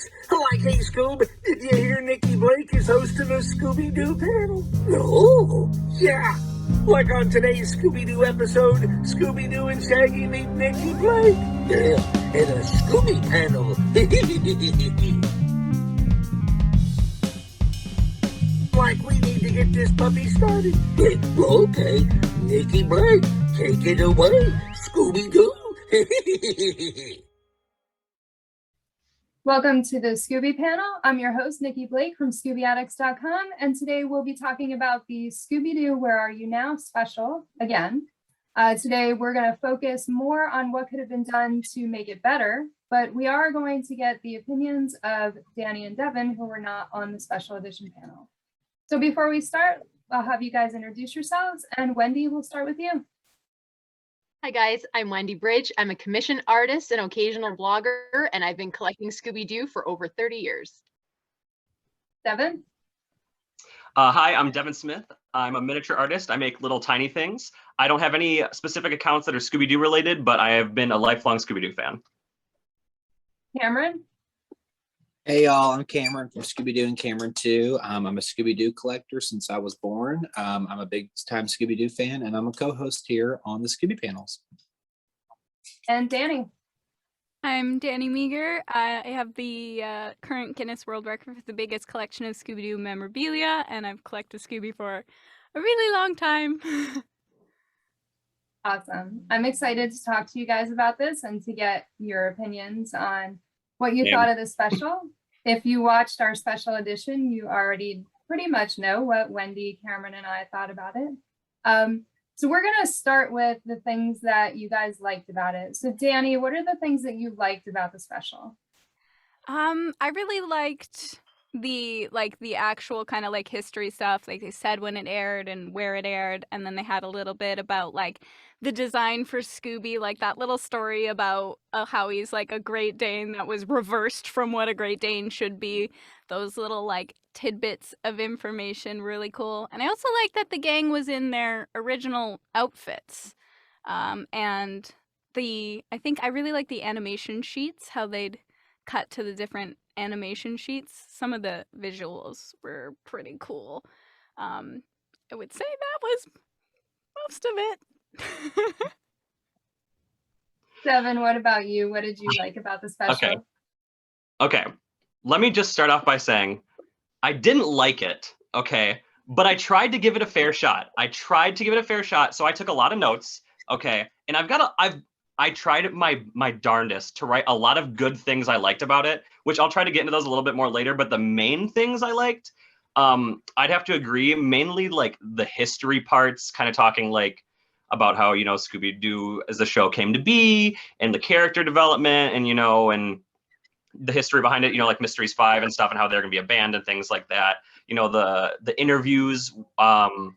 Addicts. Like, hey, Scoob, did you hear Nikki Blake is hosting a Scooby-Doo panel? No. Yeah. Like on today's Scooby-Doo episode, Scooby-Doo and Shaggy meet Nikki Blake. Yeah, in a Scooby Panel. Like, we need to get this puppy started. Okay, Nikki Blake, take it away, Scooby-Doo. Welcome to the Scooby Panel. I'm your host, Nikki Blake from ScoobyAddicts.com, and today we'll be talking about the Scooby-Doo Where Are You Now special again. Today we're going to focus more on what could have been done to make it better, but we are going to get the opinions of DANII and Devin, who were not on the special edition panel. So before we start, I'll have you guys introduce yourselves, and Wendy, we'll start with you. Hi guys, I'm Wendy BRYDGE. I'm a commissioned artist and occasional blogger, and I've been collecting Scooby-Doo for over 30 years. Devin? Hi, I'm Devin Smith. I'm a miniature artist. I make little tiny things. I don't have any specific accounts that are Scooby-Doo related, but I have been a lifelong Scooby-Doo fan. Cameron? Hey y'all, I'm Cameron from Scooby-Doo and Cameron Too. I'm a Scooby-Doo collector since I was born. I'm a big time Scooby-Doo fan, and I'm a co-host here on the Scooby Panels. And DANII? I'm DANII MEGER. I have the current Guinness World Record for the biggest collection of Scooby-Doo memorabilia, and I've collected Scooby for a really long time. Awesome. I'm excited to talk to you guys about this and to get your opinions on what you thought of the special. If you watched our special edition, you already pretty much know what Wendy, Cameron, and I thought about it. So we're going to start with the things that you guys liked about it. So DANII, what are the things that you liked about the special? I really liked the actual kind of like history stuff. Like they said when it aired and where it aired, and then they had a little bit about like the design for Scooby, like that little story about how he's like a Great Dane that was reversed from what a Great Dane should be. Those little like tidbits of information, really cool. And I also like that the gang was in their original outfits. And I think I really like the animation sheets, how they'd cut to the different animation sheets. Some of the visuals were pretty cool. I would say that was most of it. Devin, what about you? What did you like about the special? Okay. Let me just start off by saying I didn't like it, okay? But I tried to give it a fair shot. So I took a lot of notes, okay? And I tried my darndest to write a lot of good things I liked about it, which I'll try to get into those a little bit more later. But the main things I liked, I'd have to agree, mainly like the history parts, kind of talking like about how, you know, Scooby-Doo as the show came to be, and the character development, and, you know, and the history behind it, you know, like Mysteries 5 and stuff, and how they're gonna be a band and things like that. You know, the interviews were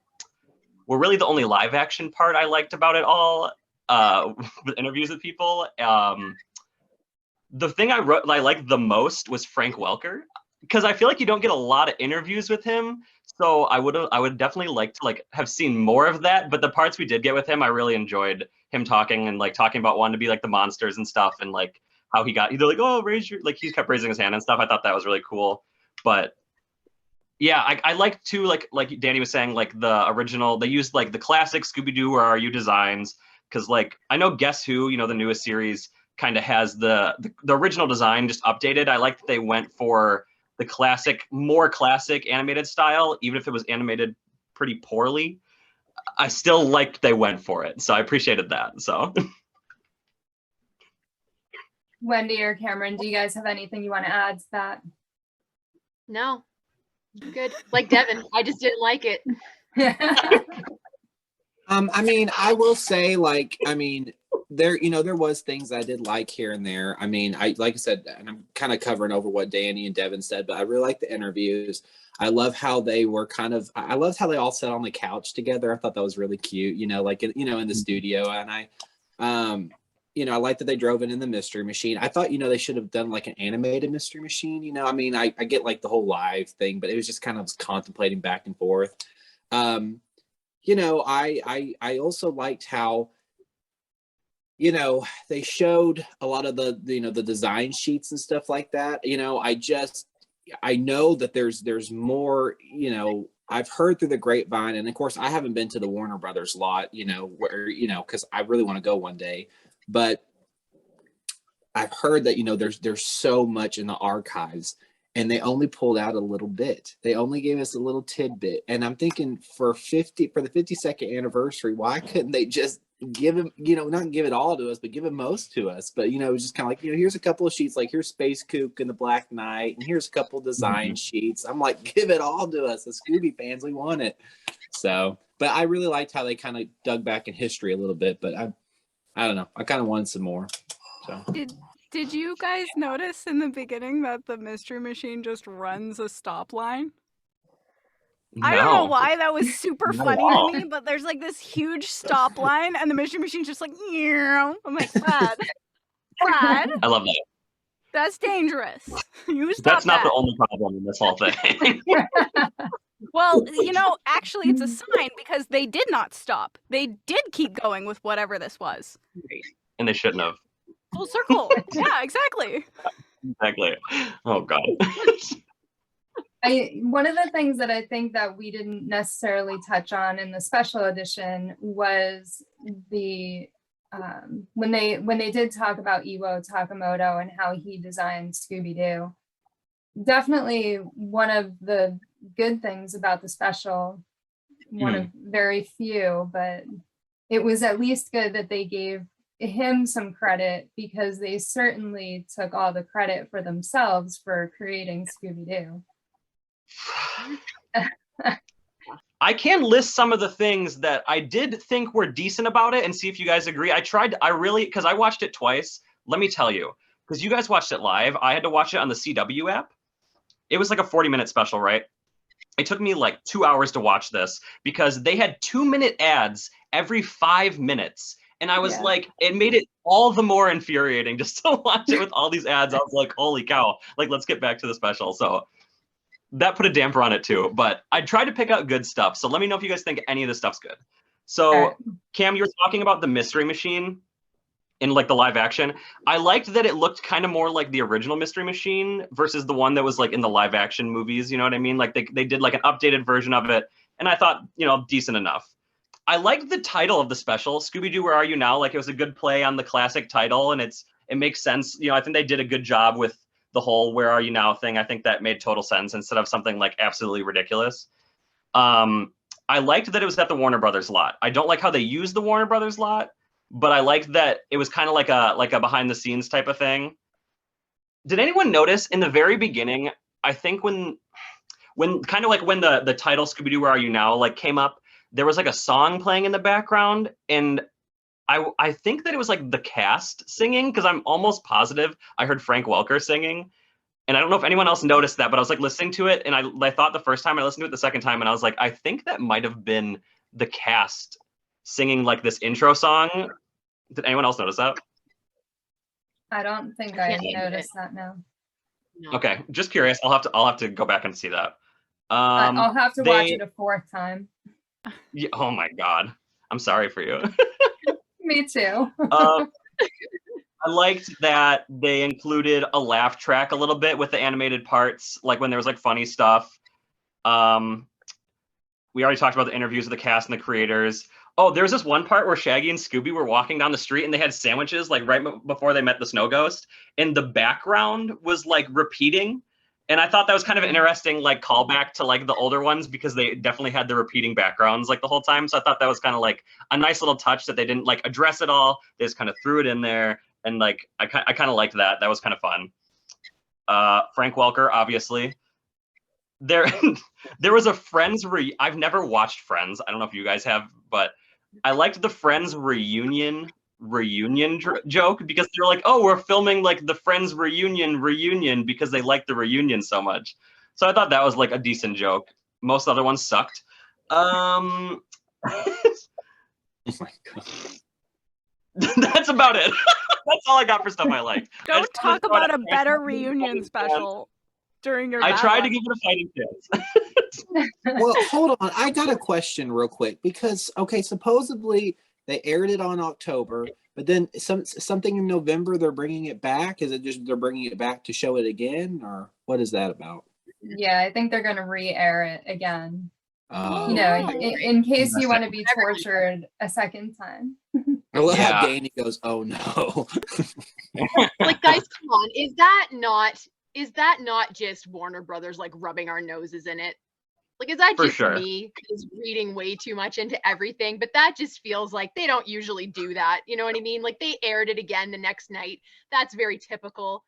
really the only live action part I liked about it all. The interviews with people. The thing I liked the most was Frank Welker, because I feel like you don't get a lot of interviews with him. So I would definitely like to like have seen more of that. But the parts we did get with him, I really enjoyed him talking and like talking about wanting to be like the monsters and stuff, and like how he got, they're like, oh, raise your, like he kept raising his hand and stuff. I thought that was really cool. But yeah, I like too, like DANII was saying, like the original, they used like the classic Scooby-Doo Where Are You designs. Because like I know Guess Who, you know, the newest series kind of has the original design just updated. I like that they went for the classic, more classic animated style, even if it was animated pretty poorly. I still liked they went for it, so I appreciated that. So Wendy or Cameron, do you guys have anything you want to add to that? No, good. Like Devin, I just didn't like it. I mean, I will say, like, I mean, there was things I did like here and there. I mean, like I said, and I'm kind of covering over what DANII and Devin said, but I really like the interviews. I love how they were I loved how they all sat on the couch together. I thought that was really cute, you know, like, you know, in the studio. And you know, I like that they drove in the Mystery Machine. I thought, you know, they should have done like an animated Mystery Machine, you know. I mean, I get like the whole live thing, but it was just kind of contemplating back and forth. You know, I also liked how you know, they showed a lot of the you know, the design sheets and stuff like that. You know, I know that there's more, you know, I've heard through the grapevine, and of course I haven't been to the Warner Brothers lot, you know, where, you know, because I really want to go one day, but I've heard that, you know, there's so much in the archives, and they only pulled out a little bit. They only gave us a little tidbit, and I'm thinking for the 52nd anniversary, why couldn't they just give him, you know, not give it all to us, but give him most to us? But, you know, it was just kind of like, you know, here's a couple of sheets, like here's Space Kook and the Black Knight, and here's a couple design sheets. I'm like, give it all to us. The Scooby fans, we want it. So, but I really liked how they kind of dug back in history a little bit, but I don't know. I kind of wanted some more. So. Did you guys notice in the beginning that the Mystery Machine just runs a stop line? I don't know why that was super funny to me, but there's like this huge stop line, and the Mystery Machine's just like, yeah. I'm like, Brad, I love that. that's dangerous. You stop That's not that. the only problem in this whole thing. Well, you know, actually, it's a sign because they did not stop. They did keep going with whatever this was. And they shouldn't have. Full circle. Yeah, exactly. Exactly. Oh God. One of the things that I think that we didn't necessarily touch on in the special edition was the when they did talk about Iwo Takamoto and how he designed Scooby-Doo. Definitely one of the good things about the special, one of very few, but it was at least good that they gave him some credit, because they certainly took all the credit for themselves for creating Scooby-Doo. I can list some of the things that I did think were decent about it and see if you guys agree. Because I watched it twice. Let me tell you, because you guys watched it live, I had to watch it on the CW app. It was like a 40-minute special, right? It took me like 2 hours to watch this because they had 2-minute ads every 5 minutes. And I was like, it made it all the more infuriating just to watch it with all these ads. I was like, holy cow, like, let's get back to the special. So that put a damper on it too. But I tried to pick out good stuff. So let me know if you guys think any of this stuff's good. So Cam, you were talking about the Mystery Machine in like the live action. I liked that it looked kind of more like the original Mystery Machine versus the one that was like in the live action movies. You know what I mean? Like they did like an updated version of it. And I thought, you know, decent enough. I liked the title of the special, Scooby-Doo, Where Are You Now? Like, it was a good play on the classic title, and it makes sense. You know, I think they did a good job with the whole Where Are You Now thing. I think that made total sense instead of something like absolutely ridiculous. I liked that it was at the Warner Brothers lot. I don't like how they use the Warner Brothers lot, but I liked that it was kind of like a behind the scenes type of thing. Did anyone notice in the very beginning, I think when kind of like when the title Scooby-Doo, Where Are You Now like came up, there was like a song playing in the background, and I think that it was like the cast singing, because I'm almost positive I heard Frank Welker singing. And I don't know if anyone else noticed that, but I was like listening to it, and I thought the first time, I listened to it the second time, and I was like, I think that might have been the cast singing like this intro song. Did anyone else notice that? I don't think I noticed that, no. Okay, just curious. I'll have to go back and see that. I'll have to watch it a fourth time. Yeah, oh my God. I'm sorry for you. Me too. I liked that they included a laugh track a little bit with the animated parts, like when there was like funny stuff. We already talked about the interviews with the cast and the creators. Oh, there's this one part where Shaggy and Scooby were walking down the street and they had sandwiches like right before they met the snow ghost, and the background was like repeating. And I thought that was kind of an interesting like callback to like the older ones, because they definitely had the repeating backgrounds like the whole time. So I thought that was kind of like a nice little touch that they didn't like address it all. They just kind of threw it in there. And like, I kind of liked that. That was kind of fun. Frank Welker, obviously. There was a Friends I've never watched Friends. I don't know if you guys have, but I liked the Friends reunion joke, because they're like, oh, we're filming like the Friends reunion because they like the reunion so much. So I thought that was like a decent joke. Most other ones sucked. Oh my God. That's about it. That's all I got for stuff I liked. Don't talk about a better reunion special during your. I tried to give it a fighting chance. Well, hold on. I got a question real quick, because okay, supposedly They aired it on October, but then something in November they're bringing it back. Is it just they're bringing it back to show it again, or what is that about? Yeah, I think they're going to re-air it again. Oh, You know, okay. in case you want to be tortured a second time. I love Yeah. how Danny goes, "Oh no." Like, guys, come on. Is that not just Warner Brothers like rubbing our noses in it? Like, is that For just sure. me is reading way too much into everything? But that just feels like they don't usually do that. You know what I mean? Like, they aired it again the next night. That's very typical.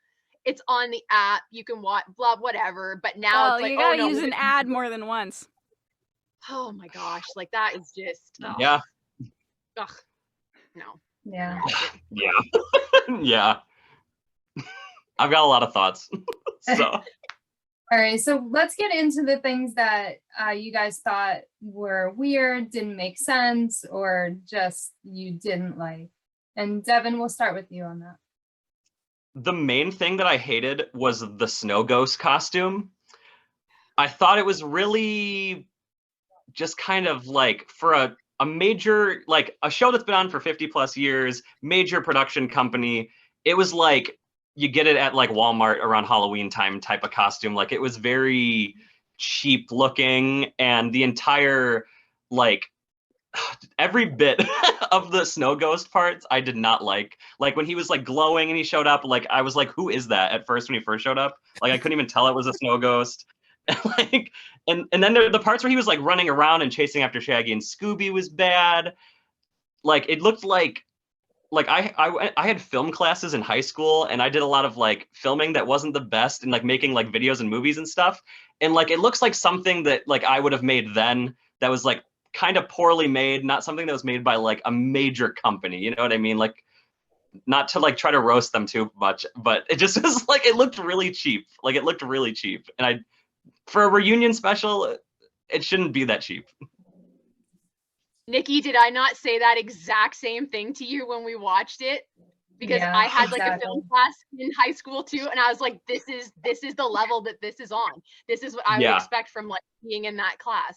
It's on the app. You can watch, blah, whatever. But now Well, it's like, you gotta oh no, use an ad more than once. oh my gosh, like that is just, ugh, Yeah. ugh, no. Yeah. Yeah. Yeah. I've got a lot of thoughts. So All right, so let's get into the things that you guys thought were weird, didn't make sense, or just you didn't like. And Devin, we'll start with you on that. the main thing that I hated was the snow ghost costume. I thought it was really just kind of like for a major, like a show that's been on for 50 plus years, major production company. It was like you get it at like Walmart around Halloween time type of costume. Like it was very cheap looking, and the entire, like every bit of the snow ghost parts I did not like. Like when he was like glowing and he showed up, like I was like, who is that at first when he first showed up? Like I couldn't even tell it was a snow ghost. Like and then there the parts where he was like running around and chasing after Shaggy and Scooby was bad. Like it looked like I had film classes in high school, and I did a lot of like filming that wasn't the best, and like making like videos and movies and stuff. And like it looks like something that like I would have made then that was like kind of poorly made, not something that was made by like a major company. You know what I mean? Like not to like try to roast them too much, but it just was like it looked really cheap. Like it looked really cheap. And for a reunion special, it shouldn't be that cheap. Nikki, did I not say that exact same thing to you when we watched it? Because Yeah, I had like a exactly. film class in high school too, and I was like, this is the level that this is on. This is what I would Yeah. expect from like being in that class.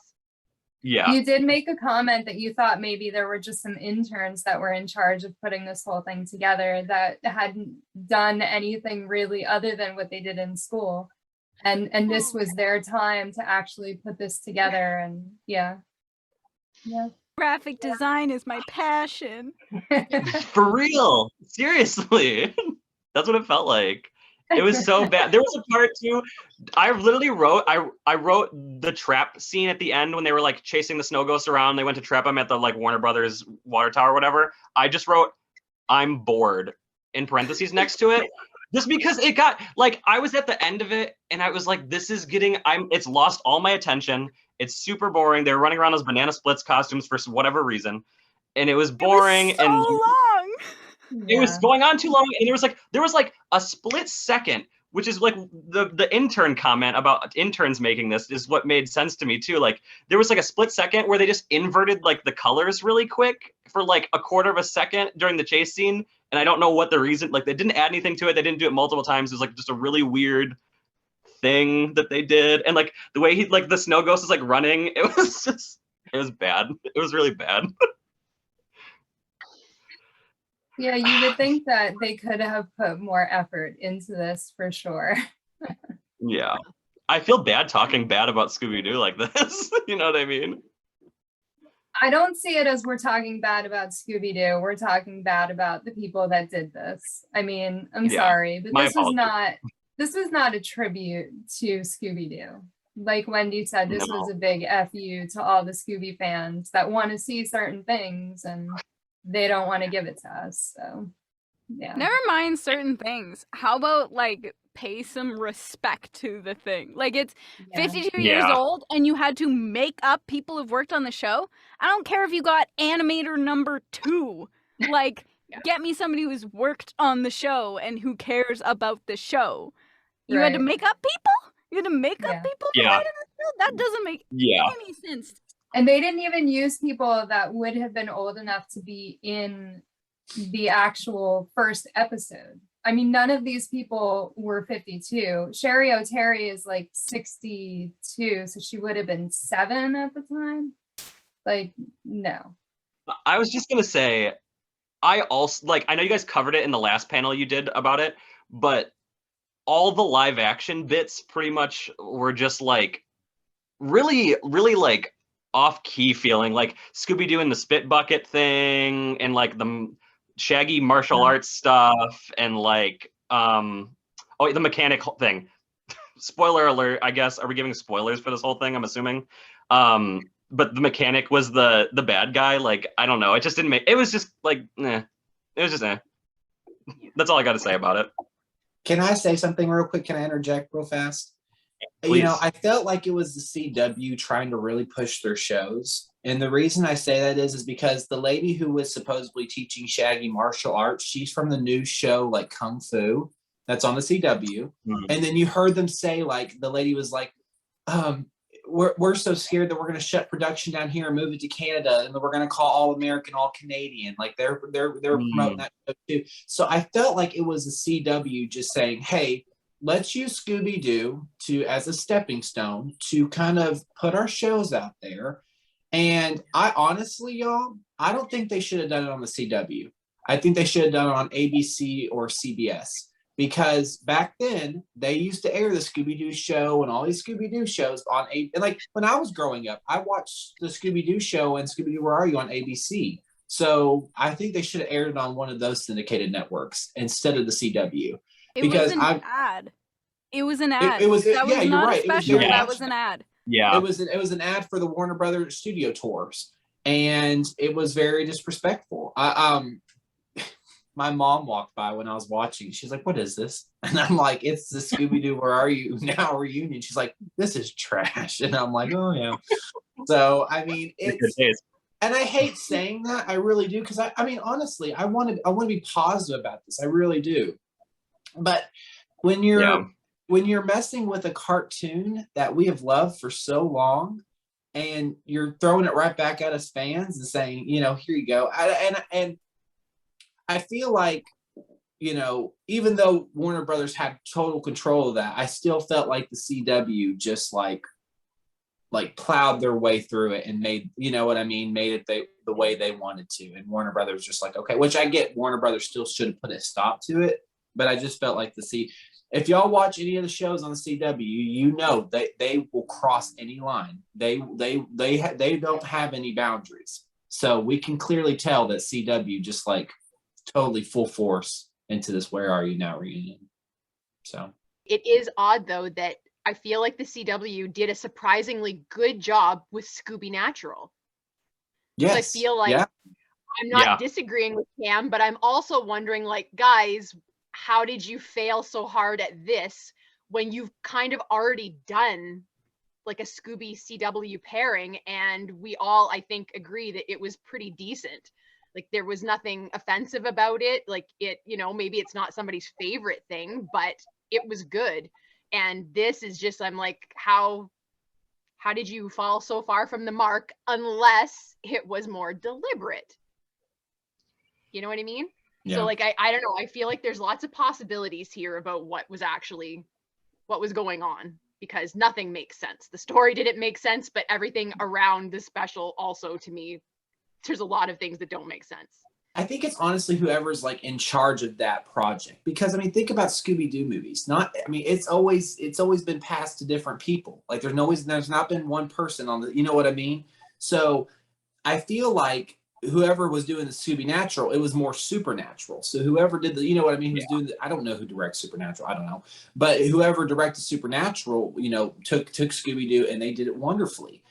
Yeah. You did make a comment that you thought maybe there were just some interns that were in charge of putting this whole thing together that hadn't done anything really other than what they did in school. And this was their time to actually put this together. And yeah. Graphic design is my passion. For real. Seriously. That's what it felt like. It was so bad. There was a part too. I literally wrote, I wrote the trap scene at the end when they were like chasing the snow ghost around. They went to trap him at the like Warner Brothers water tower or whatever. I just wrote, I'm bored in parentheses next to it. Just because it got like, I was at the end of it and I was like, this is getting, it's lost all my attention. It's super boring. They were running around those banana splits costumes for whatever reason. And it was boring. It was so long. It was going on too long, and there was like a split second, which is like the intern comment about interns making this is what made sense to me too. Like there was like a split second where they just inverted like the colors really quick for like a quarter of a second during the chase scene, and I don't know what the reason. Like they didn't add anything to it. They didn't do it multiple times. It was like just a really weird thing that they did, and like the way he like the snow ghost is like running, it was bad. It was really bad. Yeah, you would think that they could have put more effort into this for sure. Yeah. I feel bad talking bad about Scooby-Doo like this. You know what I mean? I don't see it as we're talking bad about Scooby-Doo. We're talking bad about the people that did this. I mean, I'm Yeah, sorry, but my this was not a tribute to Scooby-Doo. Like Wendy said, this was a big FU to all the Scooby fans that want to see certain things and they don't want to give it to us. So yeah. Never mind certain things. How about like pay some respect to the thing? Like it's 52 years old and you had to make up people who've worked on the show. I don't care if you got animator number 2. Like get me somebody who's worked on the show and who cares about the show. You had to make up people? You had to make up people who write on the show? That doesn't make any sense. And they didn't even use people that would have been old enough to be in the actual first episode. I mean, none of these people were 52. Sherry O'Terry is like 62, so she would have been 7 at the time. Like, no. I was just gonna say, I also like. I know you guys covered it in the last panel you did about it, but all the live action bits pretty much were just like really, really like off key feeling, like Scooby-Doo and the spit bucket thing, and like the Shaggy martial arts stuff, and like oh, the mechanic thing. Spoiler alert, I guess. Are we giving spoilers for this whole thing? I'm assuming. But the mechanic was the bad guy. Like, I don't know. It just didn't make. It was just like, eh. It was just eh. That's all I got to say about it. Can I say something real quick? Can I interject real fast? Please. You know, I felt like it was the CW trying to really push their shows. And the reason I say that is because the lady who was supposedly teaching Shaggy martial arts, she's from the new show like Kung Fu that's on the CW. Mhm. And then you heard them say, like, the lady was like, we're so scared that we're going to shut production down here and move it to Canada, and then we're going to call all American, all Canadian. Like they're promoting that show too. So I felt like it was the CW just saying, hey, let's use Scooby-Doo as a stepping stone to kind of put our shows out there. And I honestly, y'all, I don't think they should have done it on the CW. I think they should have done it on ABC or CBS. Because back then they used to air the Scooby-Doo show and all these Scooby-Doo shows on and like when I was growing up, I watched the Scooby-Doo show and Scooby-Doo Where Are You on ABC. So I think they should have aired it on one of those syndicated networks instead of the CW. It was an ad. It was an ad. It was that was yeah, not you're right. a special. Yeah. That was an ad. Yeah. It was an ad for the Warner Brothers studio tours, and it was very disrespectful. My mom walked by when I was watching. She's like, "What is this?" And I'm like, "It's the Scooby-Doo Where Are You Now reunion." She's like, "This is trash," and I'm like, "Oh yeah." So I mean, it's and I hate saying that. I really do, because I mean, honestly, I want to be positive about this. I really do. But when you're messing with a cartoon that we have loved for so long, and you're throwing it right back at us fans and saying, you know, here you go, and I feel like, you know, even though Warner Brothers had total control of that, I still felt like the CW just like plowed their way through it and made, you know what I mean, made it the way they wanted to. And Warner Brothers just like, okay, which I get Warner Brothers still should have put a stop to it, but I just felt like if y'all watch any of the shows on the CW, you know they will cross any line. They don't have any boundaries. So we can clearly tell that CW just like totally full force into this Where Are You Now reunion. So it is odd though that I feel like the CW did a surprisingly good job with Scooby Natural. yes, I feel like I'm not disagreeing with Cam, but I'm also wondering, like, guys, how did you fail so hard at this when you've kind of already done like a Scooby CW pairing, and we all, I think, agree that it was pretty decent. Like there was nothing offensive about it. Like it, you know, maybe it's not somebody's favorite thing, but it was good. And this is just, I'm like, how did you fall so far from the mark unless it was more deliberate? You know what I mean? Yeah. So like, I don't know. I feel like there's lots of possibilities here about what was going on, because nothing makes sense. The story didn't make sense, but everything around the special also, to me, there's a lot of things that don't make sense. I think it's honestly whoever's like in charge of that project, because I mean, think about Scooby-Doo movies. It's always been passed to different people. Like there's not been one person on the, you know what I mean? So I feel like whoever was doing the Scooby Natural, it was more supernatural. So whoever did the, you know what I mean, who's doing I don't know who directs Supernatural, I don't know, but whoever directed Supernatural, you know, took Scooby-Doo and they did it wonderfully.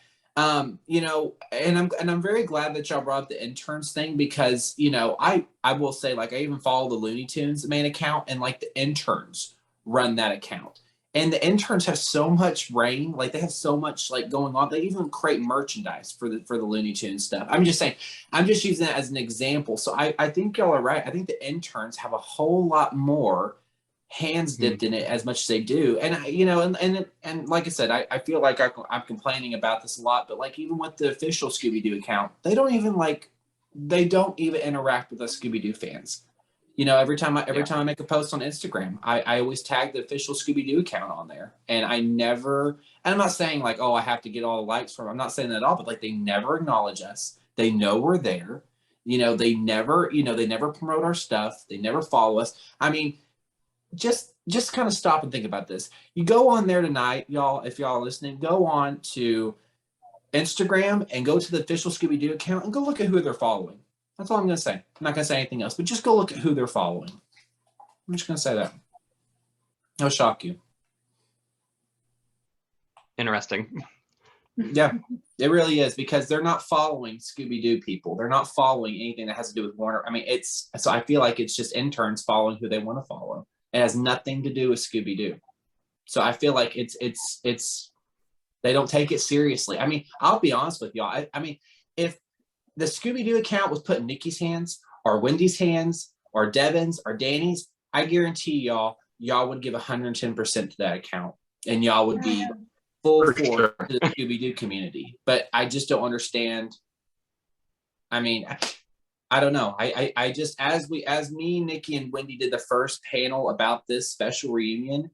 You know, and I'm very glad that y'all brought up the interns thing, because, you know, I will say, like, I even follow the Looney Tunes main account, and like the interns run that account, and the interns have so much reign, like they have so much like going on. They even create merchandise for the Looney Tunes stuff. I'm just saying, I'm just using that as an example. So I think y'all are right. I think the interns have a whole lot more hands dipped in it as much as they do. And you know, and like I said, I feel like I'm complaining about this a lot, but like even with the official Scooby-Doo account, they don't even interact with us Scooby-Doo fans. You know, every time I make a post on Instagram, I always tag the official Scooby-Doo account on there. And and I'm not saying like, oh, I have to get all the likes from, I'm not saying that at all, but like they never acknowledge us. They know we're there. You know, they never promote our stuff. They never follow us. I mean, just kind of stop and think about this. You go on there tonight, y'all, if y'all are listening, go on to Instagram and go to the official Scooby-Doo account and go look at who they're following. That's all I'm going to say. I'm not going to say anything else, but just go look at who they're following. I'm just going to say that. It'll shock you. Interesting. Yeah, it really is, because they're not following Scooby-Doo people. They're not following anything that has to do with Warner. I mean, so I feel like it's just interns following who they want to follow. It has nothing to do with Scooby-Doo. So I feel like it's they don't take it seriously. I mean, I'll be honest with y'all. I mean, if the Scooby-Doo account was put in Nikki's hands or Wendy's hands or Devin's or Danny's, I guarantee y'all would give 110% to that account, and y'all would be full force to the Scooby-Doo community. But I just don't understand. I mean, I don't know. I just, as me, Nikki, and Wendy did the first panel about this special reunion,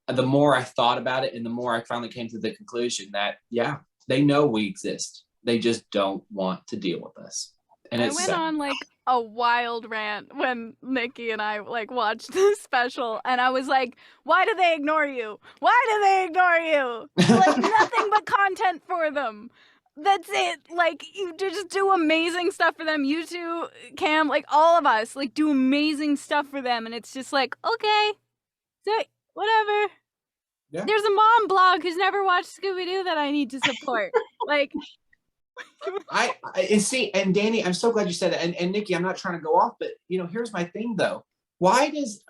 the more I thought about it and the more I finally came to the conclusion that, yeah, they know we exist. They just don't want to deal with us. And I it's went sad. on like a wild rant when Nikki and I like watched this special, and I was like, why do they ignore you? Why do they ignore you? Like, nothing but content for them. That's it. Like, you just do amazing stuff for them. You two, Cam, like all of us, like do amazing stuff for them. And it's just like, okay, so whatever. Yeah. There's a mom blog who's never watched Scooby-Doo that I need to support. Like, and see, and Danny, I'm so glad you said that. And Nikki, I'm not trying to go off, but you know, here's my thing though. Why does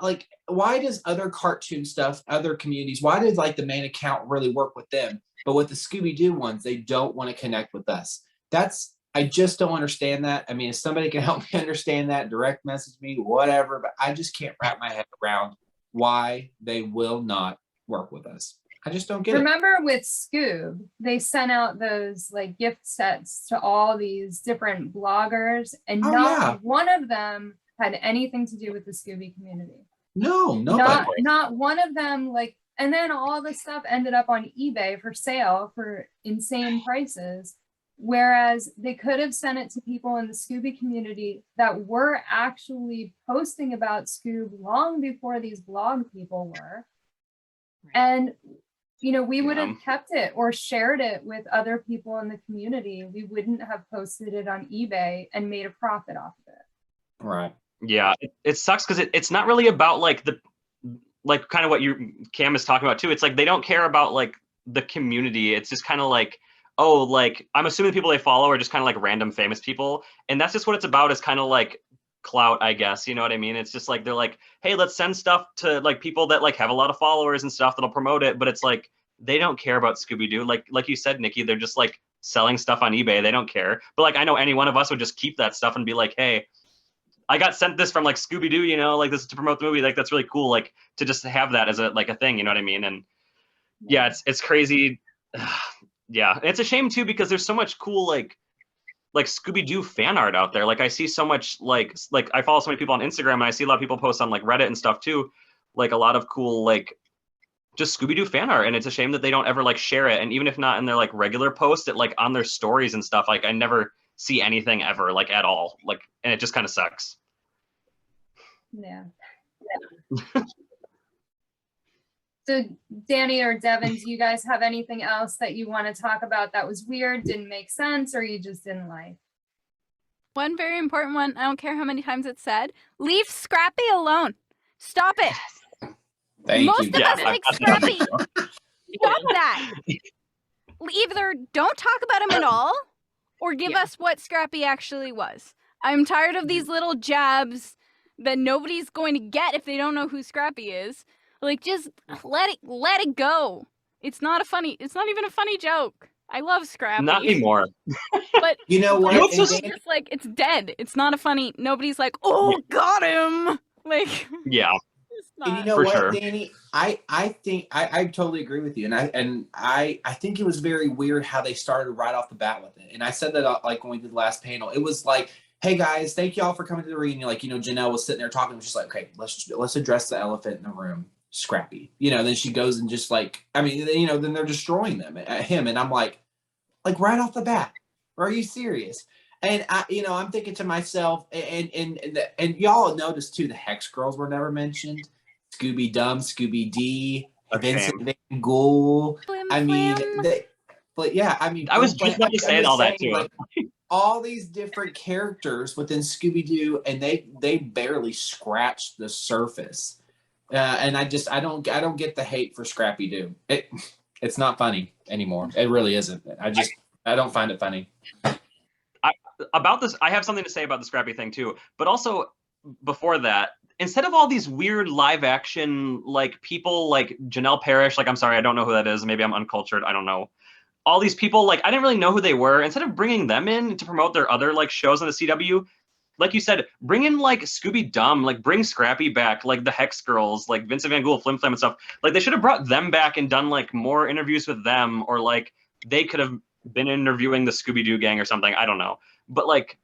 other cartoon stuff, other communities, why does like the main account really work with them? But with the Scooby-Doo ones, they don't want to connect with us. I just don't understand that. I mean, if somebody can help me understand that, direct message me, whatever, but I just can't wrap my head around why they will not work with us. I just don't get it. Remember with Scoob, they sent out those like gift sets to all these different bloggers, and not one of them had anything to do with the Scooby community. No, not one of them. Like, and then all the stuff ended up on eBay for sale for insane prices. Whereas they could have sent it to people in the Scooby community that were actually posting about Scoob long before these blog people were. And, you know, we would have kept it or shared it with other people in the community. We wouldn't have posted it on eBay and made a profit off of it. Right. Yeah, it sucks because it's not really about like kind of what Cam is talking about too. It's like they don't care about like the community. It's just kind of like, oh, like I'm assuming the people they follow are just kind of like random famous people, and that's just what it's about. Is kind of like clout, I guess. You know what I mean? It's just like they're like, hey, let's send stuff to like people that like have a lot of followers and stuff that'll promote it. But it's like they don't care about Scooby-Doo. Like you said, Nikki, they're just like selling stuff on eBay. They don't care. But like I know any one of us would just keep that stuff and be like, hey, I got sent this from like Scooby-Doo, you know, like this is to promote the movie. Like that's really cool. Like to just have that as a thing, you know what I mean? And yeah, it's crazy. Yeah, it's a shame too because there's so much cool like Scooby-Doo fan art out there. Like I see so much like I follow so many people on Instagram, and I see a lot of people post on like Reddit and stuff too. Like a lot of cool like just Scooby-Doo fan art, and it's a shame that they don't ever like share it. And even if not in their like regular post, it like on their stories and stuff. Like I never see anything ever like at all. Like, and it just kind of sucks. Yeah. So Danny or Devin, do you guys have anything else that you want to talk about that was weird, didn't make sense, or you just didn't like? One very important one, I don't care how many times it's said, leave Scrappy alone. Stop it. Most of us like Scrappy. Stop that. Either don't talk about him at all, or give us what Scrappy actually was. I'm tired of these little jabs that nobody's going to get if they don't know who Scrappy is. Like, just let it go. It's not even a funny joke. I love Scrappy. Not anymore. But you know what? It's just like, it's dead. It's not a funny, nobody's like, oh, got him. Like, yeah. And you know what, sure. Danny? I think I totally agree with you, and I think it was very weird how they started right off the bat with it. And I said that like when we did the last panel, it was like, hey guys, thank y'all for coming to the reunion. Like, you know, Janelle was sitting there talking, and was just like, okay, let's address the elephant in the room, Scrappy. You know, then she goes and just like, I mean, you know, then they're destroying him at him, and I'm like right off the bat, are you serious? And I'm thinking to myself, and y'all noticed too, the Hex Girls were never mentioned. Scooby Dum, Scooby D, Vincent Van Ghoul. Flim I mean, Flam. but yeah, I mean, I was Flim just about to Flam, I'm say just all that saying, too. like, all these different characters within Scooby-Doo, and they barely scratched the surface. And I don't get the hate for Scrappy Doo. It's not funny anymore. It really isn't. I don't find it funny. About this, I have something to say about the Scrappy thing too. But also before that, instead of all these weird live action like people like Janelle Parrish, like I'm sorry, I don't know who that is. Maybe I'm uncultured. I don't know. All these people, like I didn't really know who they were. Instead of bringing them in to promote their other like shows on the CW, like you said, bring in like Scooby Dum, like bring Scrappy back, like the Hex Girls, like Vincent Van Ghoul, Flim Flam and stuff. Like they should have brought them back and done like more interviews with them, or like they could have been interviewing the Scooby-Doo gang or something. I don't know. But like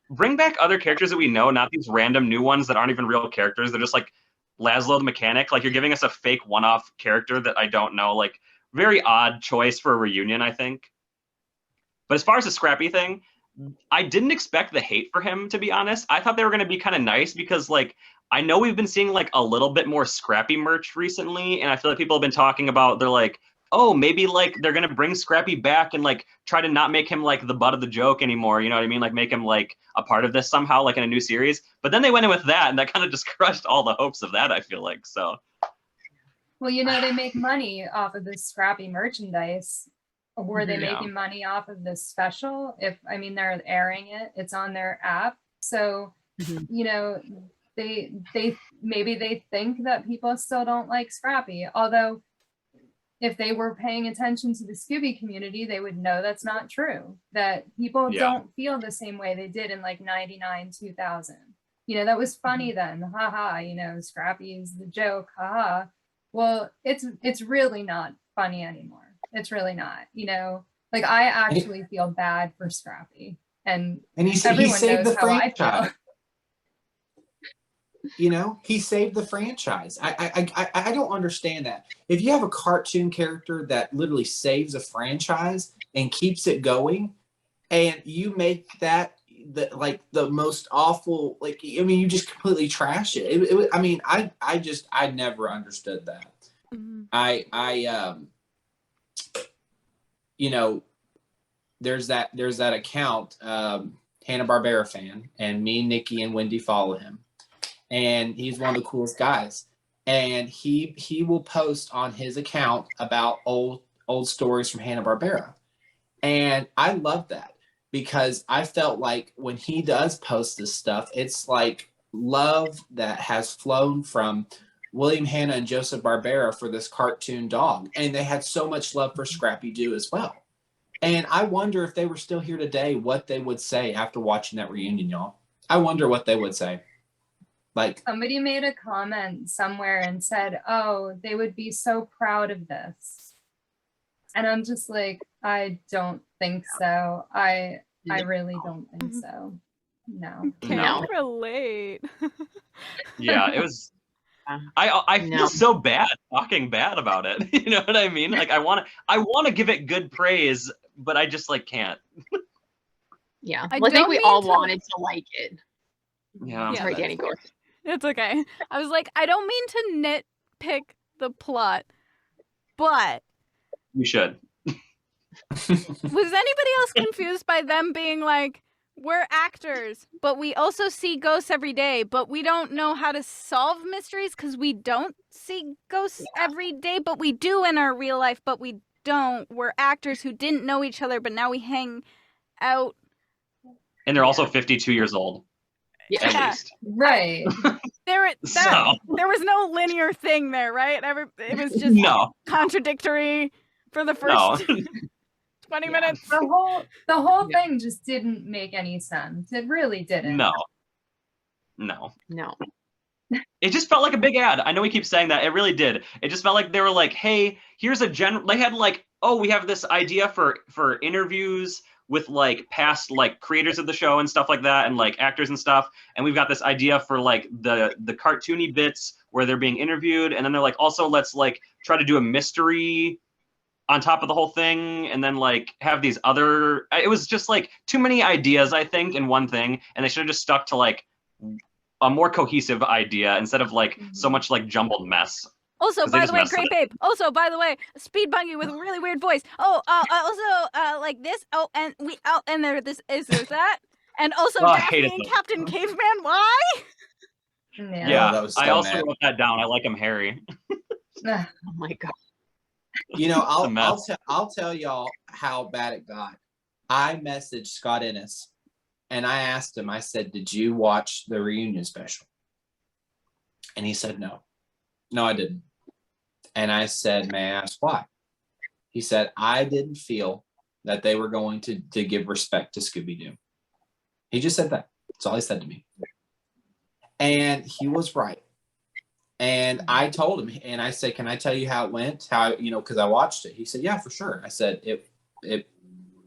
bring back other characters that we know, not these random new ones that aren't even real characters. They're just like Laszlo the mechanic. Like you're giving us a fake one-off character that I don't know. Like very odd choice for a reunion, I think. But as far as the Scrappy thing, I didn't expect the hate for him, to be honest. I thought they were going to be kind of nice because like I know we've been seeing like a little bit more Scrappy merch recently, and I feel like people have been talking about, they're like, oh, maybe like they're gonna bring Scrappy back and like try to not make him like the butt of the joke anymore. You know what I mean? Like make him like a part of this somehow, like in a new series. But then they went in with that, and that kind of just crushed all the hopes of that, I feel like. So. Well, they make money off of this Scrappy merchandise. Were they making money off of this special? They're airing it. It's on their app. So, they maybe they think that people still don't like Scrappy. Although if they were paying attention to the Scooby community, they would know that's not true. That people don't feel the same way they did in like 99, 2000. That was funny then. Haha, Scrappy's the joke. Haha. Well, it's really not funny anymore. It's really not. Like I actually feel bad for Scrappy. And he saved the franchise. He saved the franchise. I don't understand that. If you have a cartoon character that literally saves a franchise and keeps it going, and you make that the most awful, you just completely trash it. I never understood that. There's that account, Hanna-Barbera fan, and me, Nikki, and Wendy follow him. And he's one of the coolest guys. And he will post on his account about old stories from Hanna-Barbera. And I love that because I felt like when he does post this stuff, it's like love that has flown from William Hanna and Joseph Barbera for this cartoon dog. And they had so much love for Scrappy Doo as well. And I wonder if they were still here today, what they would say after watching that reunion, y'all. I wonder what they would say. Like somebody made a comment somewhere and said, oh, they would be so proud of this. And I'm just like, I don't think so. I really don't think so. No. Can't relate. Yeah, it was. I feel so bad talking bad about it. You know what I mean? Like I want to give it good praise, but I just like can't. Yeah, I think we all wanted to like it. Yeah. Sorry, Danny, go. It's okay. I was like, I don't mean to nitpick the plot, but you should. Was anybody else confused by them being like, we're actors, but we also see ghosts every day, but we don't know how to solve mysteries because we don't see ghosts every day, but we do in our real life, but we don't. We're actors who didn't know each other, but now we hang out. And they're also 52 years old. Yeah. At least. Right. There was no linear thing there, right? It was just contradictory for the first 20 minutes. The whole thing just didn't make any sense. It really didn't. No. It just felt like a big ad. I know we keep saying that. It really did. It just felt like they were like, hey, here's a general. They had like, oh, we have this idea for interviews with like past like creators of the show and stuff like that, and like actors and stuff. And we've got this idea for like the cartoony bits where they're being interviewed. And then they're like, also let's like try to do a mystery on top of the whole thing, and then like have these other. It was just like too many ideas, I think, in one thing, and they should have just stuck to like a more cohesive idea instead of like so much like jumbled mess. Also, 'Cause they by just the way, messed it Great Babe. Also, by the way, Speed Buggy with a really weird voice. Oh, also, like this. Oh, and there's that. And also, Oh, I Daphne hated and those. Captain Caveman. Why? Yeah, that was I so also mad. wrote that down. I like him hairy. Ugh. Oh my god. You know, a mess. I'll tell y'all how bad it got. I messaged Scott Ennis and I asked him, I said, did you watch the reunion special? And he said, no. No, I didn't. And I said, may I ask why? He said, I didn't feel that they were going to give respect to Scooby-Doo. He just said that. That's all he said to me. And he was right. And I told him, and I said, can I tell you how it went? How, you know, because I watched it. He said, yeah, for sure. I said,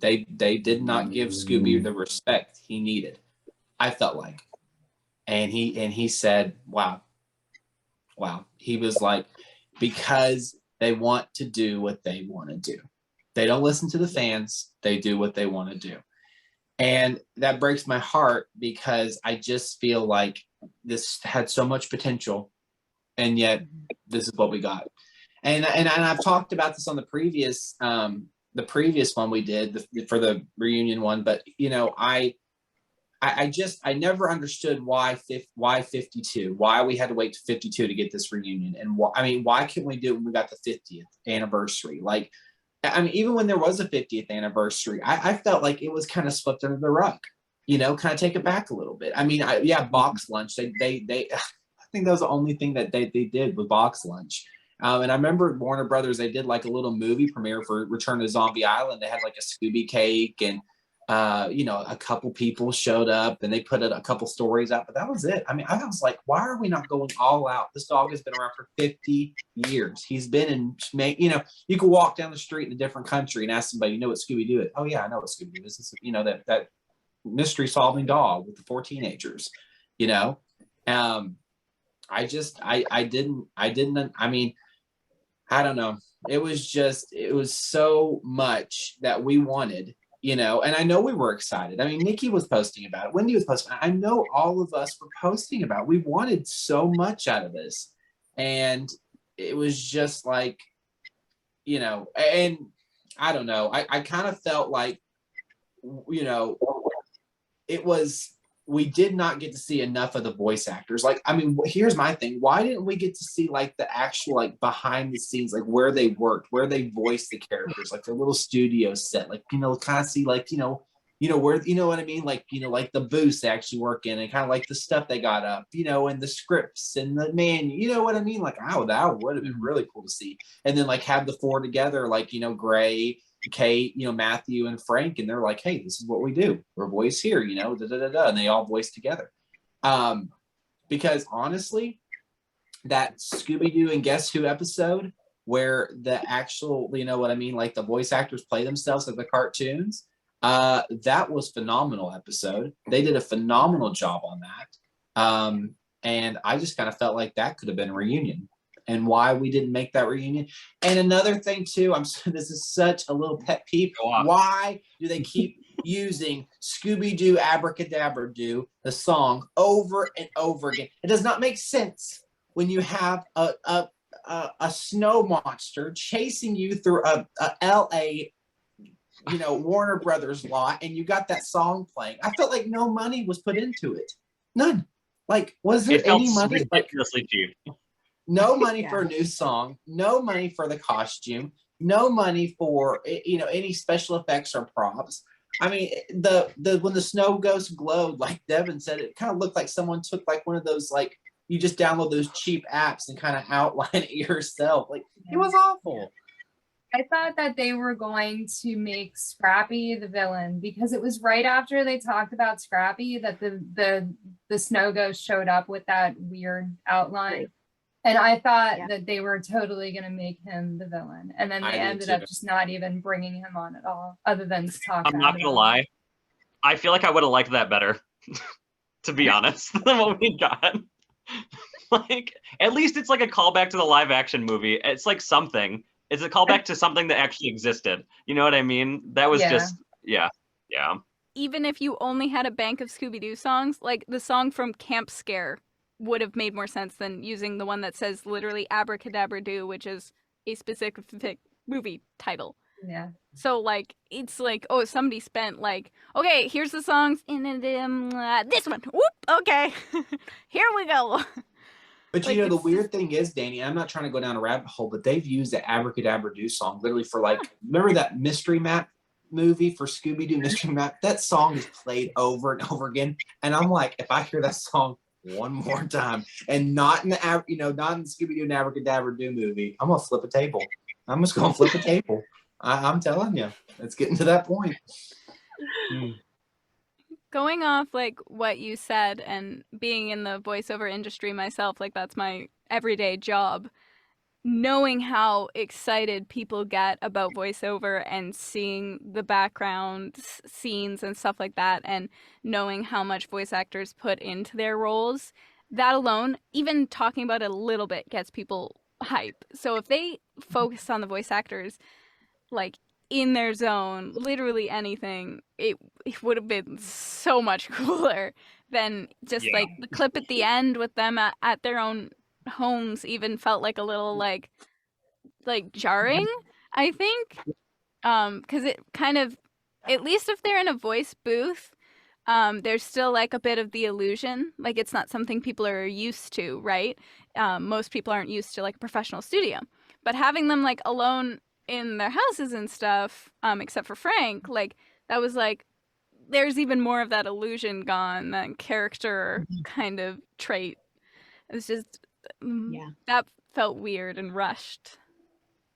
they did not give Scooby the respect he needed, I felt like. And he said, wow. He was like, because they want to do what they want to do. They don't listen to the fans. They do what they want to do. And that breaks my heart because I just feel like this had so much potential, and yet this is what we got. And I've talked about this on the previous one we did for the reunion one, but you know, I never understood why 52, why we had to wait to 52 to get this reunion. And why couldn't we do it when we got the 50th anniversary? Like, I mean, even when there was a 50th anniversary, I felt like it was kind of swept under the rug, you know, kind of take it back a little bit. I mean, box lunch, they I think that was the only thing that they did with box lunch. And I remember Warner Brothers, they did like a little movie premiere for Return to Zombie Island. They had like a Scooby cake, and you know, a couple people showed up and they put a couple stories out, but that was it. I mean, I was like, why are we not going all out? This dog has been around for 50 years. He's been in, you know, you could walk down the street in a different country and ask somebody, you know what Scooby-Doo is? Oh yeah, I know what Scooby-Doo is. This is, you know, that mystery solving dog with the 4 teenagers, you know? I didn't, I mean, I don't know. It was so much that we wanted, you know, and I know we were excited. I mean, Nikki was posting about it. Wendy was posting. I know all of us were posting about it. We wanted so much out of this. And it was just like, you know, and I don't know. I kind of felt like, you know, we did not get to see enough of the voice actors. Like, I mean, here's my thing. Why didn't we get to see like the actual, like behind the scenes, like where they worked, where they voiced the characters, like their little studio set, like, you know, kind of see like, you know, where, you know what I mean? Like, you know, like the booths they actually work in and kind of like the stuff they got up, you know, and the scripts and the menu, you know what I mean? Like, oh, that would have been really cool to see. And then like have the 4 together, like, you know, Gray, Kate, you know, Matthew and Frank, and they're like, hey, this is what we do. We're voice here, you know, and they all voice together. Because honestly, that Scooby-Doo and Guess Who episode where the actual, you know what I mean, like the voice actors play themselves at the cartoons, that was phenomenal episode. They did a phenomenal job on that. And I just kind of felt like that could have been a reunion. And why we didn't make that reunion. And another thing too, this is such a little pet peeve. Why do they keep using Scooby-Doo Abracadabra-Doo, the song, over and over again? It does not make sense when you have a snow monster chasing you through a LA, you know, Warner Brothers lot, and you got that song playing. I felt like no money was put into it. None. Like, was there any money? Ridiculously cheap. No money for a new song, no money for the costume, no money for, you know, any special effects or props. I mean, when the snow ghost glowed, like Devin said, it kind of looked like someone took like one of those, like, you just download those cheap apps and kind of outline it yourself. Like, it was awful. I thought that they were going to make Scrappy the villain because it was right after they talked about Scrappy that the snow ghost showed up with that weird outline. And I thought that they were totally going to make him the villain. And then they ended up just not even bringing him on at all, other than to talk about it. I'm not going to lie. I feel like I would have liked that better, to be honest, than what we got. Like, at least it's like a callback to the live action movie. It's like something, It's a callback to something that actually existed. You know what I mean? That was Yeah. just, yeah. Even if you only had a bank of Scooby-Doo songs, like the song from Camp Scare would have made more sense than using the one that says literally Abracadabra Doo, which is a specific movie title. Yeah. So like it's like, oh, somebody spent like, okay, here's the songs in this one. Whoop, okay, here we go. But Like, you know, the it's weird thing is, Danny, I'm not trying to go down a rabbit hole, but they've used the Abracadabra Doo song literally for like, remember that Mystery Map movie for Scooby-Doo Mystery Map? That song is played over and over again. And I'm like, if I hear that song one more time and not in the not in the Scooby-Doo and Abracadabra Doo movie, I'm gonna flip a table. I'm just gonna flip a table. I'm telling you, it's getting to that point. Going off like what you said and being in the voiceover industry myself, like that's my everyday job. Knowing how excited people get about voiceover and seeing the background scenes and stuff like that, and knowing how much voice actors put into their roles, that alone, even talking about it a little bit, gets people hype. So if they focus on the voice actors, like in their zone, literally anything, it would have been so much cooler than just like the clip at the end with them at their own homes. Even felt like a little like jarring, I think, because it kind of, at least if they're in a voice booth, there's still like a bit of the illusion, like it's not something people are used to, right? Most people aren't used to like a professional studio, but having them like alone in their houses and stuff, except for Frank, like that was like, there's even more of that illusion gone, that character kind of trait. It was just that felt weird and rushed.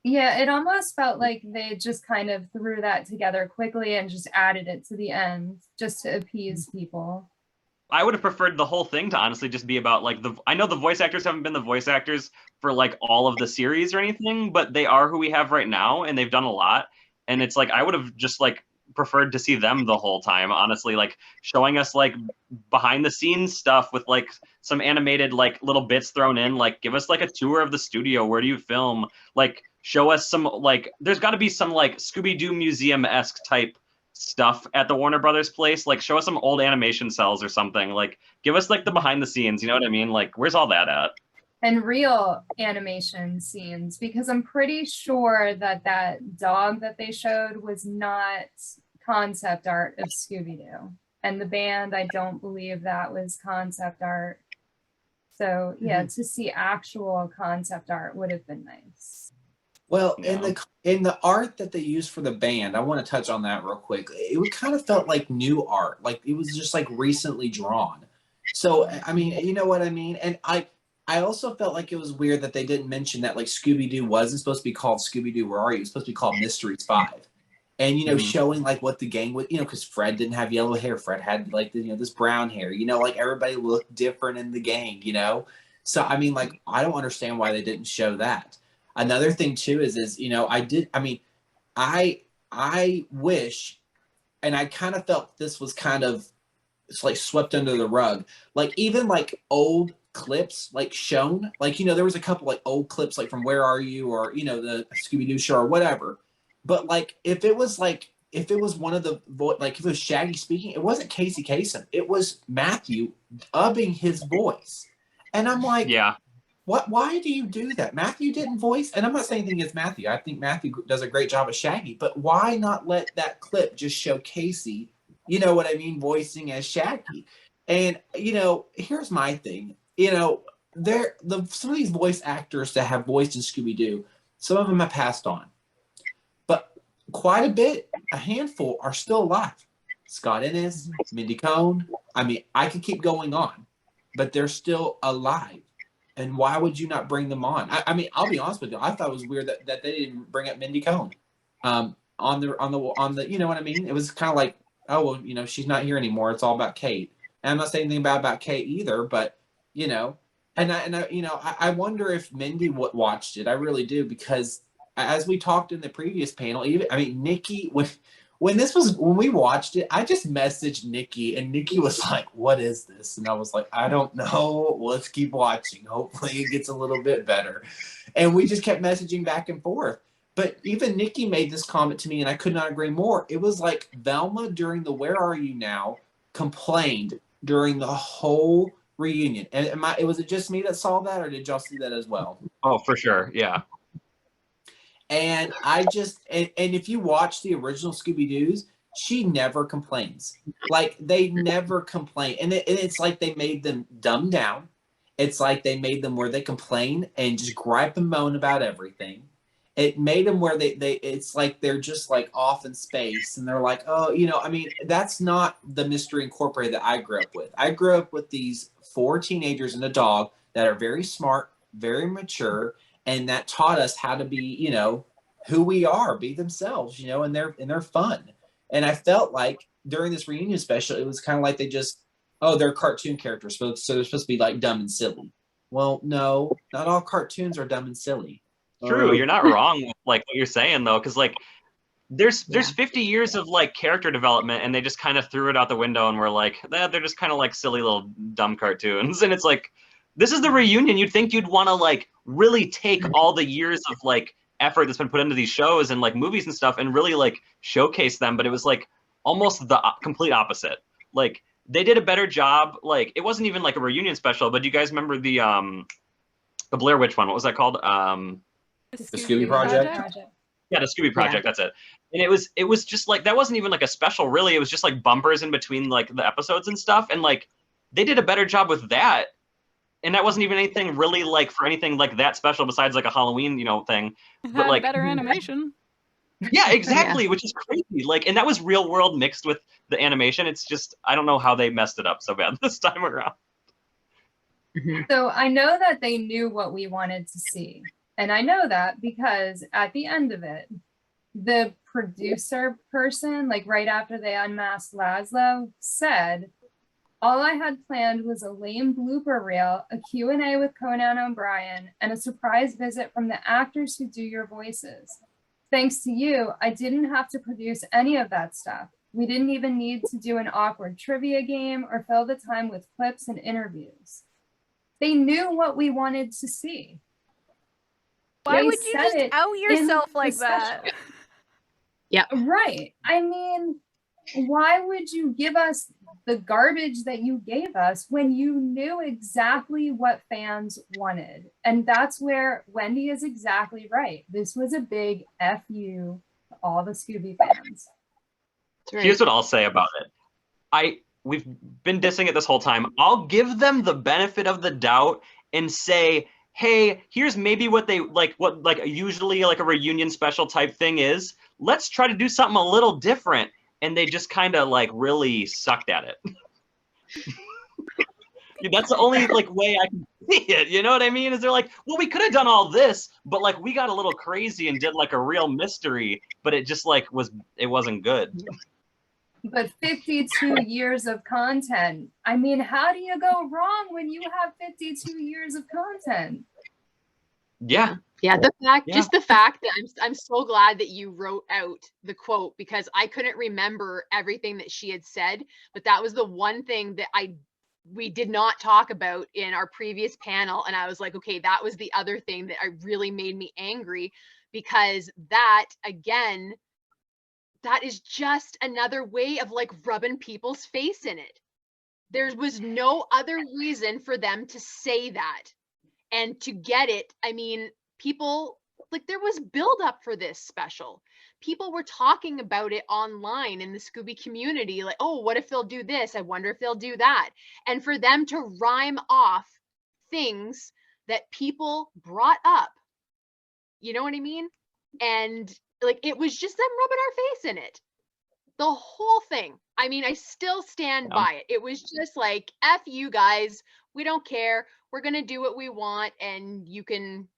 Yeah, it almost felt like they just kind of threw that together quickly and just added it to the end just to appease people. I would have preferred the whole thing to honestly just be about like I know the voice actors haven't been the voice actors for like all of the series or anything, but they are who we have right now and they've done a lot. And it's like, I would have just like preferred to see them the whole time, honestly, like showing us like behind the scenes stuff with like some animated like little bits thrown in, like give us like a tour of the studio. Where do you film? Like show us some, like there's got to be some like Scooby-Doo museum-esque type stuff at the Warner Brothers place. Like show us some old animation cells or something. Like give us like the behind the scenes, you know what I mean? Like where's all that at? And real animation scenes, because I'm pretty sure that that dog that they showed was not concept art of Scooby-Doo. And the band, I don't believe that was concept art. So yeah, to see actual concept art would have been nice. Well, in the art that they used for the band, I want to touch on that real quick. It would kind of felt like new art, like it was just like recently drawn. So I mean, you know what I mean? And I also felt like it was weird that they didn't mention that like Scooby-Doo wasn't supposed to be called Scooby-Doo Where Are You? It was supposed to be called Mysteries 5. And, you know, showing like what the gang would, you know, because Fred didn't have yellow hair. Fred had like, this brown hair, you know, like everybody looked different in the gang, you know? So, I mean, like, I don't understand why they didn't show that. Another thing too is, you know, I wish, and I kind of felt this was kind of, it's like swept under the rug. Like even like old clips like shown, like, you know, there was a couple like old clips like from Where Are You, or, you know, the Scooby-Doo show or whatever. But like if it was one of the like if it was Shaggy speaking, it wasn't Casey Kasem, it was Matthew ubbing his voice. And I'm like, yeah, why do you do that? Matthew didn't voice, and I'm not saying anything against Matthew. I think Matthew does a great job as Shaggy, but why not let that clip just show Casey, you know what I mean, voicing as Shaggy? And, you know, here's my thing. You know, some of these voice actors that have voiced in Scooby-Doo, some of them have passed on. But quite a bit, a handful are still alive. Scott Innes, Mindy Cohn. I mean, I could keep going on, but they're still alive. And why would you not bring them on? I mean, I'll be honest with you. I thought it was weird that they didn't bring up Mindy Cohn on the you know what I mean? It was kind of like, oh, well, you know, she's not here anymore. It's all about Kate. And I'm not saying anything about Kate either, but, you know, and I you know, I wonder if Mindy watched it. I really do, because as we talked in the previous panel, even, I mean, Nikki, when we watched it, I just messaged Nikki, and Nikki was like, what is this? And I was like, I don't know. Let's keep watching. Hopefully it gets a little bit better. And we just kept messaging back and forth. But even Nikki made this comment to me, and I could not agree more. It was like Velma during the Where Are You Now complained during the whole reunion. And was it just me that saw that, or did y'all see that as well? Oh, for sure. Yeah. And I just, and if you watch the original Scooby-Doo's, she never complains. Like, they never complain. And it's like they made them dumb down. It's like they made them where they complain and just gripe and moan about everything. It made them where it's like they're just like off in space, and they're like, oh, you know, I mean, that's not the Mystery Incorporated that I grew up with. I grew up with these 4 teenagers and a dog that are very smart, very mature, and that taught us how to be, you know, who we are, be themselves, you know, and they're fun. And I felt like during this reunion special, it was kind of like they just, oh, they're cartoon characters, so they're supposed to be like dumb and silly. Well, no, not all cartoons are dumb and silly. True, you're not wrong with like what you're saying though, because like there's 50 years of like character development, and they just kind of threw it out the window and were like, they're just kind of like silly little dumb cartoons. And it's like, this is the reunion. You'd think you'd want to like really take all the years of like effort that's been put into these shows and like movies and stuff and really like showcase them, but it was like almost the complete opposite. Like, they did a better job. Like, it wasn't even like a reunion special, but do you guys remember the Blair Witch one? What was that called? The Scooby Project? Yeah, the Scooby Project, that's it. And it was just like, that wasn't even like a special really. It was just like bumpers in between like the episodes and stuff. And like, they did a better job with that. And that wasn't even anything really like for anything like that special besides like a Halloween, you know, thing. But like better animation. Yeah, exactly, which is crazy. Like, and that was real world mixed with the animation. It's just, I don't know how they messed it up so bad this time around. So I know that they knew what we wanted to see. And I know that because at the end of it, the producer person, like right after they unmasked Laszlo, said, all I had planned was a lame blooper reel, a Q&A with Conan O'Brien, and a surprise visit from the actors who do your voices. Thanks to you, I didn't have to produce any of that stuff. We didn't even need to do an awkward trivia game or fill the time with clips and interviews. They knew what we wanted to see. Why would you just out yourself like that? Yeah. Right. I mean, why would you give us the garbage that you gave us when you knew exactly what fans wanted? And that's where Wendy is exactly right. This was a big FU to all the Scooby fans. Right. Here's what I'll say about it. We've been dissing it this whole time. I'll give them the benefit of the doubt and say, hey, here's maybe what they like, what like usually like a reunion special type thing is. Let's try to do something a little different. And they just kind of like really sucked at it. That's the only like way I can see it. You know what I mean? Is they're like, well, we could have done all this, but like we got a little crazy and did like a real mystery, but it just like it wasn't good. But 52 years of content. I mean, how do you go wrong when you have 52 years of content? Yeah. Yeah, just the fact that I'm so glad that you wrote out the quote, because I couldn't remember everything that she had said, but that was the one thing that we did not talk about in our previous panel, and I was like, okay, that was the other thing that really made me angry, because that again, that is just another way of like rubbing people's face in it. There was no other reason for them to say that and to get it. I mean, people, like, there was build up for this special. People were talking about it online in the Scooby community, like, oh, what if they'll do this? I wonder if they'll do that. And for them to rhyme off things that people brought up, you know what I mean? And like, it was just them rubbing our face in it. The whole thing. I mean, I still stand by it. It was just like, F you guys, we don't care. We're going to do what we want. And you can,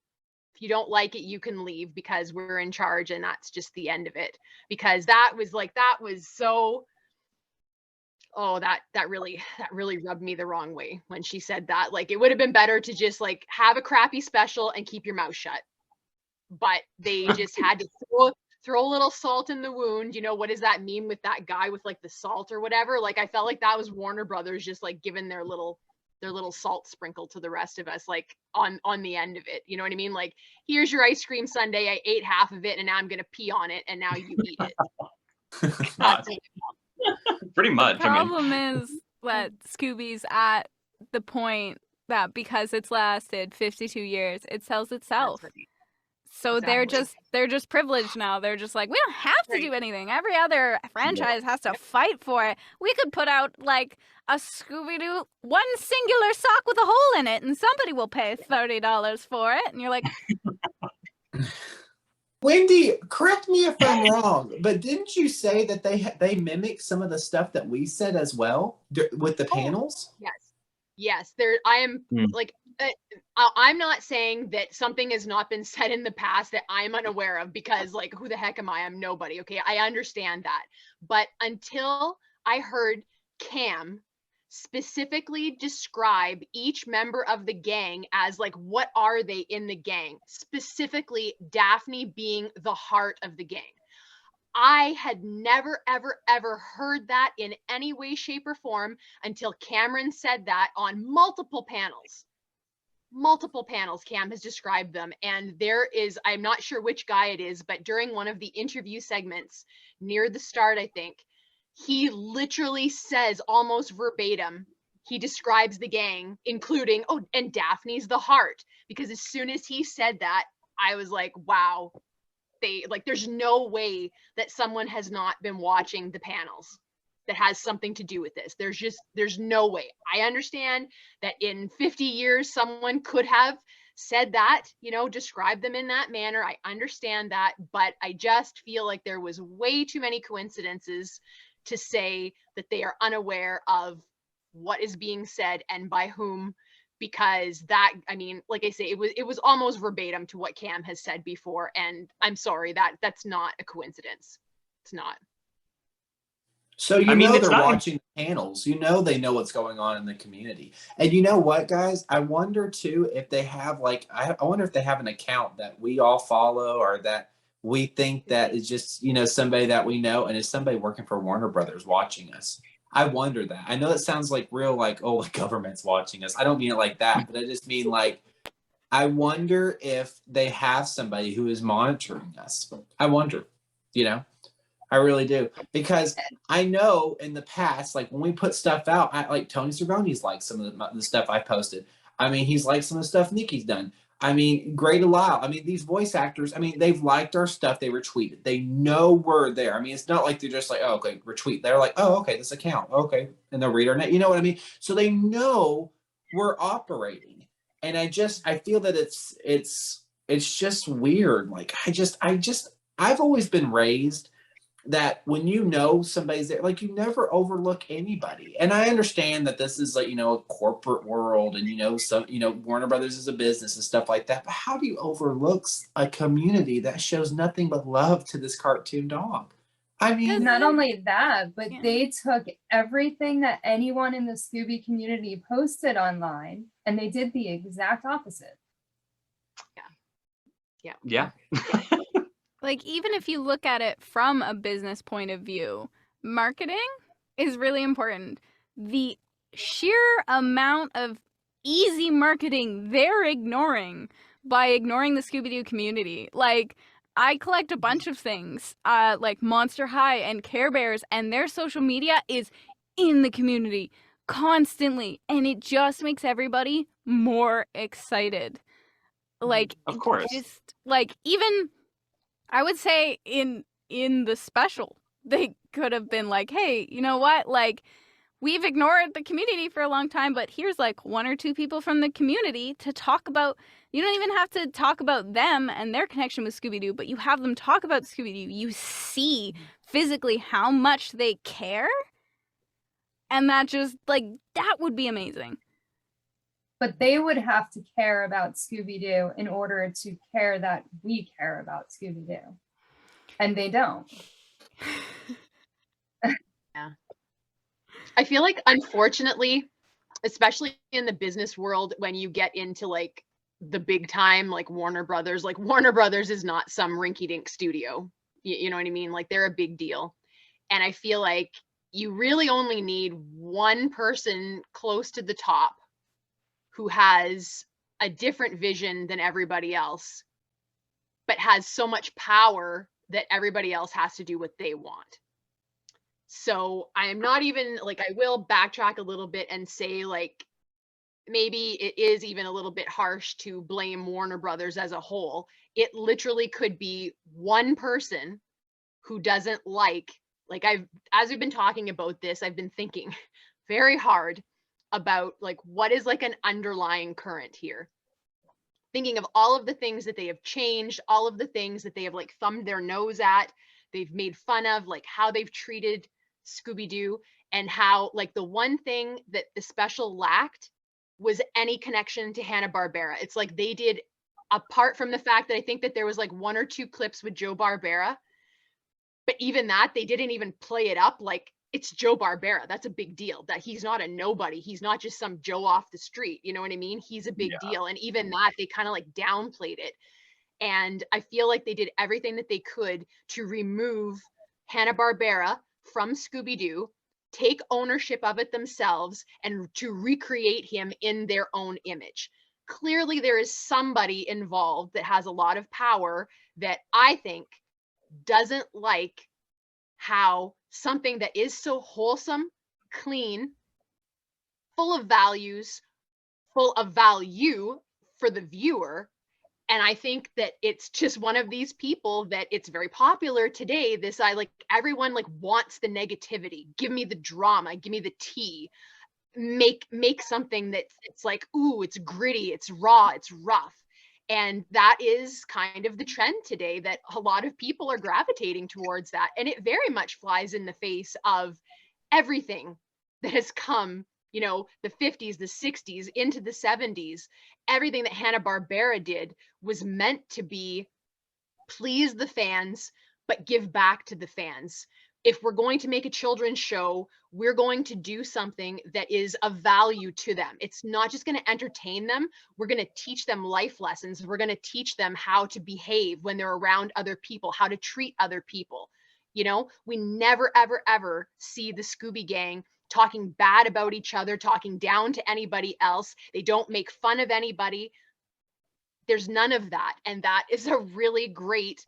if you don't like it, you can leave because we're in charge. And that's just the end of it. Because that was so, oh, that really rubbed me the wrong way when she said that. Like, it would have been better to just like have a crappy special and keep your mouth shut. But they just had to throw a little salt in the wound. You know, what is that meme with that guy with like the salt or whatever? Like, I felt like that was Warner Brothers just like giving their little their little salt sprinkle to the rest of us, like on the end of it. You know what I mean? Like, here's your ice cream sundae. I ate half of it and now I'm gonna pee on it and now you eat it. That's it. Pretty much. The problem is that Scooby's at the point that because it's lasted 52 years, it sells itself. That's right. So Exactly. they're just privileged now. They're just like, we don't have to do anything. Every other franchise has to fight for it. We could put out like a Scooby-Doo, one singular sock with a hole in it, and somebody will pay $30 for it. And you're like, Wendy, correct me if I'm wrong, but didn't you say that they mimic some of the stuff that we said as well with the panels? Yes, there. I am Hmm. like, I'm not saying that something has not been said in the past that I'm unaware of, because like, who the heck am I? I'm nobody. Okay, I understand that, but until I heard Cam specifically describe each member of the gang as like, what are they in the gang? Specifically, Daphne being the heart of the gang. I had never, ever, ever heard that in any way, shape, or form until Cameron said that on multiple panels. Multiple panels, Cam has described them. And there is, I'm not sure which guy it is, but during one of the interview segments near the start, I think, he literally says almost verbatim, he describes the gang, including, oh, and Daphne's the heart. Because as soon as he said that, I was like, wow. There's no way that someone has not been watching the panels that has something to do with this. There's no way. I understand that in 50 years, someone could have said that, described them in that manner. I understand that, but I just feel like there was way too many coincidences to say that they are unaware of what is being said and by whom. Because that, I mean, like I say, it was almost verbatim to what Cam has said before, and I'm sorry, that's not a coincidence. It's not. So I mean, it's they're not- watching the panels. They know what's going on in the community. And you know what, guys? I wonder too if they have I wonder if they have an account that we all follow or that we think that is just somebody that we know, and is somebody working for Warner Brothers watching us. I wonder that. I know it sounds like real, oh, the government's watching us. I don't mean it like that, but I just mean I wonder if they have somebody who is monitoring us. I wonder, I really do. Because I know in the past, when we put stuff out, Tony Cervone's liked some of the stuff I posted. I mean, he's liked some of the stuff Nikki's done. I mean, Great Allow. I mean, these voice actors, they've liked our stuff. They retweeted. They know we're there. I mean, it's not like they're just like, oh, okay, retweet. They're like, oh, okay, this account. Okay. And they'll read our net. You know what I mean? So they know we're operating. And I feel that it's just weird. I've always been raised that when somebody's there, you never overlook anybody. And I understand that this is a corporate world, and Warner Brothers is a business and stuff like that. But how do you overlook a community that shows nothing but love to this cartoon dog? I mean, Not only that, but Yeah. they took everything that anyone in the Scooby community posted online and they did the exact opposite. Yeah. even if you look at it from a business point of view, marketing is really important. The sheer amount of easy marketing they're ignoring by ignoring the Scooby-Doo community. I collect a bunch of things, like Monster High and Care Bears, and their social media is in the community constantly, and it just makes everybody more excited. Of course. Just even I would say in the special, they could have been like, hey, you know what? We've ignored the community for a long time, but here's one or two people from the community to talk about. You don't even have to talk about them and their connection with Scooby-Doo, but you have them talk about Scooby-Doo. You see physically how much they care. And that just that would be amazing. But they would have to care about Scooby-Doo in order to care that we care about Scooby-Doo. And they don't. Yeah. I feel like, unfortunately, especially in the business world, when you get into the big time, Warner Brothers is not some rinky-dink studio. You know what I mean? They're a big deal. And I feel like you really only need one person close to the top who has a different vision than everybody else, but has so much power that everybody else has to do what they want. So I am not even like, I will backtrack a little bit and say like, maybe it is even a little bit harsh to blame Warner Brothers as a whole. It literally could be one person who doesn't like as we've been talking about this, I've been thinking very hard about like, what is like an underlying current here? Thinking of all of the things that they have changed, all of the things that they have like thumbed their nose at, they've made fun of, like how they've treated Scooby-Doo, and how like the one thing that the special lacked was any connection to Hanna-Barbera. It's like they did, apart from the fact that I think that there was like 1 or 2 clips with Joe Barbera, but even that, they didn't even play it up like it's Joe Barbera. That's a big deal, that he's not a nobody. He's not just some Joe off the street. You know what I mean? He's a big deal. And even that, they kind of like downplayed it. And I feel like they did everything that they could to remove Hanna-Barbera from Scooby-Doo, take ownership of it themselves, and to recreate him in their own image. Clearly, there is somebody involved that has a lot of power that I think doesn't like how something that is so wholesome, clean, full of values, full of value for the viewer. And I think that it's just one of these people that it's very popular today. This, I like, everyone like wants the negativity. Give me the drama, give me the tea, make something that it's like, ooh, it's gritty, it's raw, it's rough. And that is kind of the trend today, that a lot of people are gravitating towards that. And it very much flies in the face of everything that has come, you know, the 50s, the 60s, into the 70s. Everything that Hanna-Barbera did was meant to be please the fans, but give back to the fans. If we're going to make a children's show, we're going to do something that is of value to them. It's not just going to entertain them. We're going to teach them life lessons. We're going to teach them how to behave when they're around other people, how to treat other people. You know, we never, ever, ever see the Scooby Gang talking bad about each other, talking down to anybody else. They don't make fun of anybody. There's none of that. And that is a really great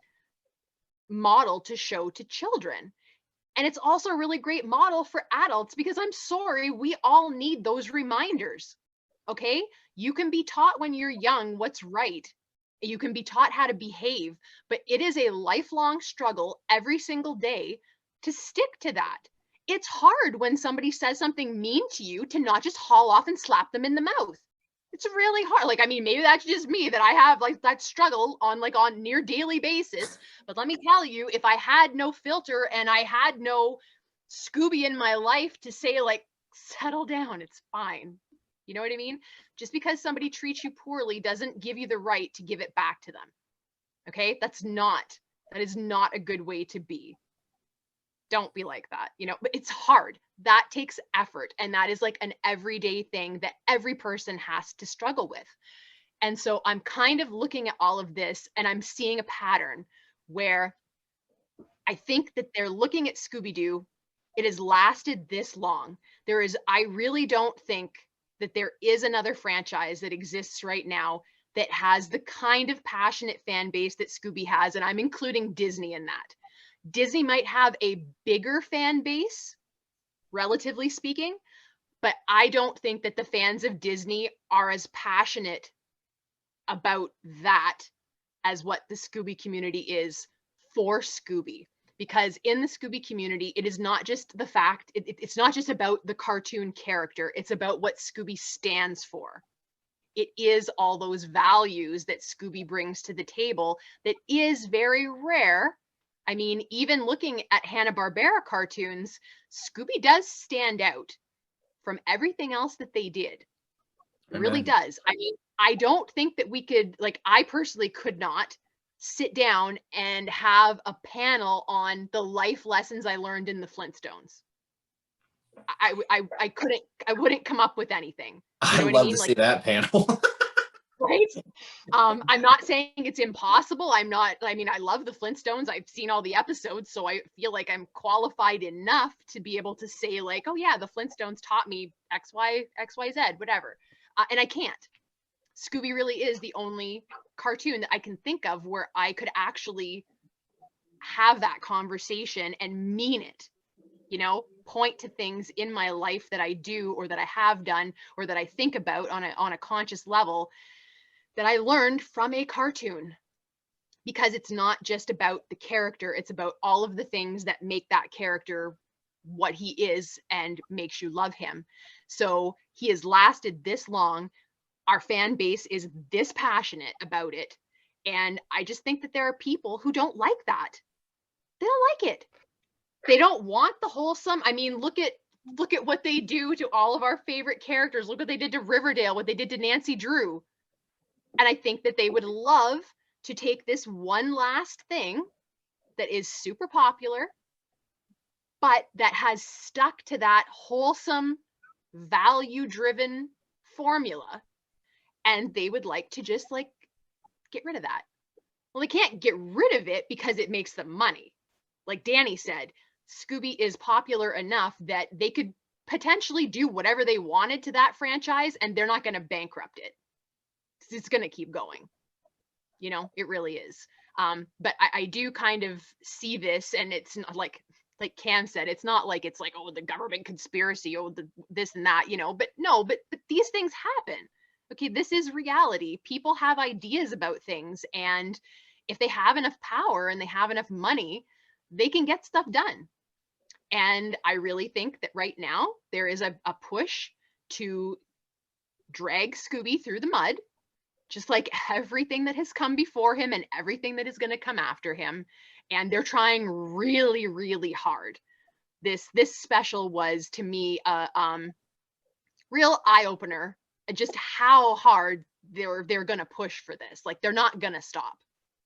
model to show to children. And it's also a really great model for adults, because I'm sorry, we all need those reminders. Okay? You can be taught when you're young what's right. You can be taught how to behave, but it is a lifelong struggle every single day to stick to that. It's hard when somebody says something mean to you to not just haul off and slap them in the mouth. It's really hard. Like, I mean, maybe that's just me, that I have like that struggle on near daily basis. But let me tell you, if I had no filter and I had no Scooby in my life to say like, settle down, it's fine. You know what I mean? Just because somebody treats you poorly doesn't give you the right to give it back to them. Okay? That is not a good way to be. Don't be like that, you know, but it's hard. That takes effort. And that is like an everyday thing that every person has to struggle with. And so I'm kind of looking at all of this and I'm seeing a pattern where I think that they're looking at Scooby-Doo. It has lasted this long. I really don't think that there is another franchise that exists right now that has the kind of passionate fan base that Scooby has. And I'm including Disney in that. Disney might have a bigger fan base, relatively speaking, but I don't think that the fans of Disney are as passionate about that as what the Scooby community is for Scooby. Because in the Scooby community, it is not just the fact, it's not just about the cartoon character, it's about what Scooby stands for. It is all those values that Scooby brings to the table that is very rare. I mean, even looking at Hanna-Barbera cartoons, Scooby does stand out from everything else that they did. It really does. I mean, I don't think that we could, like, I personally could not sit down and have a panel on the life lessons I learned in the Flintstones. I couldn't, I wouldn't come up with anything. You know I'd love to see that panel. Right? I'm not saying it's impossible. I mean, I love the Flintstones. I've seen all the episodes, so I feel like I'm qualified enough to be able to say like, oh yeah, the Flintstones taught me X, Y, Z, whatever. And I can't. Scooby really is the only cartoon that I can think of where I could actually have that conversation and mean it, you know, point to things in my life that I do or that I have done or that I think about on a conscious level that I learned from a cartoon. Because it's not just about the character, it's about all of the things that make that character what he is and makes you love him. So he has lasted this long. Our fan base is this passionate about it. And I just think that there are people who don't like that. They don't like it. They don't want the wholesome. I mean, look at what they do to all of our favorite characters. Look what they did to Riverdale, what they did to Nancy Drew. And I think that they would love to take this one last thing that is super popular, but that has stuck to that wholesome, value-driven formula. And they would like to just like get rid of that. Well, they can't get rid of it because it makes them money. Like DANII said, Scooby is popular enough that they could potentially do whatever they wanted to that franchise and they're not going to bankrupt it. It's going to keep going. You know, it really is. But I do kind of see this, and it's not like Cam said, it's not like it's like, oh, the government conspiracy, oh, this and that, you know, but no, but these things happen. Okay, this is reality. People have ideas about things, and if they have enough power and they have enough money, they can get stuff done. And I really think that right now there is a push to drag Scooby through the mud, just like everything that has come before him and everything that is going to come after him. And they're trying really, really hard. This special was, to me, a real eye-opener, just how hard they're going to push for this. Like, they're not going to stop,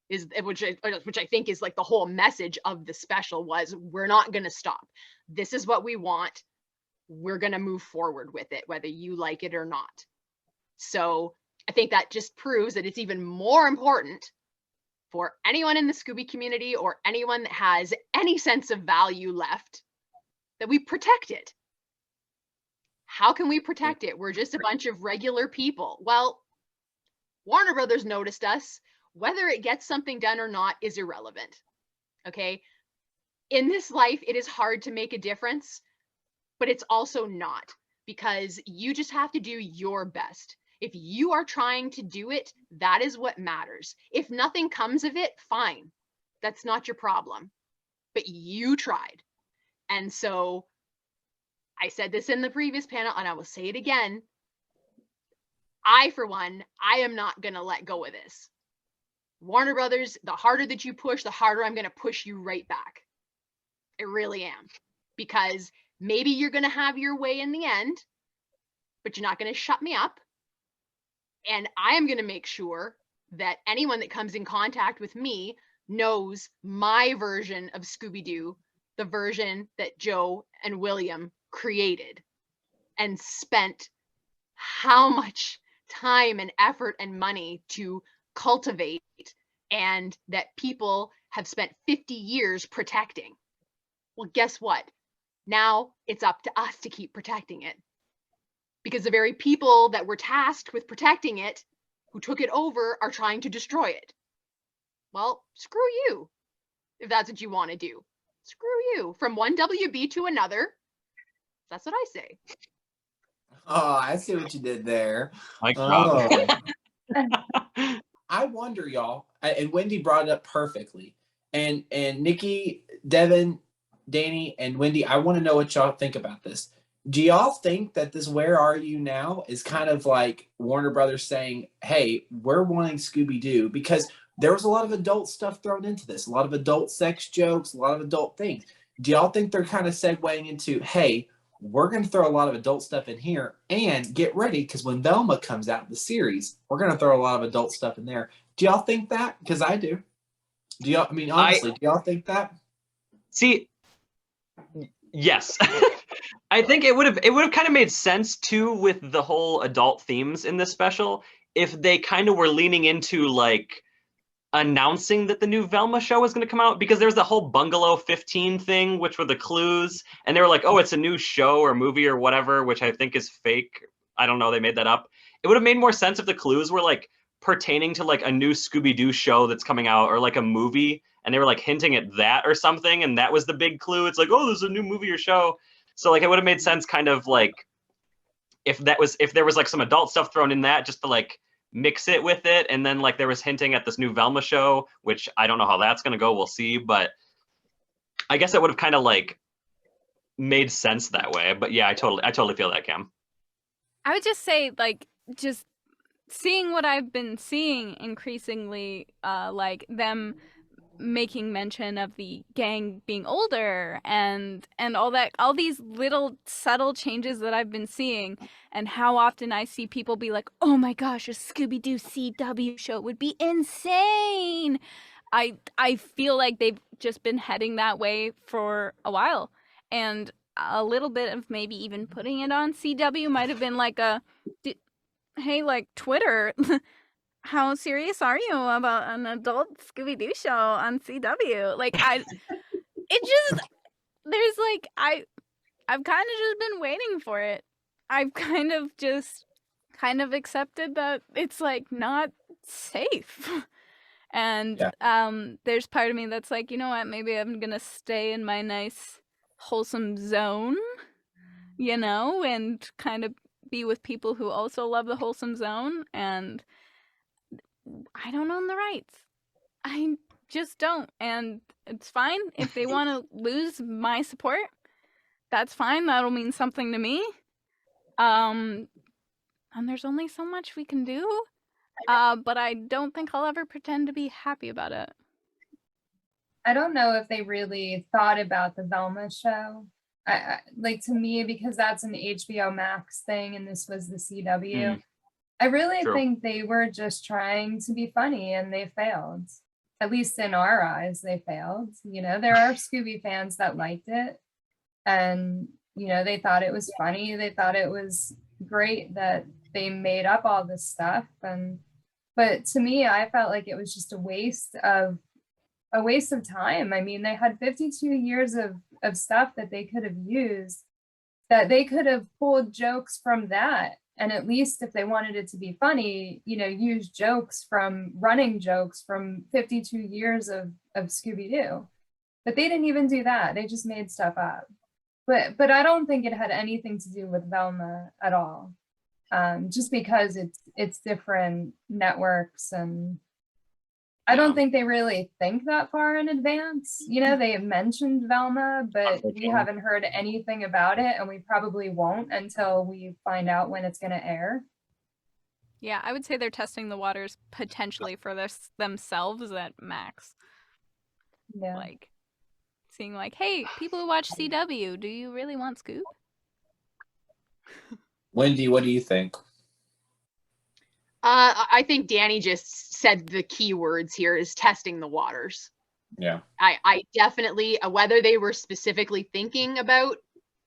which I think is like the whole message of the special was, we're not going to stop. This is what we want. We're going to move forward with it, whether you like it or not. So I think that just proves that it's even more important for anyone in the Scooby community or anyone that has any sense of value left that we protect it. How can we protect it? We're just a bunch of regular people. Well, Warner Brothers noticed us. Whether it gets something done or not is irrelevant. Okay? In this life, it is hard to make a difference, but it's also not, because you just have to do your best. If you are trying to do it, that is what matters. If nothing comes of it, fine. That's not your problem. But you tried. And so I said this in the previous panel, and I will say it again. For one, I am not going to let go of this. Warner Brothers, the harder that you push, the harder I'm going to push you right back. I really am. Because maybe you're going to have your way in the end, but you're not going to shut me up. And I am going to make sure that anyone that comes in contact with me knows my version of Scooby-Doo, the version that Joe and William created and spent how much time and effort and money to cultivate, and that people have spent 50 years protecting. Well, guess what? Now it's up to us to keep protecting it. Because the very people that were tasked with protecting it, who took it over, are trying to destroy it. Well, screw you, if that's what you want to do. Screw you. From one WB to another. That's what I say. Oh, I see what you did there. Like, I wonder, y'all, and Wendy brought it up perfectly. And Nikki, Devin, DANII, and Wendy, I want to know what y'all think about this. Do y'all think that this Where Are You Now is kind of like Warner Brothers saying, hey, we're wanting Scooby-Doo? Because there was a lot of adult stuff thrown into this, a lot of adult sex jokes, a lot of adult things. Do y'all think they're kind of segueing into, hey, we're going to throw a lot of adult stuff in here, and get ready, because when Velma comes out in the series, we're going to throw a lot of adult stuff in there. Do y'all think that? Because I do. Do y'all, I mean, honestly, do y'all think that? See, yes. I think it would have kind of made sense too with the whole adult themes in this special if they kind of were leaning into like announcing that the new Velma show was going to come out, because there's the whole Bungalow 15 thing, which were the clues, and they were like, oh, it's a new show or movie or whatever, which I think is fake. I don't know, they made that up. It would have made more sense if the clues were like pertaining to like a new Scooby-Doo show that's coming out or like a movie, and they were like hinting at that or something, and that was the big clue. It's like, oh, there's a new movie or show. So like it would have made sense kind of like if there was like some adult stuff thrown in that just to like mix it with it, and then like there was hinting at this new Velma show, which I don't know how that's gonna go, we'll see, but I guess it would have kind of like made sense that way. But yeah, I totally feel that, Cam. I would just say, like, just seeing what I've been seeing increasingly, like them making mention of the gang being older and all these little subtle changes that I've been seeing, and how often I see people be like, oh my gosh, a Scooby-Doo CW show would be insane. I feel like they've just been heading that way for a while, and a little bit of maybe even putting it on CW might have been like hey, like, Twitter, how serious are you about an adult Scooby-Doo show on CW? Like, there's like, I've kind of just been waiting for it. I've kind of accepted that it's like not safe. And there's part of me that's like, you know what, maybe I'm gonna stay in my nice wholesome zone, you know, and kind of be with people who also love the wholesome zone. And I don't own the rights. I just don't. And it's fine if they want to lose my support. That's fine. That'll mean something to me. And there's only so much we can do. But I don't think I'll ever pretend to be happy about it. I don't know if they really thought about the Velma show. I like, to me, because that's an HBO Max thing and this was the CW. I really think they were just trying to be funny, and they failed. At least in our eyes, they failed. You know, there are Scooby fans that liked it, and, you know, they thought it was funny. They thought it was great that they made up all this stuff. But to me, I felt like it was just a waste of time. I mean, they had 52 years of stuff that they could have used, that they could have pulled jokes from that. And at least if they wanted it to be funny, you know, use running jokes from 52 years of Scooby-Doo. But they didn't even do that. They just made stuff up. But I don't think it had anything to do with Velma at all. Just because it's different networks, and I don't think they really think that far in advance. You know, they have mentioned Velma, but we haven't heard anything about it, and we probably won't until we find out when it's going to air. Yeah, I would say they're testing the waters potentially for themselves at Max. Yeah. Like, seeing like, hey, people who watch CW, do you really want Scoop? Wendy, what do you think? I think Danny just said the key words here is testing the waters. Yeah. I definitely, whether they were specifically thinking about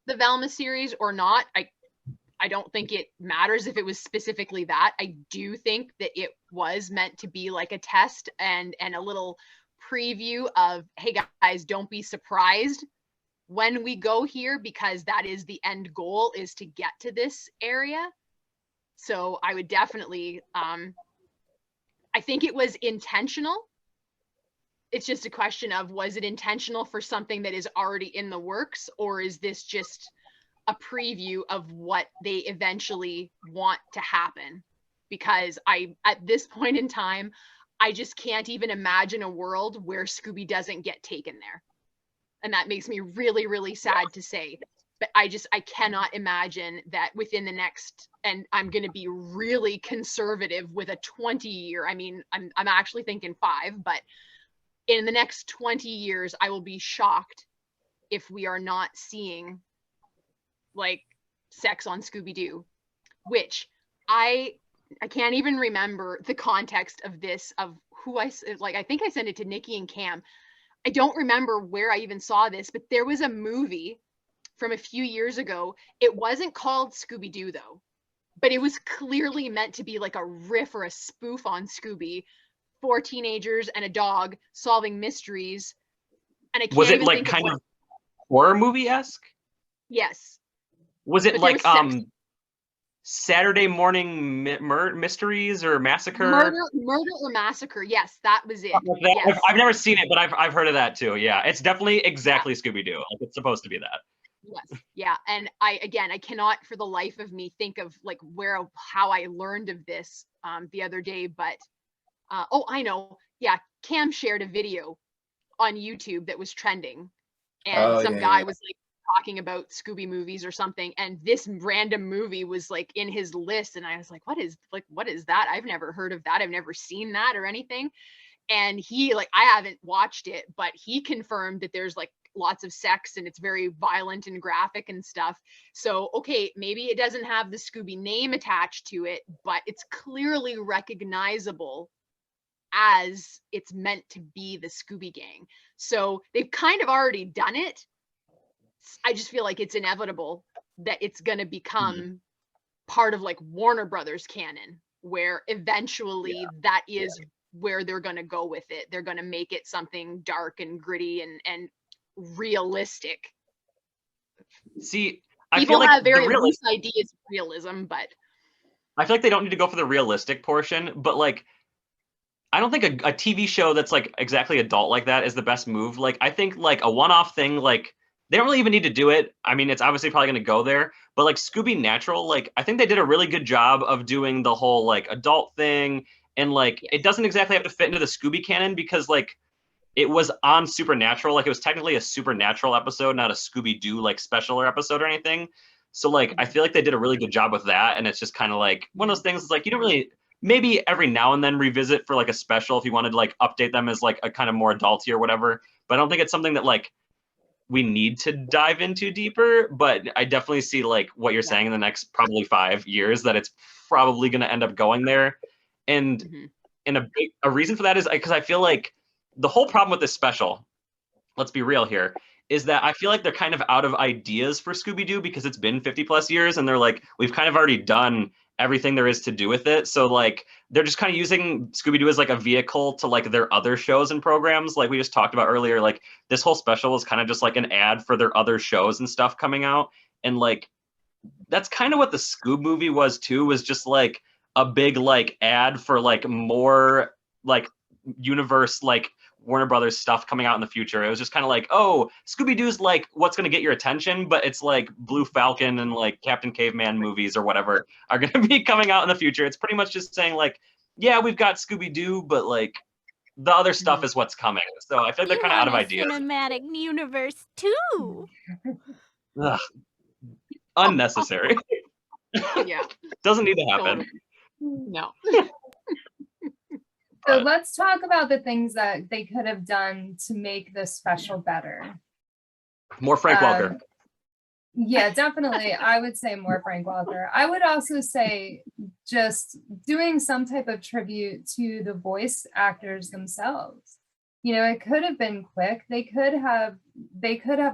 the Velma series or not, I don't think it matters if it was specifically that. I do think that it was meant to be like a test and a little preview of, hey guys, don't be surprised when we go here, because that is the end goal, is to get to this area. So I would definitely, I think it was intentional. It's just a question of, was it intentional for something that is already in the works, or is this just a preview of what they eventually want to happen? Because at this point in time, I just can't even imagine a world where Scooby doesn't get taken there. And that makes me really, really sad to say. But I cannot imagine that within the next, and I'm going to be really conservative with a 20-year, I mean, I'm actually thinking 5, but in the next 20 years, I will be shocked if we are not seeing like sex on Scooby-Doo, which I can't even remember the context of this, of who I think I sent it to Nikki and Cam. I don't remember where I even saw this, but there was a movie from a few years ago. It wasn't called Scooby-Doo though, but it was clearly meant to be like a riff or a spoof on Scooby, 4 teenagers and a dog solving mysteries. And I can't Was it even like think kind of of horror movie-esque? Yes. Was it But like there was sex. Saturday Morning Mysteries or Massacre. Murder or Massacre. Yes, that was it. Something like that. Yes. I've never seen it, but I've heard of that too. Yeah, it's definitely exactly Scooby-Doo. Like it's supposed to be that. Yes. Yeah. And I cannot for the life of me think of like how I learned of this the other day, but oh, I know. Yeah, Cam shared a video on YouTube that was trending, and some guy was like talking about Scooby movies or something, and this random movie was like in his list, and I was like, what is that? I've never heard of that. I've never seen that or anything. And he I haven't watched it, but he confirmed that there's like lots of sex and it's very violent and graphic and stuff. So okay, maybe it doesn't have the Scooby name attached to it, but it's clearly recognizable as it's meant to be the Scooby Gang. So they've kind of already done it. I just feel like it's inevitable that it's going to become part of like Warner Brothers canon, where eventually that is where they're going to go with it. They're going to make it something dark and gritty and realistic. See, I People feel like have very loose ideas of realism, but I feel like they don't need to go for the realistic portion, but like I don't think a TV show that's like exactly adult like that is the best move. Like I think like a one-off thing, like they don't really even need to do it. I mean, it's obviously probably going to go there, but like Scooby Natural, like I think they did a really good job of doing the whole like adult thing, and like it doesn't exactly have to fit into the Scooby canon because like it was on Supernatural, like it was technically a Supernatural episode, not a Scooby-Doo like special or episode or anything. So like I feel like they did a really good job with that, and it's just kind of like one of those things. It's like you don't really, maybe every now and then revisit for like a special if you wanted to like update them as like a kind of more adulty or whatever. But I don't think it's something that like we need to dive into deeper. But I definitely see like what you're saying in the next probably 5 years that it's probably going to end up going there. And a reason for that is because I feel like the whole problem with this special, let's be real here, is that I feel like they're kind of out of ideas for Scooby-Doo because it's been 50 plus years and they're like, we've kind of already done everything there is to do with it. So like they're just kind of using Scooby-Doo as like a vehicle to like their other shows and programs. Like we just talked about earlier, like this whole special was kind of just like an ad for their other shows and stuff coming out. And like that's kind of what the Scoob movie was too, was just like a big like ad for like more like universe like Warner Brothers stuff coming out in the future. It was just kind of like, oh, Scooby-Doo's like what's going to get your attention, but it's like Blue Falcon and like Captain Caveman movies or whatever are going to be coming out in the future. It's pretty much just saying like, yeah, we've got Scooby-Doo, but like the other stuff is what's coming. So I feel like they're kind of out of ideas. Cinematic universe too. Ugh. Unnecessary. yeah, Doesn't need to happen. No. So let's talk about the things that they could have done to make this special better. More Frank Welker. Yeah, definitely. I would say more Frank Welker. I would also say just doing some type of tribute to the voice actors themselves. You know, it could have been quick. They could have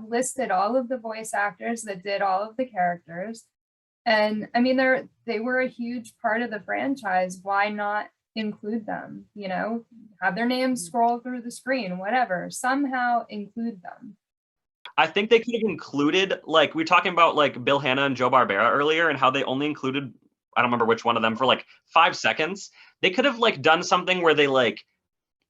listed all of the voice actors that did all of the characters. And I mean, they were a huge part of the franchise. Why not include them? You know, have their names scroll through the screen, whatever, somehow include them. I think they could have included, like we were talking about like Bill Hanna and Joe Barbera earlier and how they only included, I don't remember which one of them, for like 5 seconds. They could have like done something where they like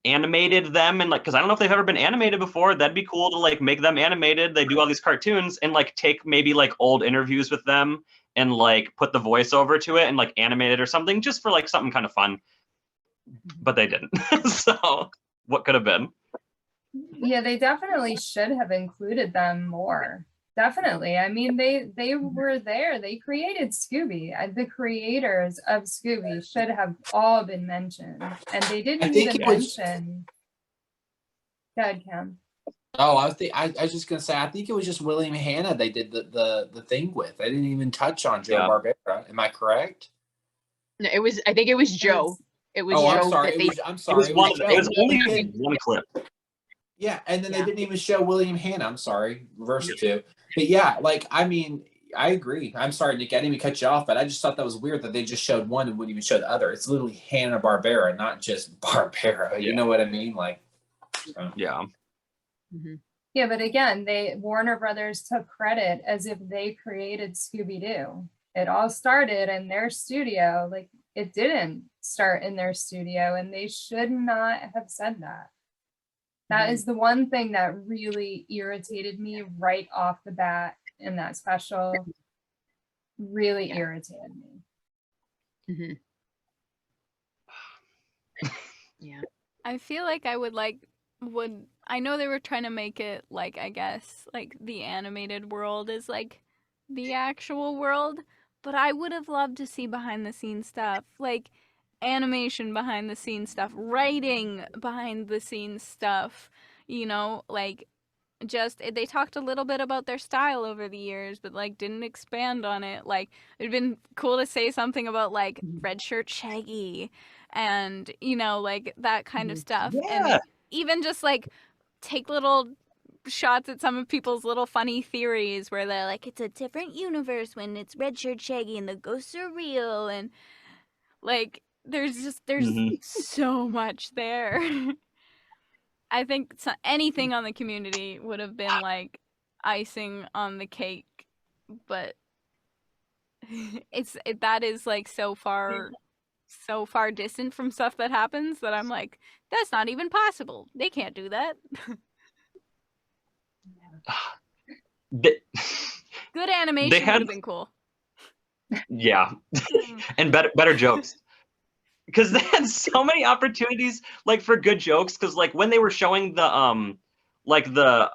animated them, and like, because I don't know if they've ever been animated before. That'd be cool to like make them animated. They do all these cartoons and like take maybe like old interviews with them and like put the voiceover to it and like animate it or something, just for like something kind of fun. But they didn't. So what could have been? Yeah, they definitely should have included them more. Definitely. I mean, they were there. They created Scooby. The creators of Scooby should have all been mentioned, and they didn't even mention. Go ahead, Cam. Oh, I was just gonna say, I think it was just William Hanna they did the thing with. They didn't even touch on Joe Barbera. Am I correct? No, it was. I think it was Joe. It was Joe. I'm sorry. It was only one clip. Yeah, and then they didn't even show William Hanna. I'm sorry, reverse it too. But yeah, like I mean, I agree. I'm sorry, Nick. I didn't even cut you off, but I just thought that was weird that they just showed one and wouldn't even show the other. It's literally Hanna-Barbera, not just Barbera. Yeah. You know what I mean? Like, yeah. Yeah, but again, Warner Brothers took credit as if they created Scooby-Doo. it all started in their studio. Like, it didn't start in their studio, and they should not have said that. That is the one thing that really irritated me right off the bat in that special. Really irritated me. Yeah. I feel like I would I know they were trying to make it like, I guess, like the animated world is like the actual world, but I would have loved to see behind the scenes stuff, like animation behind the scenes stuff, writing behind the scenes stuff, you know, like just they talked a little bit about their style over the years, but like didn't expand on it. Like, it'd been cool to say something about like red shirt Shaggy and, you know, like that kind of stuff. Yeah. And even just like take little shots at some of people's little funny theories where they're like, it's a different universe when it's red shirt Shaggy and the ghosts are real, and like there's so much there. I think anything on the Community would have been like icing on the cake, but that is like so far distant from stuff that happens that I'm like, that's not even possible. They can't do that. Good animation would have been cool. Yeah. And better jokes. Because they had so many opportunities, like, for good jokes. Because, like, when they were showing the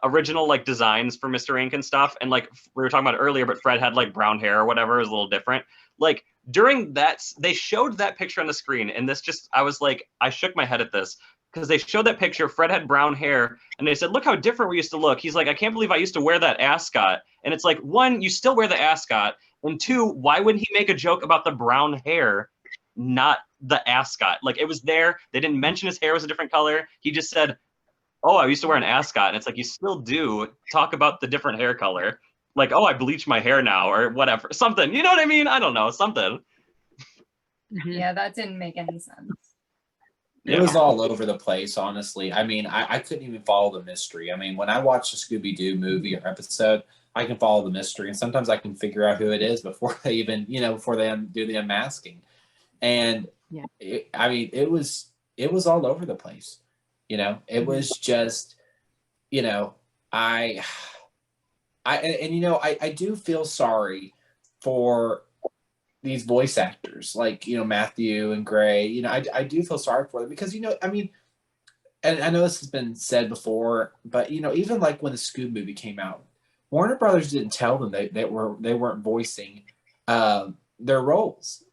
original, like, designs for Mr. Ink and stuff, and, like, we were talking about it earlier, but Fred had, like, brown hair or whatever, it was a little different. Like, during that, they showed that picture on the screen, and this just, I was like, I shook my head at this. Because they showed that picture, Fred had brown hair, and they said, look how different we used to look. He's like, I can't believe I used to wear that ascot. And it's like, one, you still wear the ascot, and two, why wouldn't he make a joke about the brown hair, not the ascot? Like, it was there. They didn't mention his hair was a different color. He just said, oh, I used to wear an ascot. And it's like, you still do talk about the different hair color. Like, oh, I bleached my hair now, or whatever. Something. You know what I mean? I don't know. Something. Yeah, that didn't make any sense. It was all over the place, honestly. I mean, I couldn't even follow the mystery. I mean, when I watch a Scooby-Doo movie or episode, I can follow the mystery, and sometimes I can figure out who it is before they even, before they do the unmasking. And it was all over the place. It was just, I do feel sorry for these voice actors, like, Matthew and Gray. I do feel sorry for them because, and I know this has been said before, but, even like when the Scoob movie came out, Warner Brothers didn't tell them they weren't voicing their roles.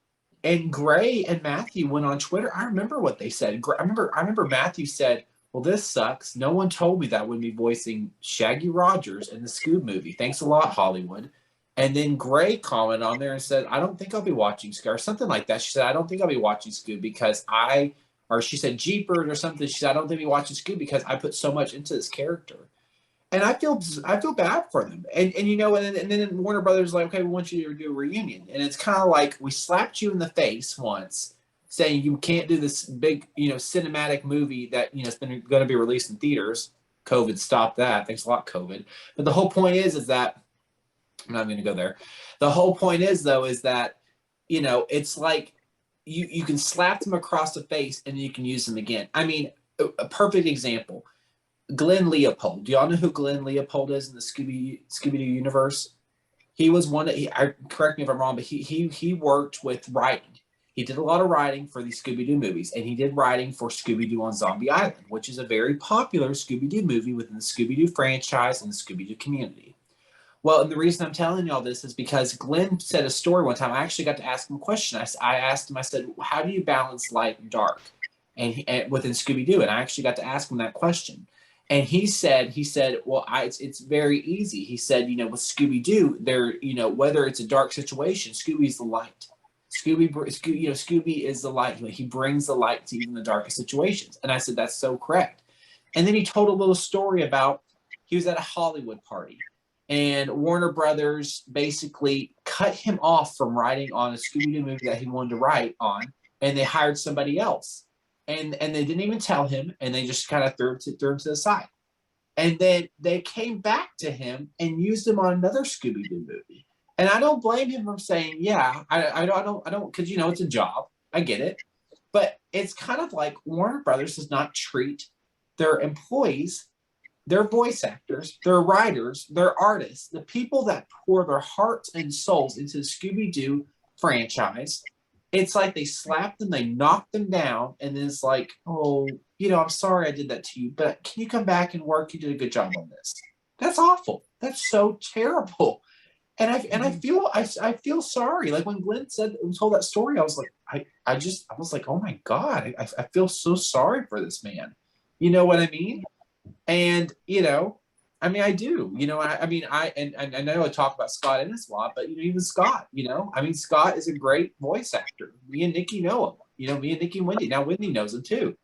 And Gray and Matthew went on Twitter. I remember what they said. I remember Matthew said, well, this sucks. No one told me that I would be voicing Shaggy Rogers in the Scoob movie. Thanks a lot, Hollywood. And then Gray commented on there and said, I don't think I'll be watching Scoob, or something like that. She said, I don't think I'll be watching Scoob because she said Jeepers or something. She said, I don't think I'll be watching Scoob because I put so much into this character. And I feel bad for them. And then Warner Brothers is like, okay, we want you to do a reunion. And it's kind of like, we slapped you in the face once saying you can't do this big, cinematic movie that, it's been going to be released in theaters. COVID stopped that. Thanks a lot, COVID. But the whole point is that, I'm not going to go there. The whole point is, though, is that, it's like you can slap them across the face and you can use them again. I mean, a perfect example. Glenn Leopold. Do y'all know who Glenn Leopold is in the Scooby-Doo universe? He was one correct me if I'm wrong, but he worked with writing. He did a lot of writing for these Scooby-Doo movies, and he did writing for Scooby-Doo on Zombie Island, which is a very popular Scooby-Doo movie within the Scooby-Doo franchise and the Scooby-Doo community. Well, and the reason I'm telling y'all this is because Glenn said a story one time. I actually got to ask him a question. I asked him, I said, how do you balance light and dark and within Scooby-Doo? And I actually got to ask him that question. And he said, well, it's very easy. He said, with Scooby-Doo, whether it's a dark situation, Scooby's the light. Scooby is the light. He brings the light to even the darkest situations. And I said, that's so correct. And then he told a little story about he was at a Hollywood party, and Warner Brothers basically cut him off from writing on a Scooby-Doo movie that he wanted to write on, and they hired somebody else. And they didn't even tell him, and they just kind of threw him to the side. And then they came back to him and used him on another Scooby-Doo movie. And I don't blame him for saying, yeah, I don't, because you know it's a job. I get it, but it's kind of like Warner Brothers does not treat their employees, their voice actors, their writers, their artists, the people that pour their hearts and souls into the Scooby-Doo franchise. It's like they slap them, they knock them down, and then it's like, oh, you know, I'm sorry I did that to you, but can you come back and work? You did a good job on this. That's awful. That's so terrible. And I feel sorry. Like when Glenn told that story, I was like, I was like, oh my God, I feel so sorry for this man. You know what I mean? And you know, I mean, I do. You know, I mean, I know I talk about Scott Ennis a lot, but you know, even Scott. You know, I mean, Scott is a great voice actor. Me and Nikki know him. You know, me and Nikki and Wendy. Now Wendy knows him too,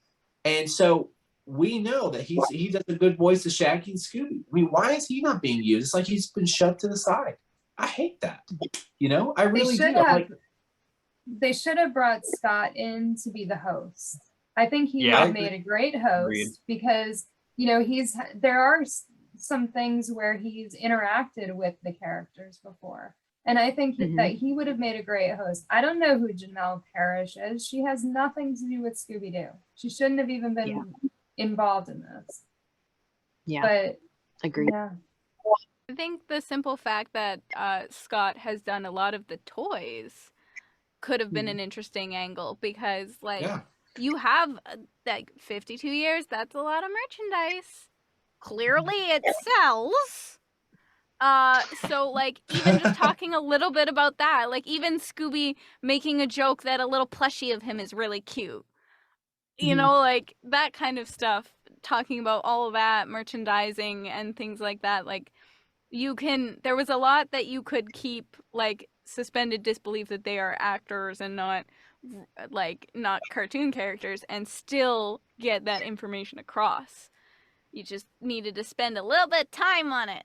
and so we know that he does a good voice of Shaggy and Scooby. I mean, why is he not being used? It's like he's been shoved to the side. I hate that. You know, I really do. They should have brought Scott in to be the host. I think he would have made a great host. Agreed. Because, you know, there are some things where he's interacted with the characters before. And I think that he would have made a great host. I don't know who Janelle Parrish is. She has nothing to do with Scooby-Doo. She shouldn't have even been involved in this. Yeah. But agreed. Yeah. I think the simple fact that Scott has done a lot of the toys could have been an interesting angle, because like you have like 52 years, that's a lot of merchandise. Clearly it sells. So like even just talking a little bit about that, like even Scooby making a joke that a little plushie of him is really cute. You know, like that kind of stuff, talking about all of that merchandising and things like that, like there was a lot that you could keep like suspended disbelief that they are actors and not cartoon characters, and still get that information across. You just needed to spend a little bit of time on it.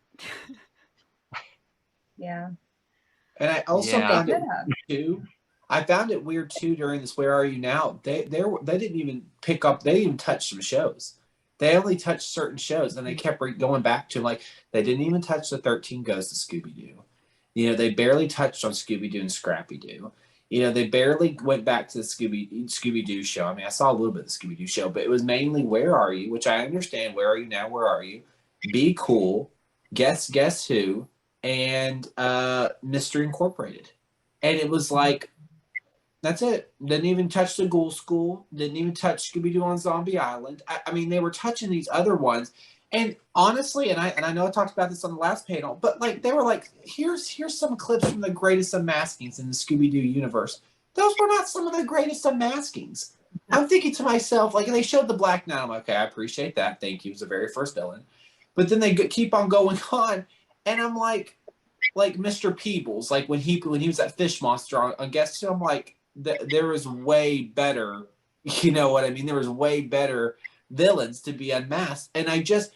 Yeah. And I also found it too. I found it weird too during this Where Are You Now? They didn't even pick up, they didn't even touch some shows. They only touched certain shows, and they kept going back to, like, they didn't even touch the 13 Ghosts of Scooby-Doo. You know, they barely touched on Scooby-Doo and Scrappy-Doo. You know, they barely went back to the Scooby-Doo show. I mean, I saw a little bit of the Scooby-Doo show, but it was mainly Where Are You, which I understand. Where Are You Now? Where Are You? Be Cool, Guess Who, and Mystery Incorporated. And it was like, that's it. Didn't even touch the Ghoul School. Didn't even touch Scooby-Doo on Zombie Island. I mean, they were touching these other ones. And honestly, and I know I talked about this on the last panel, but like they were like, here's some clips from the greatest unmaskings in the Scooby-Doo universe. Those were not some of the greatest unmaskings. I'm thinking to myself, like, they showed the Black Knight. I'm like, okay, I appreciate that. Thank you. It was the very first villain. But then they keep on going on, and I'm like Mr. Peebles, like when he was that fish monster on Guess Who, I'm like, there was way better, you know what I mean? There was way better villains to be unmasked. And I guess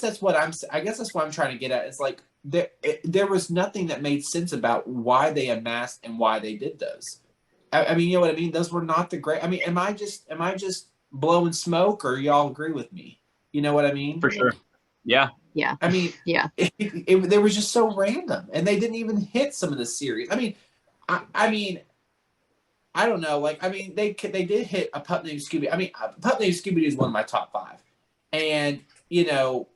that's what I'm trying to get at. It's like there was nothing that made sense about why they unmasked and why they did those. I mean, you know what I mean? Those were not the great. I mean, am I just blowing smoke, or y'all agree with me? You know what I mean? For sure. Yeah. Yeah. I mean, they were just so random, and they didn't even hit some of the series. I mean, I don't know. Like, I mean, they did hit A Pup Named Scooby. I mean, A Pup Named Scooby is one of my top 5. And, you know,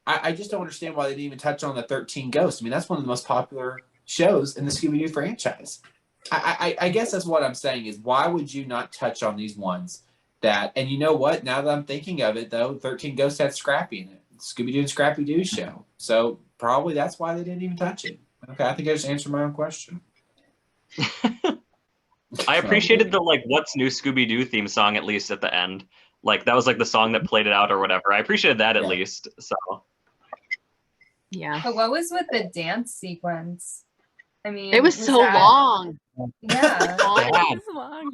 I just don't understand why they didn't even touch on the 13 Ghosts. I mean, that's one of the most popular shows in the Scooby-Doo franchise. I guess that's what I'm saying is, why would you not touch on these ones that, and you know what? Now that I'm thinking of it, though, 13 Ghosts had Scrappy in it. Scooby-Doo and Scrappy-Doo show. So probably that's why they didn't even touch it. Okay, I think I just answered my own question. I appreciated the like "What's New Scooby-Doo" theme song, at least at the end. Like that was like the song that played it out or whatever. I appreciated that at least. So yeah. But what was with the dance sequence? I mean, it was so long. Yeah.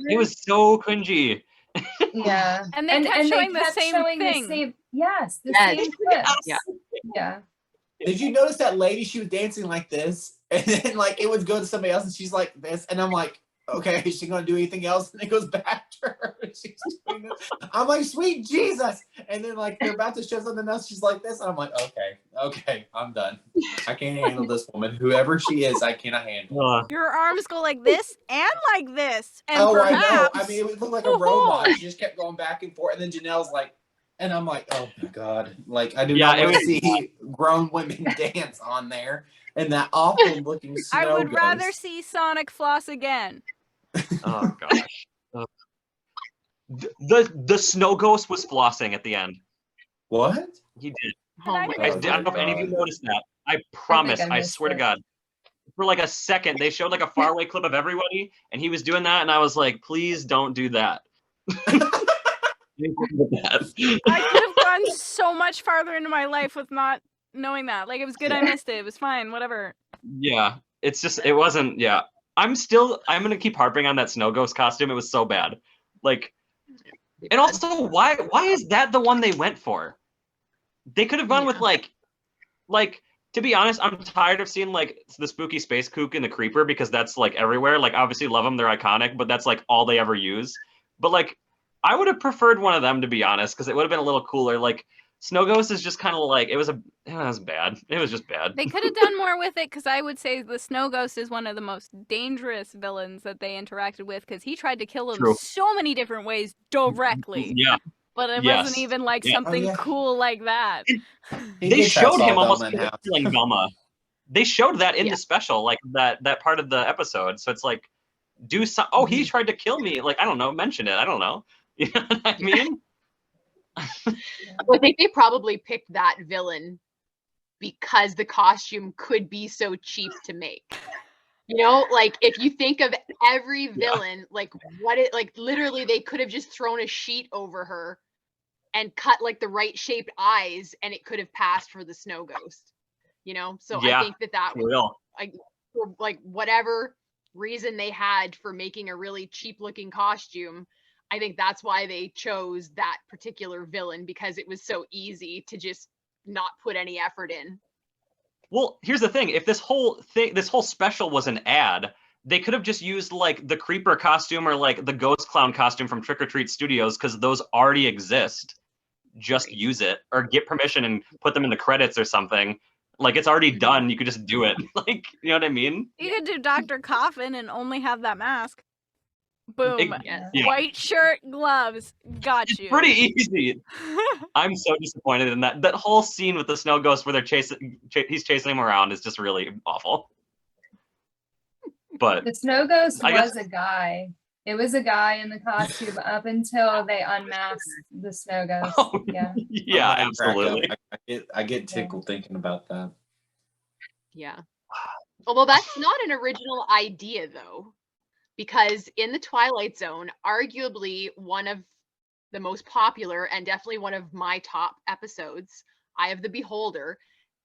It was so cringy. Yeah. And they kept showing the same thing. Yes, the same clips. Yeah. Did you notice that lady? She was dancing like this, and then like it would go to somebody else, and she's like this, and I'm like, okay, is she gonna do anything else? And it goes back to her. She's doing this. I'm like, sweet Jesus. And then like they're about to show something else. She's like this. And I'm like, okay, I'm done. I can't handle this woman. Whoever she is, I cannot handle. Your arms go like this and like this. And Oh, perhaps... I know. I mean, it would look like a robot. She just kept going back and forth. And then Janelle's like, and I'm like, oh my God. Like, I do not want to see grown women dance on there. And that awful looking snow I would ghost. rather see Sonic floss again. Oh gosh. The snow ghost was flossing at the end. What? He did. Oh my I God. don't know if any of you noticed that. I promise. I swear to God. For like a second, they showed like a faraway clip of everybody, and he was doing that, and I was like, please don't do that. I could have gone so much farther into my life with not knowing that. Like, it was good I missed it. It was fine, whatever. Yeah. It's just, it wasn't, yeah. I'm gonna keep harping on that snow ghost costume. It was so bad. Like, and also, why is that the one they went for? They could have gone with like, to be honest, I'm tired of seeing like the spooky space kook and the creeper because that's like everywhere. Like, obviously love them, they're iconic, but that's like all they ever use. But like, I would have preferred one of them, to be honest, because it would have been a little cooler. Like, Snow Ghost is just kind of like, it was bad. It was just bad. They could have done more with it, because I would say the Snow Ghost is one of the most dangerous villains that they interacted with, because he tried to kill him so many different ways directly. Yeah. But it wasn't even like something cool like that. They showed him almost killing Velma. They showed that in the special, like that part of the episode. So it's like, do some. Oh, he tried to kill me. Like, I don't know. Mention it. I don't know. You know what I mean? I think they probably picked that villain because the costume could be so cheap to make. You know, like if you think of every villain, like literally they could have just thrown a sheet over her and cut like the right shaped eyes and it could have passed for the Snow Ghost. You know, so I think that was like whatever reason they had for making a really cheap looking costume. I think that's why they chose that particular villain, because it was so easy to just not put any effort in. Well, here's the thing. If this whole special was an ad, they could have just used like the creeper costume or like the ghost clown costume from Trick or Treat Studios, because those already exist. Just use it or get permission and put them in the credits or something. Like, it's already done. You could just do it. Like, you know what I mean? You could do Dr. Coffin and only have that mask. Boom. Yeah. White shirt, gloves. Got you. It's pretty easy. I'm so disappointed in that. That whole scene with the Snow Ghost where he's chasing him around is just really awful. But the Snow Ghost was a guy. It was a guy in the costume up until they unmasked the Snow Ghost. Oh, yeah, absolutely. I get tickled thinking about that. Yeah. Well, that's not an original idea, though, because in the Twilight Zone, arguably one of the most popular and definitely one of my top episodes, Eye of the Beholder,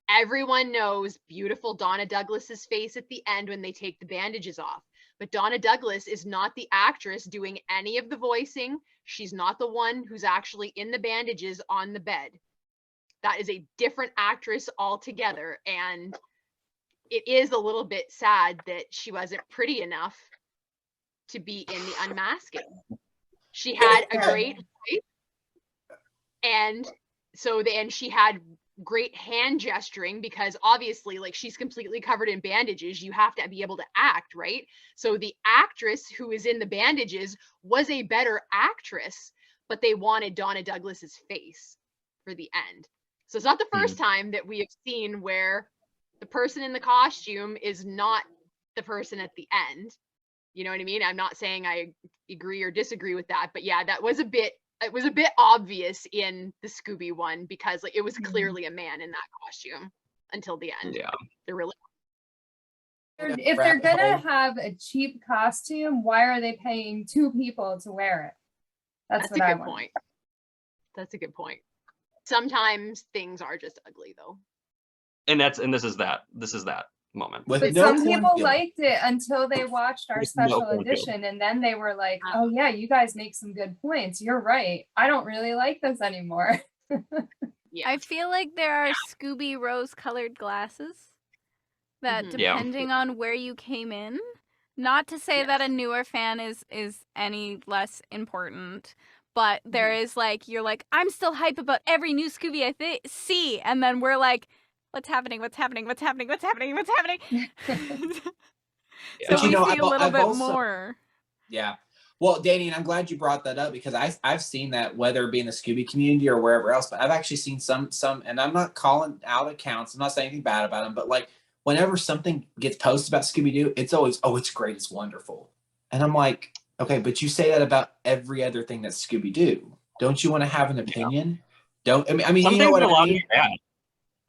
everyone knows beautiful Donna Douglas's face at the end when they take the bandages off. But Donna Douglas is not the actress doing any of the voicing. She's not the one who's actually in the bandages on the bed. That is a different actress altogether. And it is a little bit sad that she wasn't pretty enough to be in the unmasking. She had a great voice. And so she had great hand gesturing, because obviously, like, she's completely covered in bandages. You have to be able to act, right? So the actress who is in the bandages was a better actress, but they wanted Donna Douglas's face for the end. So it's not the first time that we have seen where the person in the costume is not the person at the end. You know what I mean? I'm not saying I agree or disagree with that, but yeah, it was a bit obvious in the Scooby one, because like it was clearly a man in that costume until the end. Yeah. They're really. If they're gonna have a cheap costume, why are they paying 2 people to wear it? That's what I want. Point. That's a good point. Sometimes things are just ugly, though. And this is that moment. But some people liked it until they watched our special edition, and then they were like, oh yeah, you guys make some good points. You're right. I don't really like this anymore. Yeah. I feel like there are Scooby rose colored glasses that depending on where you came in, Not to say that a newer fan is any less important, but there is like, you're like, I'm still hype about every new Scooby I see, and then we're like, what's happening? What's happening? What's happening? What's happening? What's happening? So But we see a I've little bit also, more. yeah. Well, Danny, and I'm glad you brought that up because I've seen that, whether it be in the Scooby community or wherever else, but I've actually seen some, and I'm not calling out accounts, I'm not saying anything bad about them, but like whenever something gets posted about Scooby-Doo, it's always, oh, it's great, it's wonderful. And I'm like, okay, but you say that about every other thing that's Scooby-Doo. Don't you want to have an opinion? Don't, I mean, Some you know things what are I allowed to mean? be bad.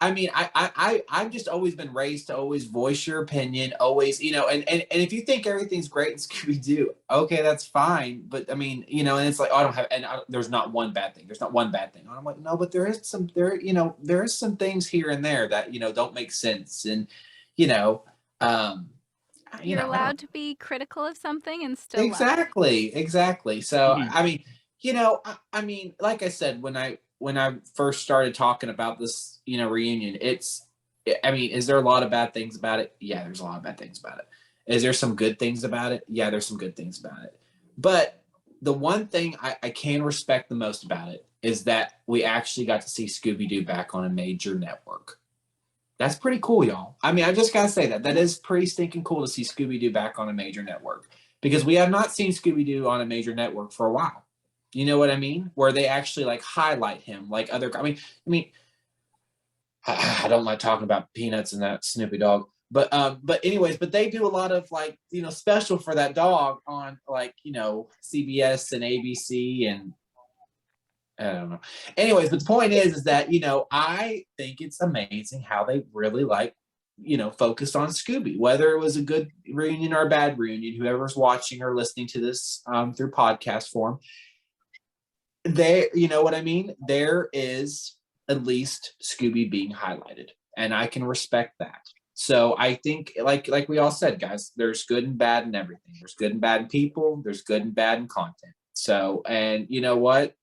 I mean, I've just always been raised to always voice your opinion, always, you know, and if you think everything's great in Scooby-Doo, okay, that's fine. But I mean, you know, and it's like, oh, I don't have, and there's not one bad thing. There's not one bad thing. And I'm like, no, but there is some, there is some things here and there that, you know, don't make sense. And, you know, You're allowed to be critical of something and still exactly. So, Mhm. I mean, you know, I mean, like I said, when I first started talking about this, you know, reunion, I mean, is there a lot of bad things about it? Yeah, there's a lot of bad things about it. Is there some good things about it? Yeah, there's some good things about it. But the one thing I can respect the most about it is that we actually got to see Scooby-Doo back on a major network. That's pretty cool, y'all. I mean, I just gotta say that is pretty stinking cool to see Scooby-Doo back on a major network, because we have not seen Scooby-Doo on a major network for a while. You know what I mean? Where they actually like highlight him like other. I mean, I don't like talking about Peanuts and that Snoopy dog, but anyways, but they do a lot of like, you know, special for that dog on like, you know, CBS and ABC and I don't know. Anyways, but the point is that, you know, I think it's amazing how they really like, you know, focused on Scooby, whether it was a good reunion or a bad reunion, whoever's watching or listening to this through podcast form, you know what I mean? There is at least Scooby being highlighted, and I can respect that. So I think, like we all said, guys, there's good and bad in everything. There's good and bad in people. There's good and bad in content. So, and you know what?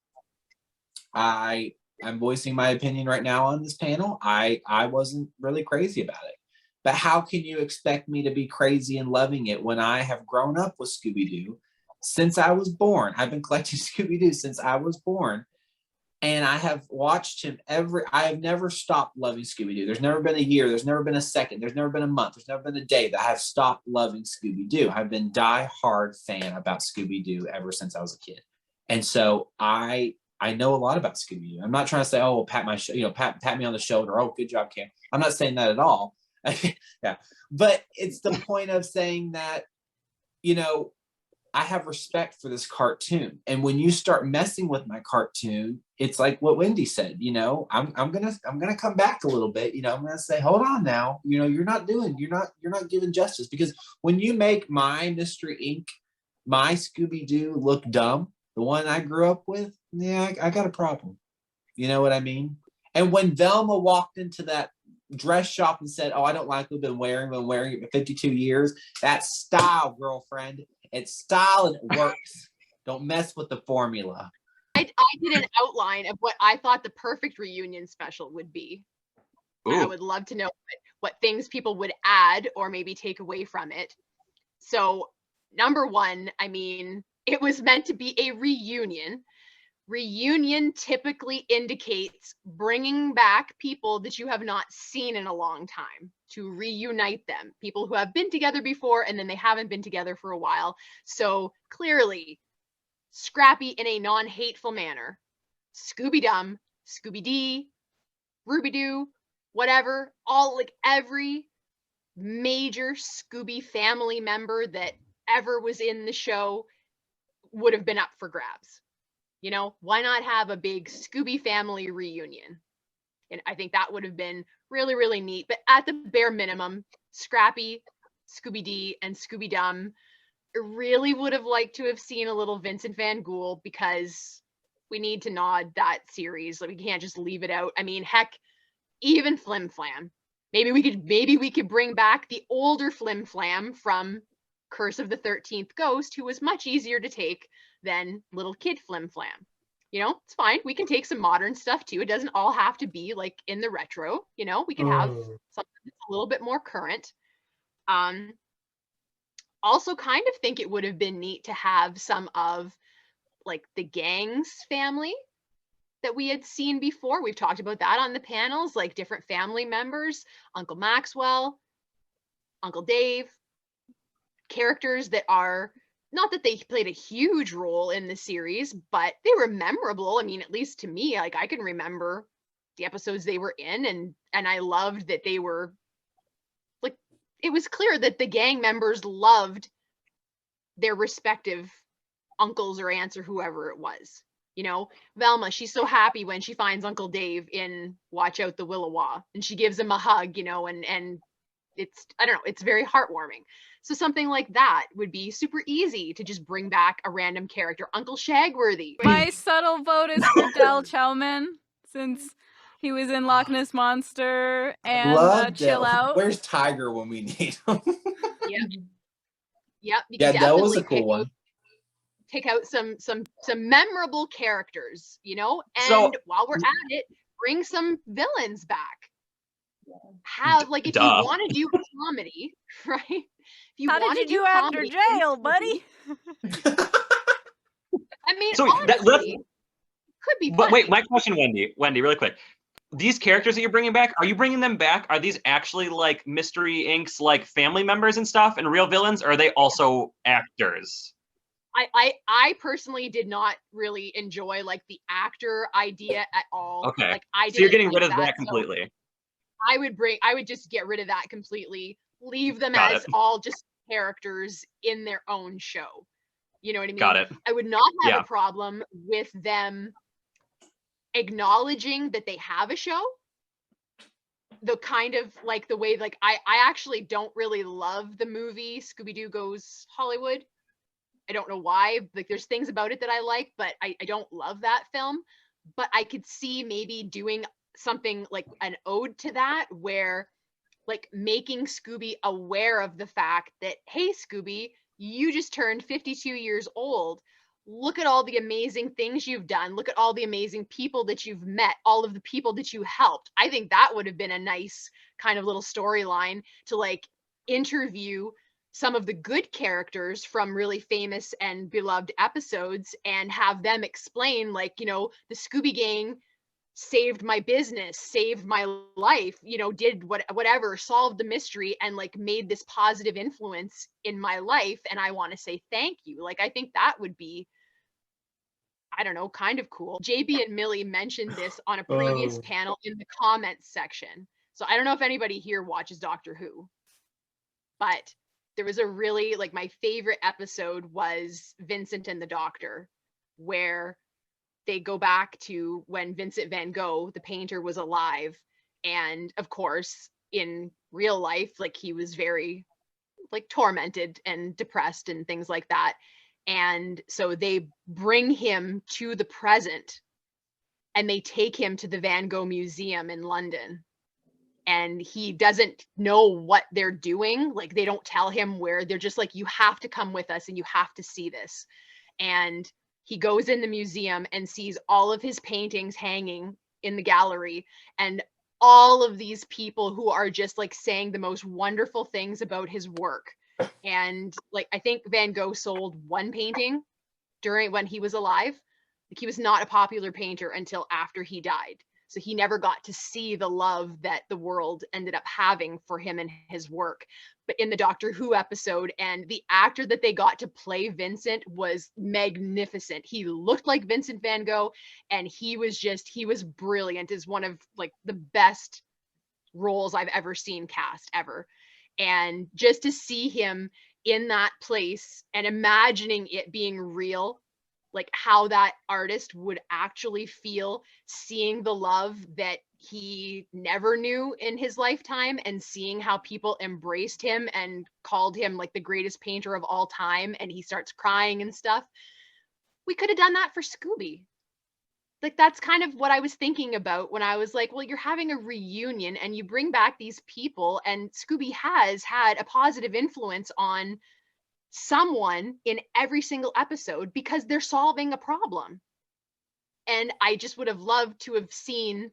I'm voicing my opinion right now on this panel. I wasn't really crazy about it. But how can you expect me to be crazy and loving it when I have grown up with Scooby-Doo since I was born? I've been collecting Scooby-Doo since I was born. And I have watched him I have never stopped loving Scooby-Doo. There's never been a year, there's never been a second, there's never been a month, there's never been a day that I have stopped loving Scooby-Doo. I've been die-hard fan about Scooby-Doo ever since I was a kid. And so I know a lot about Scooby-Doo. I'm not trying to say, oh, pat me on the shoulder. Oh, good job, Cam. I'm not saying that at all. Yeah. But it's the point of saying that, you know, I have respect for this cartoon. And when you start messing with my cartoon, it's like what Wendy said, you know, I'm gonna come back a little bit. You know, I'm gonna say, hold on now, you know, you're not giving justice, because when you make my Mystery Inc., my Scooby-Doo look dumb, the one I grew up with, yeah, I got a problem. You know what I mean? And when Velma walked into that dress shop and said, oh, I don't like what I've been wearing it for 52 years. That's style, girlfriend. It's style and it works. Don't mess with the formula. I did an outline of what I thought the perfect reunion special would be. Ooh. I would love to know what things people would add or maybe take away from it. So, number one, I mean, it was meant to be a reunion. Reunion typically indicates bringing back people that you have not seen in a long time, to reunite them, people who have been together before and then they haven't been together for a while. So clearly, Scrappy in a non-hateful manner, Scooby-Dum, Scooby-Dee, Ruby-Doo, whatever, all like every major Scooby family member that ever was in the show would have been up for grabs. You know, why not have a big Scooby family reunion? And I think that would have been really, really neat. But at the bare minimum, Scrappy, Scooby-Dee, and Scooby-Dum, I really would have liked to have seen a little Vincent Van Ghoul, because we need to nod that series. Like, we can't just leave it out. I mean, heck, even Flim Flam. Maybe we could bring back the older Flim Flam from Curse of the 13th Ghost, who was much easier to take than little kid Flim Flam. You know, it's fine. We can take some modern stuff too. It doesn't all have to be like in the retro. You know, we can have something that's a little bit more current. also kind of think it would have been neat to have some of like the gang's family that we had seen before. We've talked about that on the panels, like different family members, Uncle Maxwell, Uncle Dave, characters that are not that they played a huge role in the series, but they were memorable. I mean, at least to me, like I can remember the episodes they were in, and I loved that they were like, it was clear that the gang members loved their respective uncles or aunts or whoever it was. You know, Velma, she's so happy when she finds Uncle Dave in Watch Out the Willowa, and she gives him a hug, you know, and it's, I don't know, it's very heartwarming. So something like that would be super easy to just bring back a random character. Uncle Shagworthy. My subtle vote is for Del Chowman, since he was in Loch Ness Monster and Love Chill Del. Out. Where's Tiger when we need him? Yep. Yep. Yeah, that was a cool one. Take out some memorable characters, you know, and So- while we're at it, bring some villains back. Have like, if you Duh. want to do comedy, right? If you How wanna did you do after comedy jail, in buddy? I mean, So honestly, could be But funny. wait, my question, Wendy, really quick. These characters that you're bringing back, are you bringing them back? Are these actually like Mystery Inc.'s like family members and stuff and real villains? Or are they also actors? I personally did not really enjoy like the actor idea at all. Okay. Like I So you're didn't getting like rid of that so completely. I would just get rid of that completely. Leave them Got as it. all just characters in their own show. You know what I mean? Got it. I would not have Yeah. a problem with them acknowledging that they have a show. The kind of like the way, like I actually don't really love the movie Scooby-Doo Goes Hollywood. I don't know why. Like there's things about it that I like, but I don't love that film. But I could see maybe doing something like an ode to that, where like making Scooby aware of the fact that, hey, Scooby, you just turned 52 years old. Look at all the amazing things you've done. Look at all the amazing people that you've met, all of the people that you helped. I think that would have been a nice kind of little storyline to like interview some of the good characters from really famous and beloved episodes and have them explain, like, you know, the Scooby Gang saved my business, saved my life, you know, did whatever, solved the mystery and like made this positive influence in my life. And I want to say thank you. Like, I think that would be, I don't know, kind of cool. JB and Millie mentioned this on a previous panel in the comments section. So I don't know if anybody here watches Doctor Who, but there was a really, like, my favorite episode was Vincent and the Doctor, where they go back to when Vincent van Gogh, the painter, was alive. And of course, in real life, like he was very like tormented and depressed and things like that. And so they bring him to the present and they take him to the Van Gogh Museum in London. And he doesn't know what they're doing. Like they don't tell him where. They're just like, you have to come with us and you have to see this. And he goes in the museum and sees all of his paintings hanging in the gallery and all of these people who are just like saying the most wonderful things about his work. And like, I think Van Gogh sold one painting during when he was alive. Like he was not a popular painter until after he died. So he never got to see the love that the world ended up having for him and his work. But in the Doctor Who episode, and the actor that they got to play Vincent was magnificent. He looked like Vincent van Gogh, and he was brilliant. Is one of like the best roles I've ever seen cast ever. And just to see him in that place and imagining it being real, like how that artist would actually feel seeing the love that he never knew in his lifetime and seeing how people embraced him and called him like the greatest painter of all time. And he starts crying and stuff. We could have done that for Scooby. Like, that's kind of what I was thinking about when I was like, well, you're having a reunion and you bring back these people, and Scooby has had a positive influence on someone in every single episode because they're solving a problem. And I just would have loved to have seen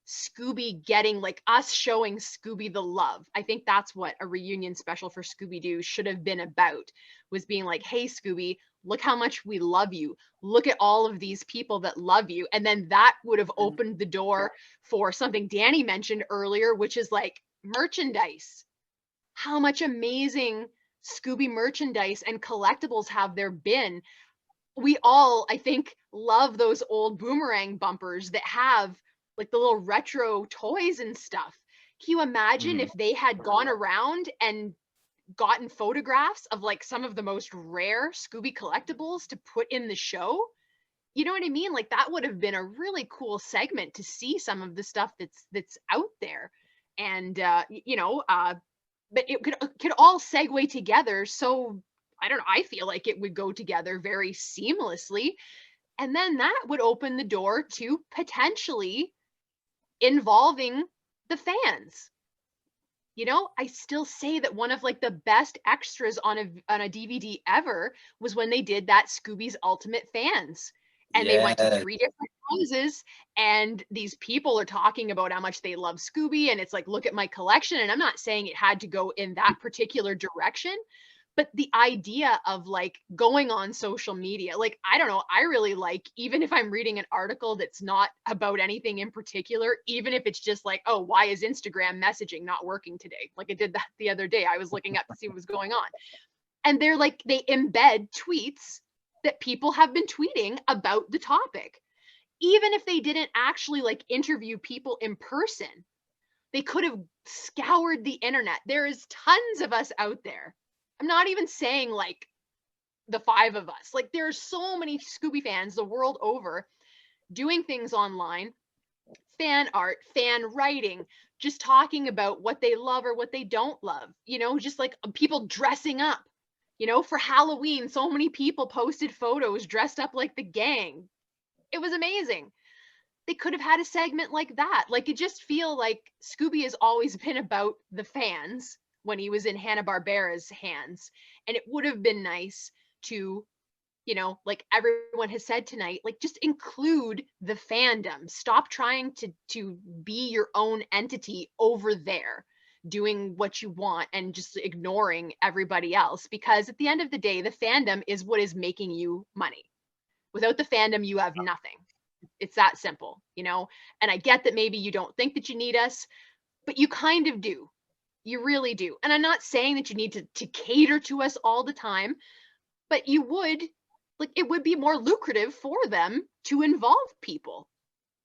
Scooby getting, like, us showing Scooby the love. I think that's what a reunion special for Scooby-Doo should have been about, was being like, hey, Scooby, look how much we love you. Look at all of these people that love you. And then that would have opened the door for something Danny mentioned earlier, which is like merchandise. How much amazing Scooby merchandise and collectibles have there been? We all, I think, love those old boomerang bumpers that have like the little retro toys and stuff. Can you imagine if they had gone around and gotten photographs of like some of the most rare Scooby collectibles to put in the show? You know what I mean? Like that would have been a really cool segment to see some of the stuff that's out there. And but it could all segue together. So I don't know, I feel like it would go together very seamlessly. And then that would open the door to potentially involving the fans. You know, I still say that one of like the best extras on a DVD ever was when they did that Scooby's Ultimate Fans. And they went to 3 different houses, and these people are talking about how much they love Scooby, and it's like, look at my collection. And I'm not saying it had to go in that particular direction, but the idea of like going on social media, like, I don't know, I really like, even if I'm reading an article that's not about anything in particular, even if it's just like, oh, why is Instagram messaging not working today? Like I did that the other day. I was looking up to see what was going on. And they're like, they embed tweets that people have been tweeting about the topic. Even if they didn't actually like interview people in person, they could have scoured the internet. There is tons of us out there. I'm not even saying like the 5 of us. Like there's so many Scooby fans the world over doing things online, fan art, fan writing, just talking about what they love or what they don't love, you know, just like people dressing up. You know, for Halloween, so many people posted photos dressed up like the gang. It was amazing. They could have had a segment like that. Like, it just feel like Scooby has always been about the fans when he was in Hanna-Barbera's hands. And it would have been nice to, you know, like everyone has said tonight, like just include the fandom. Stop trying to be your own entity over there, doing what you want and just ignoring everybody else, because at the end of the day, the fandom is what is making you money. Without the fandom, you have nothing. It's that simple, you know? And I get that maybe you don't think that you need us, but you kind of do. You really do. And I'm not saying that you need to cater to us all the time, but you would, like, it would be more lucrative for them to involve people.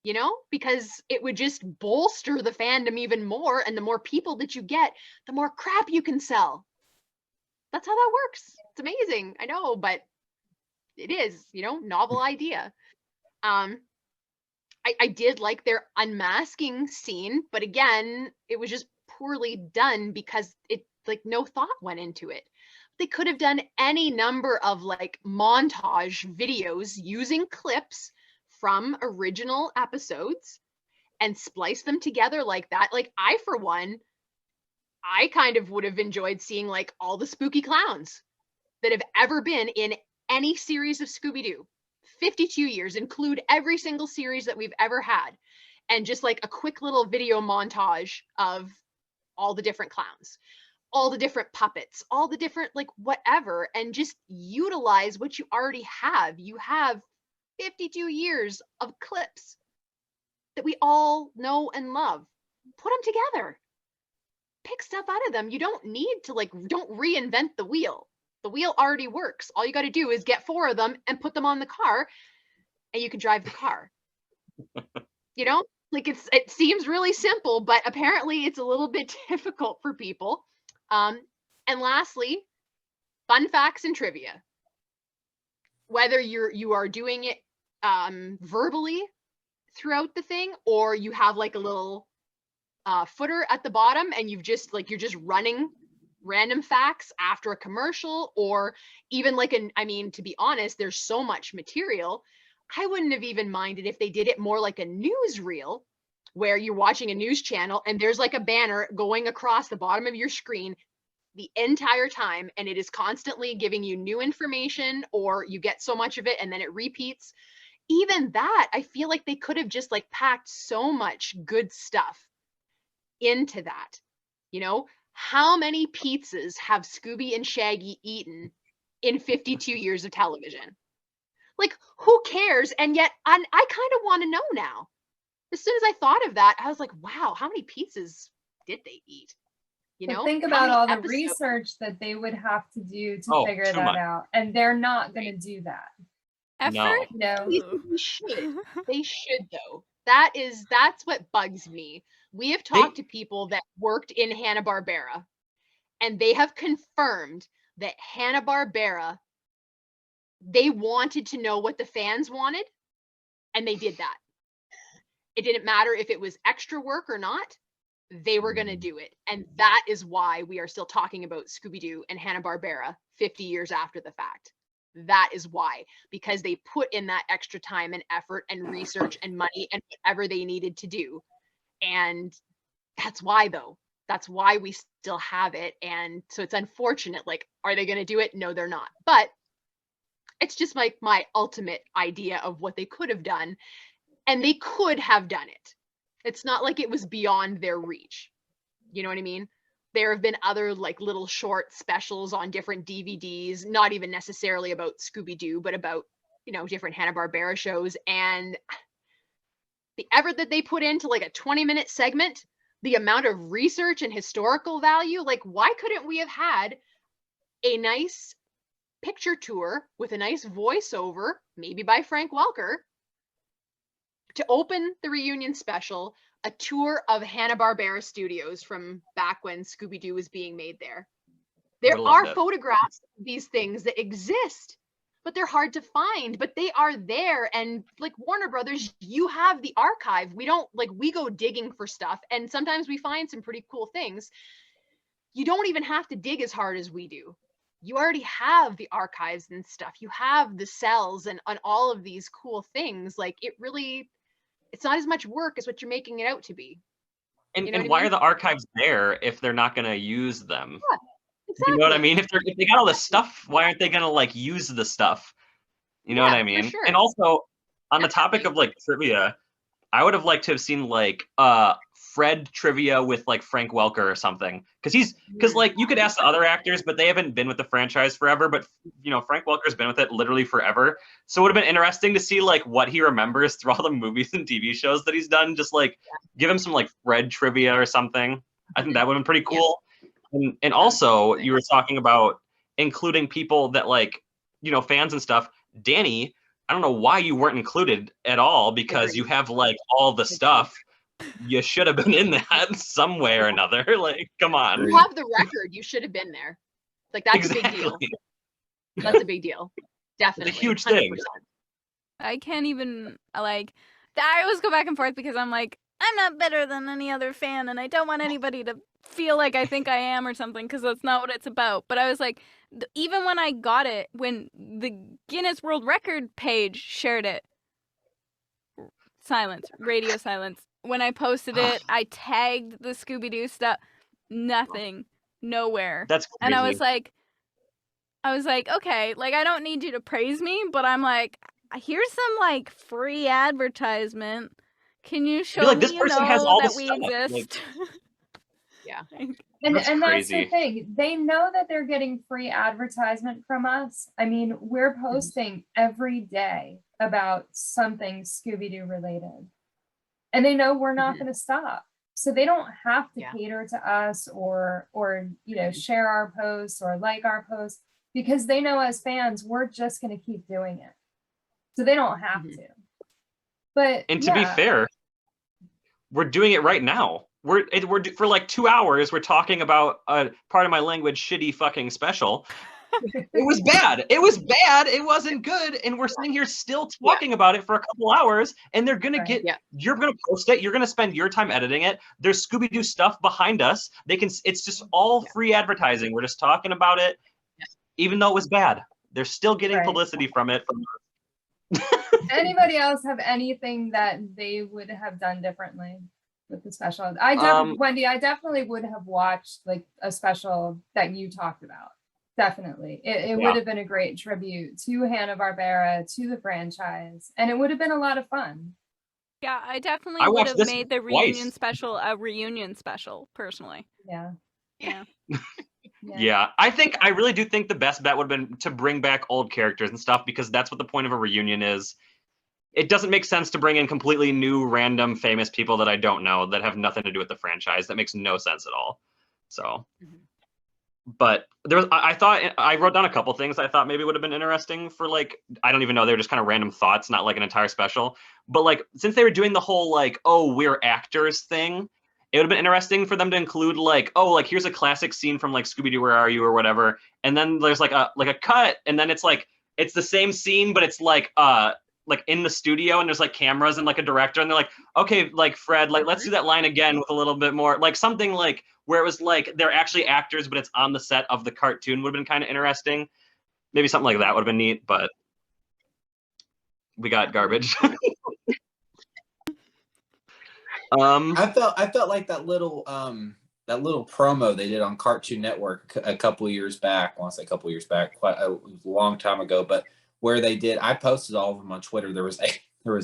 You know, because it would just bolster the fandom even more. And the more people that you get, the more crap you can sell. That's how that works. It's amazing. I know, but it is, you know, novel idea. I did like their unmasking scene, but again, it was just poorly done because it like no thought went into it. They could have done any number of like montage videos using clips from original episodes and splice them together like that. Like I, for one, I kind of would have enjoyed seeing like all the spooky clowns that have ever been in any series of Scooby-Doo. 52 years, include every single series that we've ever had. And just like a quick little video montage of all the different clowns, all the different puppets, all the different like whatever, and just utilize what you already have. You have 52 years of clips that we all know and love. Put them together. Pick stuff out of them. You don't need to like, don't reinvent the wheel. The wheel already works. All you got to do is get 4 of them and put them on the car and you can drive the car. You know, like it seems really simple, but apparently it's a little bit difficult for people. And lastly, fun facts and trivia. Whether you are doing it verbally throughout the thing, or you have like a little footer at the bottom and you're just running random facts after a commercial, or even like I mean, to be honest, there's so much material. I wouldn't have even minded if they did it more like a newsreel, where you're watching a news channel and there's like a banner going across the bottom of your screen the entire time, and it is constantly giving you new information, or you get so much of it and then it repeats. even that, I feel like they could have just like packed so much good stuff into that. You know, how many pizzas have Scooby and Shaggy eaten in 52 years of television? Like, who cares? And yet I kind of want to know now. As soon as I thought of that, I was like, wow, how many pizzas did they eat? You But know, think how about many all the episodes? research that they would have to do to Oh, figure too that much. out. And they're not going to do that. No. Effort? You know, They should. They should though. That's what bugs me. We have talked to people that worked in Hanna-Barbera, and they have confirmed that Hanna-Barbera, they wanted to know what the fans wanted, and they did that. It didn't matter if it was extra work or not, they were going to do it. And that is why we are still talking about Scooby-Doo and Hanna-Barbera 50 years after the fact. That is why, because they put in that extra time and effort and research and money and whatever they needed to do. And that's why, though. That's why we still have it. And so it's unfortunate. Like, are they going to do it? No, they're not. But it's just like my ultimate idea of what they could have done. And they could have done it. It's not like it was beyond their reach. You know what I mean? There have been other like little short specials on different DVDs, not even necessarily about Scooby-Doo, but about, you know, different Hanna-Barbera shows. And the effort that they put into like a 20-minute segment, the amount of research and historical value, like why couldn't we have had a nice picture tour with a nice voiceover, maybe by Frank Welker, to open the reunion special, a tour of Hanna-Barbera Studios from back when Scooby-Doo was being made there. There Would've are loved it. photographs of these things that exist, but they're hard to find, but they are there. And like Warner Brothers, you have the archive. We don't like, we go digging for stuff and sometimes we find some pretty cool things. You don't even have to dig as hard as we do. You already have the archives and stuff. You have the cells and on all of these cool things. Like it really, it's not as much work as what you're making it out to be. And, You know and what I why mean? are the archives there if they're not going to use them? Yeah, exactly. You know what I mean? If they got all this stuff, why aren't they going to like use the stuff? You know what I For mean? sure. And also on the topic of like trivia, I would have liked to have seen like Fred trivia with like Frank Welker or something. Because like you could ask the other actors, but they haven't been with the franchise forever. But you know, Frank Welker's been with it literally forever. So it would have been interesting to see like what he remembers through all the movies and TV shows that he's done. Just like give him some like Fred trivia or something. I think that would have been pretty cool. And also you were talking about including people that like, you know, fans and stuff. DANII, I don't know why you weren't included at all because you have like all the stuff. You should have been in that some way or another. Like, come on. You have the record. You should have been there. Like that's a big deal. Exactly. That's a big deal. Definitely. It's a huge 100%. thing. I can't even, like, I always go back and forth because I'm like, I'm not better than any other fan, and I don't want anybody to feel like I think I am or something, because that's not what it's about. But I was like, even when I got it, when the Guinness World Record page shared it, silence, radio silence. When I posted it, I tagged the Scooby-Doo stuff, nothing, nowhere. That's crazy. And I was like, okay, like, I don't need you to praise me, but I'm like, here's some, like, free advertisement. Can you show like, me, this you person know, has all the that we stuff, like- exist? Yeah. And That's that's crazy. the thing. They know that they're getting free advertisement from us. I mean, we're posting every day about something Scooby-Doo related. And they know we're not going to stop. So they don't have to cater to us or you know, share our posts or like our posts, because they know as fans, we're just going to keep doing it. So they don't have to. But And to be fair, we're doing it right now. We're for like 2 hours. We're talking about a part of my language shitty fucking special. It was bad. It was bad. It wasn't good. And we're sitting here still talking about it for a couple hours. And they're gonna get. You're gonna post it. You're gonna spend your time editing it. There's Scooby-Doo stuff behind us. They can. It's just all free advertising. We're just talking about it, even though it was bad. They're still getting publicity from it. Anybody else have anything that they would have done differently with the special? Wendy, I definitely would have watched like a special that you talked about. Definitely. It Yeah. would have been a great tribute to Hanna-Barbera, to the franchise, and it would have been a lot of fun. Yeah, I definitely I would watched have this made the twice. reunion special a reunion special, personally. Yeah. Yeah. Yeah, I really do think the best bet would have been to bring back old characters and stuff, because that's what the point of a reunion is. It doesn't make sense to bring in completely new, random, famous people that I don't know that have nothing to do with the franchise. That makes no sense at all. So, but there was, I thought, I wrote down a couple things I thought maybe would have been interesting for, like, I don't even know, they were just kind of random thoughts, not like an entire special. But like, since they were doing the whole like, oh, we're actors thing, it would have been interesting for them to include like, oh, like here's a classic scene from like Scooby-Doo, Where Are You, or whatever, and then there's like a cut, and then it's like it's the same scene, but it's like in the studio, and there's like cameras and like a director, and they're like, okay, like Fred, like let's do that line again with a little bit more, like something like where it was like they're actually actors, but it's on the set of the cartoon would have been kind of interesting. Maybe something like that would have been neat, but we got garbage. I felt like that little promo they did on Cartoon Network a couple of years back. I want to say a couple of years back, quite a long time ago, but where they did, I posted all of them on Twitter. There was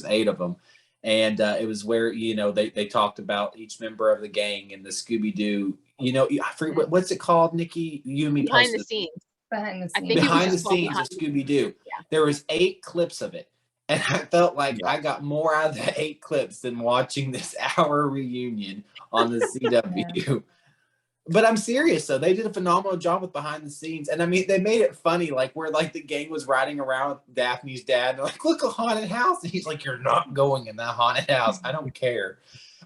8 of them, and it was where they talked about each member of the gang and the Scooby-Doo. I forget what's it called, Nikki. You and me Behind posted the scenes. Behind the I scenes. think it was behind the just called scenes of Behind- Scooby-Doo. Yeah. There was 8 clips of it. And I felt like Yeah. I got more out of the 8 clips than watching this hour reunion on the CW. But I'm serious, though. They did a phenomenal job with behind the scenes. And I mean, they made it funny, like where like the gang was riding around with Daphne's dad. And they're like, look, a haunted house. And he's like, you're not going in that haunted house. I don't care.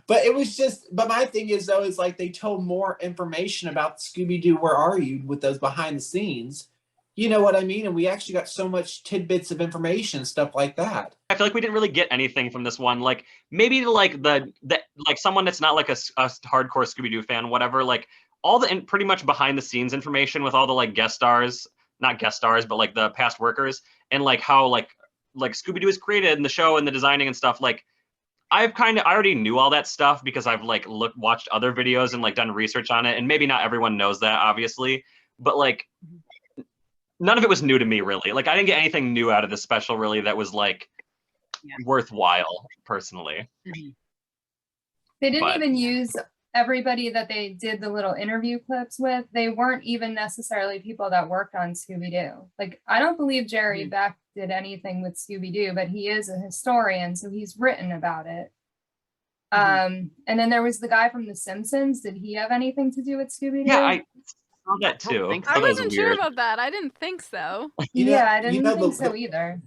But it was just, but my thing is, though, is like they told more information about Scooby-Doo, Where Are You, with those behind the scenes. You know what I mean? And we actually got so much tidbits of information, stuff like that. I feel like we didn't really get anything from this one. Like maybe like the like someone that's not like a hardcore Scooby-Doo fan, whatever, like all the pretty much behind the scenes information with all the like guest stars, not guest stars, but like the past workers, and like how like Scooby-Doo is created and the show and the designing and stuff. Like I already knew all that stuff because I've like watched other videos and like done research on it. And maybe not everyone knows that, obviously, but like none of it was new to me, really. Like I didn't get anything new out of this special, really, that was like worthwhile, personally. They didn't even use everybody that they did the little interview clips with. They weren't even necessarily people that worked on Scooby-Doo. Like, I don't believe Jerry Beck did anything with Scooby-Doo, but he is a historian, so he's written about it. And then there was the guy from The Simpsons. Did he have anything to do with Scooby-Doo? Yeah, I saw that too. I That was wasn't sure weird. about that. I didn't think so. I didn't think so either.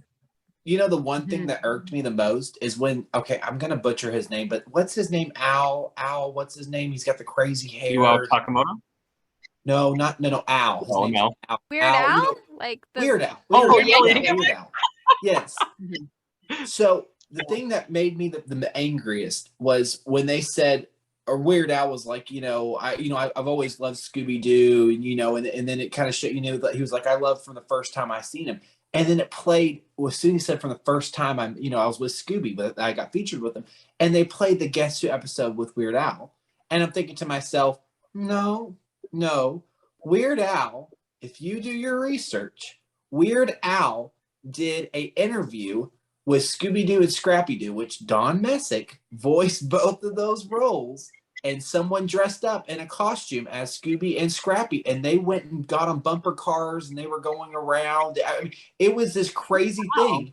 You know, the one thing that irked me the most is when, okay, I'm going to butcher his name, but what's his name? Al, what's his name? He's got the crazy hair. Yuo Takamoto? No, Al. His name's no. Al. Weird Al? You know, Like the Weird Al. Oh, Weird yeah. Al. Yes. So the thing that made me the angriest was when they said, or Weird Al was like, I've always loved Scooby-Doo, and then it kind of showed, that he was like, I loved from the first time I seen him. And then it played, as soon as he said from the first time I was with Scooby, but I got featured with him, and they played the Guess Who episode with Weird Al. And I'm thinking to myself, no, Weird Al, if you do your research, Weird Al did an interview with Scooby-Doo and Scrappy-Doo, which Don Messick voiced both of those roles, and someone dressed up in a costume as Scooby and Scrappy, and they went and got on bumper cars, and they were going around. I mean, it was this crazy thing.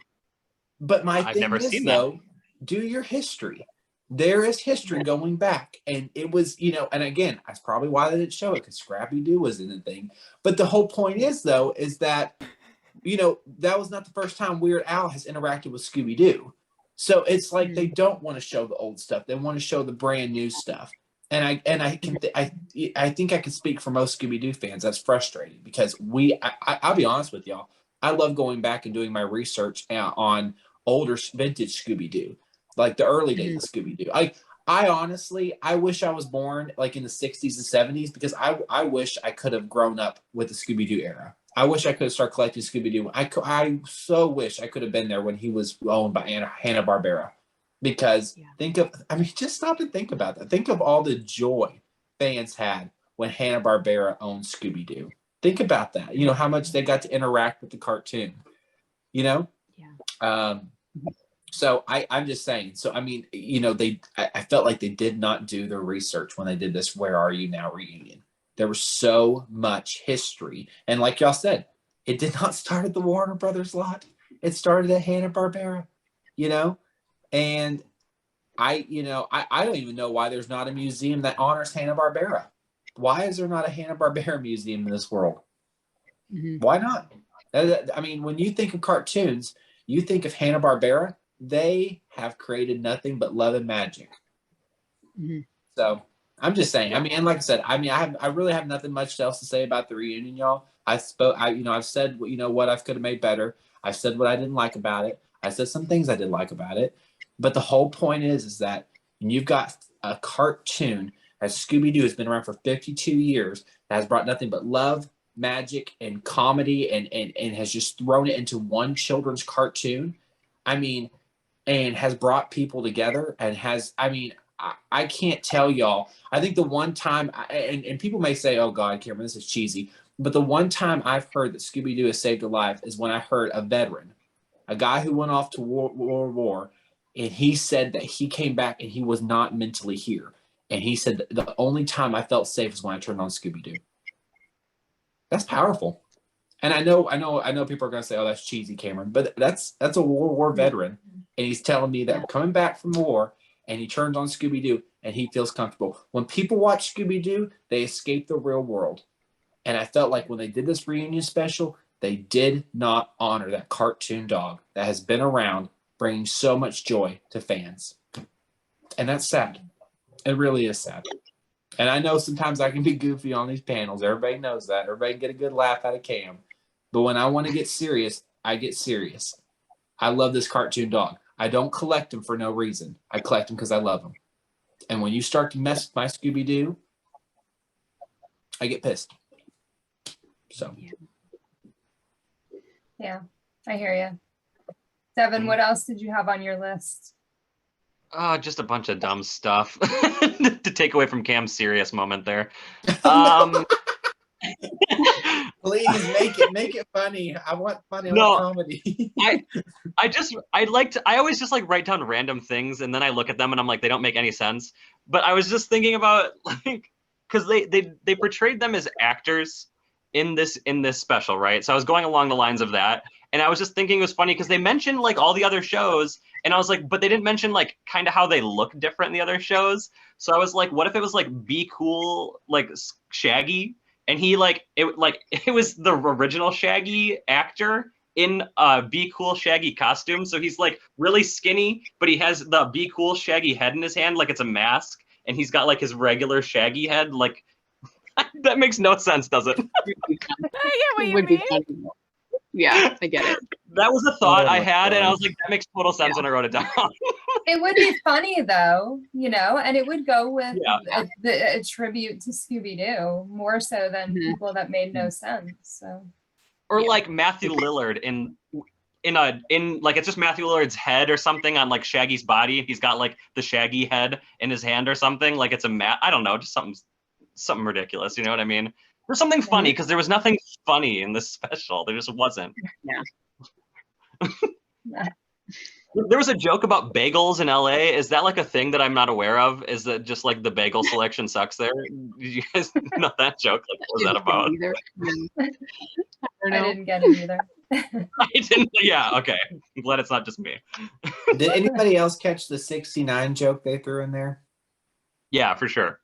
But my thing is, though, do your history. There is history going back, and it was, and again, that's probably why they didn't show it, because Scrappy-Doo was in the thing. But the whole point is, though, is that, that was not the first time Weird Al has interacted with Scooby-Doo. So it's like they don't want to show the old stuff. They want to show the brand new stuff. And I think I can speak for most Scooby-Doo fans. That's frustrating because I'll be honest with y'all. I love going back and doing my research on older vintage Scooby-Doo, like the early days of Scooby-Doo. I honestly, I wish I was born like in the 60s and 70s because I wish I could have grown up with the Scooby-Doo era. I wish I could have started collecting Scooby-Doo. I so wish I could have been there when he was owned by Hanna-Barbera. Because just stop and think about that. Think of all the joy fans had when Hanna-Barbera owned Scooby-Doo. Think about that. You know, how much they got to interact with the cartoon, you know? Yeah. So I'm just saying. So, I mean, you know, I felt like they did not do their research when they did this Where Are You Now reunion. There was so much history. And like y'all said, it did not start at the Warner Brothers lot. It started at Hanna-Barbera, you know? And I don't even know why there's not a museum that honors Hanna-Barbera. Why is there not a Hanna-Barbera museum in this world? Why not? I mean, when you think of cartoons, you think of Hanna-Barbera. They have created nothing but love and magic. So I'm just saying. I mean, and like I said, I mean, I really have nothing much else to say about the reunion, y'all. I've said, you know, what I could have made better. I've said what I didn't like about it. I said some things I did like about it. But the whole point is that when you've got a cartoon, as Scooby-Doo has been around for 52 years, that has brought nothing but love, magic, and comedy, and has just thrown it into one children's cartoon. I mean, and has brought people together and has, I mean, I can't tell y'all. I think the one time, and people may say, oh God, Cameron, this is cheesy. But the one time I've heard that Scooby-Doo has saved a life is when I heard a veteran, a guy who went off to World War, and he said that he came back and he was not mentally here. And he said the only time I felt safe is when I turned on Scooby-Doo. That's powerful. And I know people are going to say, oh, that's cheesy, Cameron. But that's a World War veteran. And he's telling me that coming back from war, and he turns on Scooby-Doo, and he feels comfortable. When people watch Scooby-Doo, they escape the real world. And I felt like when they did this reunion special, they did not honor that cartoon dog that has been around, bringing so much joy to fans. And that's sad. It really is sad. And I know sometimes I can be goofy on these panels. Everybody knows that. Everybody can get a good laugh out of Cam. But when I want to get serious, I get serious. I love this cartoon dog. I don't collect them for no reason. I collect them because I love them. And when you start to mess with my Scooby-Doo, I get pissed. So. Yeah, I hear you. Devin, what else did you have on your list? Just a bunch of dumb stuff to take away from Cam's serious moment there. Please make it funny. I want funny comedy. I always just like write down random things and then I look at them and I'm like, they don't make any sense. But I was just thinking about like, because they portrayed them as actors in this special, right? So I was going along the lines of that. And I was just thinking it was funny because they mentioned like all the other shows, and I was like, but they didn't mention like kind of how they look different in the other shows. So I was like, what if it was like Be Cool, like Shaggy, and he like it was the original Shaggy actor in a Be Cool Shaggy costume. So he's like really skinny, but he has the Be Cool Shaggy head in his hand like it's a mask, and he's got like his regular Shaggy head. Like that makes no sense, does it? I get what you mean. Yeah, I get it. That was a thought I had, and I was like, that makes total sense when I wrote it down. It would be funny though, you know, and it would go with a tribute to Scooby-Doo more so than people that made no sense. So. Or like Matthew Lillard in like it's just Matthew Lillard's head or something on like Shaggy's body. He's got like the Shaggy head in his hand or something. Like it's I don't know, just something ridiculous. You know what I mean? Or something funny, because there was nothing funny in this special. There just wasn't. Yeah. There was a joke about bagels in LA. Is that like a thing that I'm not aware of? Is that just like the bagel selection sucks there? Did you guys know that joke? Like, what was that about? I didn't get it either. I didn't. Yeah. Okay. I'm glad it's not just me. Did anybody else catch the 69 joke they threw in there? Yeah, for sure.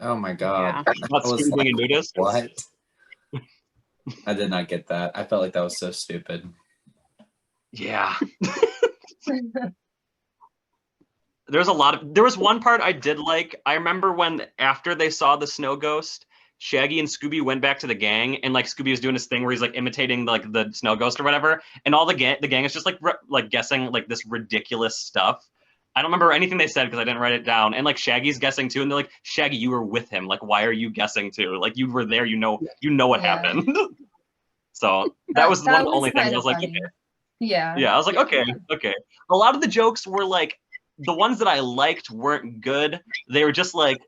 Oh my God. Yeah. Not being a nudist. What? I did not get that. I felt like that was so stupid. Yeah. There was one part I did like. I remember when after they saw the snow ghost, Shaggy and Scooby went back to the gang, and like Scooby was doing his thing where he's like imitating like the snow ghost or whatever, and all the gang is just like guessing like this ridiculous stuff. I don't remember anything they said because I didn't write it down. And like Shaggy's guessing too, and they're like, Shaggy, you were with him. Like, why are you guessing too? Like, you were there. You know what happened. So that was the only thing. I was like, okay. Yeah. Yeah, I was like, okay. A lot of the jokes were like, the ones that I liked weren't good. They were just like,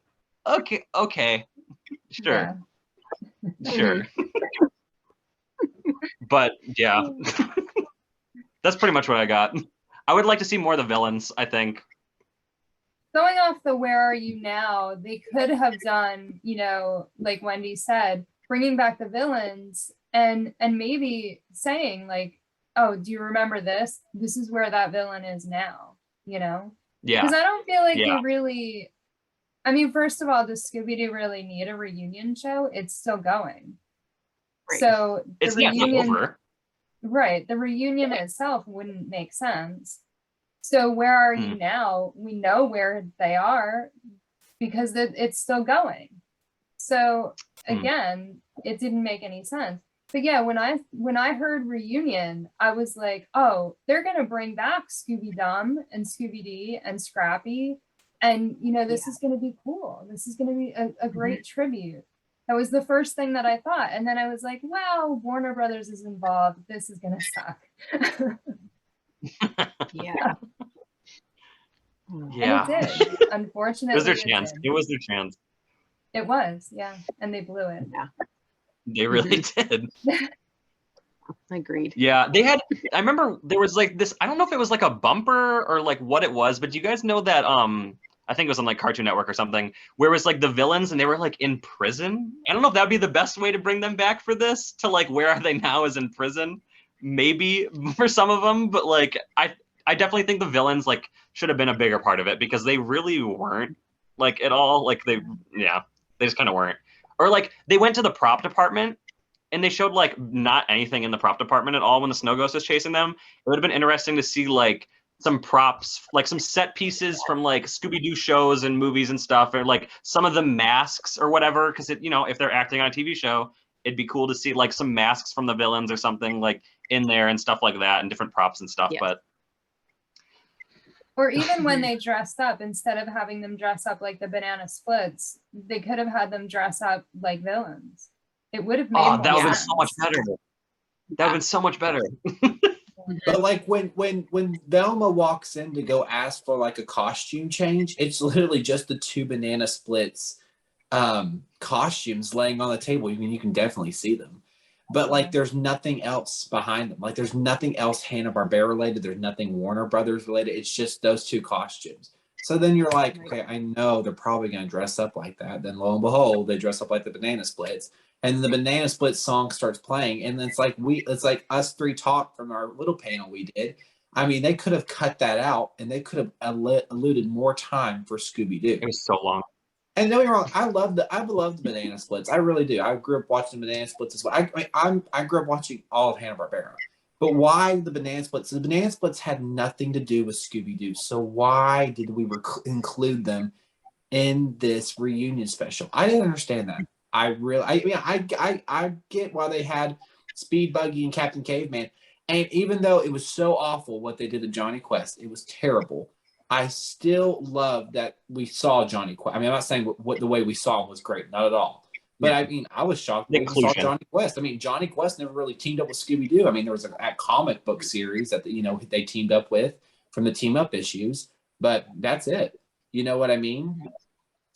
okay, sure. But yeah, that's pretty much what I got. I would like to see more of the villains, I think. Going off the where are you now, they could have done, you know, like Wendy said, bringing back the villains and maybe saying like, oh, do you remember this? This is where that villain is now, you know? Yeah. Because I don't feel like Yeah. they really, I mean, first of all, does Scooby-Doo really need a reunion show? It's still going. Right. So the It's not reunion, over. right, the reunion itself wouldn't make sense. So where are you now? We know where they are because it's still going. So again, it didn't make any sense. But yeah, when I heard reunion, I was like, oh, they're gonna bring back Scooby Dum and Scooby Dee and Scrappy, and you know this is gonna be cool. This is gonna be a great tribute. That was the first thing that I thought, and then I was like, wow, Warner Brothers is involved. This is gonna suck. Yeah. Yeah. And it did. Unfortunately, It was their chance. did. It was their chance. It was, yeah, and they blew it. Yeah. They really did. Agreed. Yeah, they had. I remember there was like this. I don't know if it was like a bumper or like what it was, but do you guys know that? I think it was on like Cartoon Network or something, where it was like the villains and they were like in prison. I don't know if that'd be the best way to bring them back for this. To like, where are they now? Is in prison, maybe for some of them, but like I definitely think the villains like should have been a bigger part of it because they really weren't like at all. Like they just kind of weren't. Or like they went to the prop department and they showed like not anything in the prop department at all when the snow ghost was chasing them. It would have been interesting to see like some props, like some set pieces from like Scooby-Doo shows and movies and stuff, or like some of the masks or whatever. Because it, you know, if they're acting on a TV show, it'd be cool to see like some masks from the villains or something like in there and stuff like that, and different props and stuff. Yeah. But Or even when they dressed up, instead of having them dress up like the Banana Splits, they could have had them dress up like villains. It would have made more that would have been sense. so much better. That would have been so much better. But like when Velma walks in to go ask for like a costume change, it's literally just the two Banana Splits costumes laying on the table. I mean, you can definitely see them. But like there's nothing else behind them. Like there's nothing else Hanna-Barbera related. There's nothing Warner Brothers related. It's just those two costumes. So then you're like, okay, I know they're probably going to dress up like that. Then lo and behold, they dress up like the Banana Splits. And the Banana Splits song starts playing. And then it's like us three talk from our little panel we did. I mean, they could have cut that out and they could have alluded more time for Scooby-Doo. It was so long. And don't get me wrong, I love the Banana Splits. I really do. I grew up watching the Banana Splits as well. I grew up watching all of Hanna-Barbera. But why the Banana Splits? The Banana Splits had nothing to do with Scooby-Doo. So why did we include them in this reunion special? I didn't understand that. I get why they had Speed Buggy and Captain Caveman. And even though it was so awful what they did to Johnny Quest, it was terrible. I still love that we saw Johnny Quest. I mean, I'm not saying what the way we saw him was great, not at all. But I mean, I was shocked when we saw Johnny Quest. I mean, Johnny Quest never really teamed up with Scooby-Doo. I mean, there was a comic book series that they teamed up with from the Team Up issues, but that's it. You know what I mean?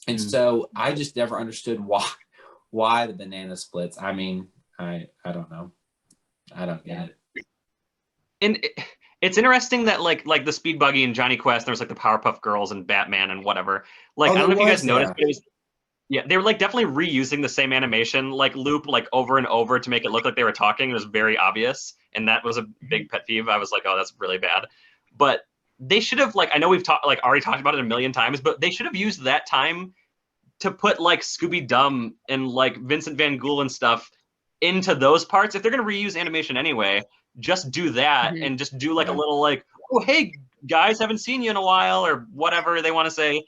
And so I just never understood why the Banana Splits. I mean, I don't know. I don't get it. And it's interesting that like the Speed Buggy and Johnny Quest, there was like the Powerpuff Girls and Batman and whatever. Like I don't know if you guys noticed, but it was they were like definitely reusing the same animation like loop like over and over to make it look like they were talking. It was very obvious, and that was a big pet peeve. I was like, oh, that's really bad. But they should have I know we've already talked about it a million times, but they should have used that time to put like Scooby Dum and like Vincent Van Gogh and stuff into those parts. If they're gonna reuse animation anyway, just do that and just do like a little like, oh hey guys, haven't seen you in a while, or whatever they want to say.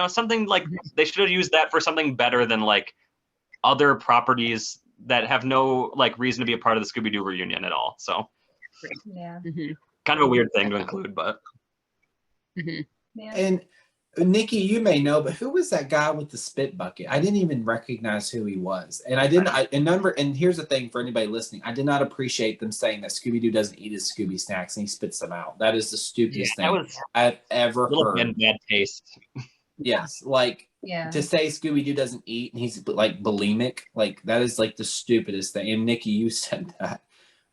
Something like they should have used that for something better than like other properties that have no like reason to be a part of the Scooby-Doo reunion at all. So Yeah. kind of a weird thing to include, but Yeah. And Nikki, you may know, but who was that guy with the spit bucket? I didn't even recognize who he was. And and here's the thing for anybody listening, I did not appreciate them saying that Scooby-Doo doesn't eat his Scooby snacks and he spits them out. That is the stupidest thing I've ever heard. Bad taste. Yes, Yeah. to say Scooby-Doo doesn't eat and he's like bulimic, like that is like the stupidest thing. And Nikki, you said that.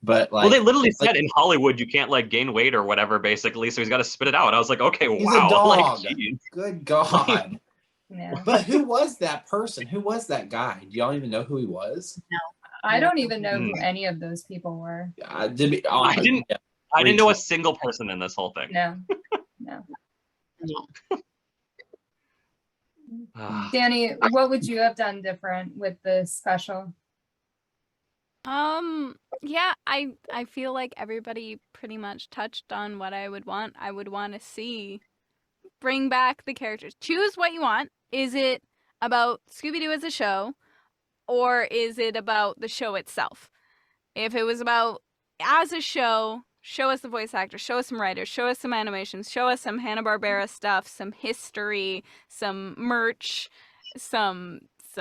But like, well, they literally like, said in Hollywood you can't like gain weight or whatever, basically. So he's got to spit it out. I was like, okay, he's wow, a dog. like, geez. Good God. Yeah. But who was that person? Who was that guy? Do y'all even know who he was? I don't even know who any of those people were. I didn't know a single person in this whole thing. No, no. No. Danny, what would you have done different with the special? Yeah, I feel like everybody pretty much touched on what I would want. I would want to see bring back the characters. Choose what you want. Is it about Scooby-Doo as a show, or is it about the show itself? If it was about as a show, show us the voice actors, show us some writers, show us some animations, show us some Hanna-Barbera stuff, some history, some merch, some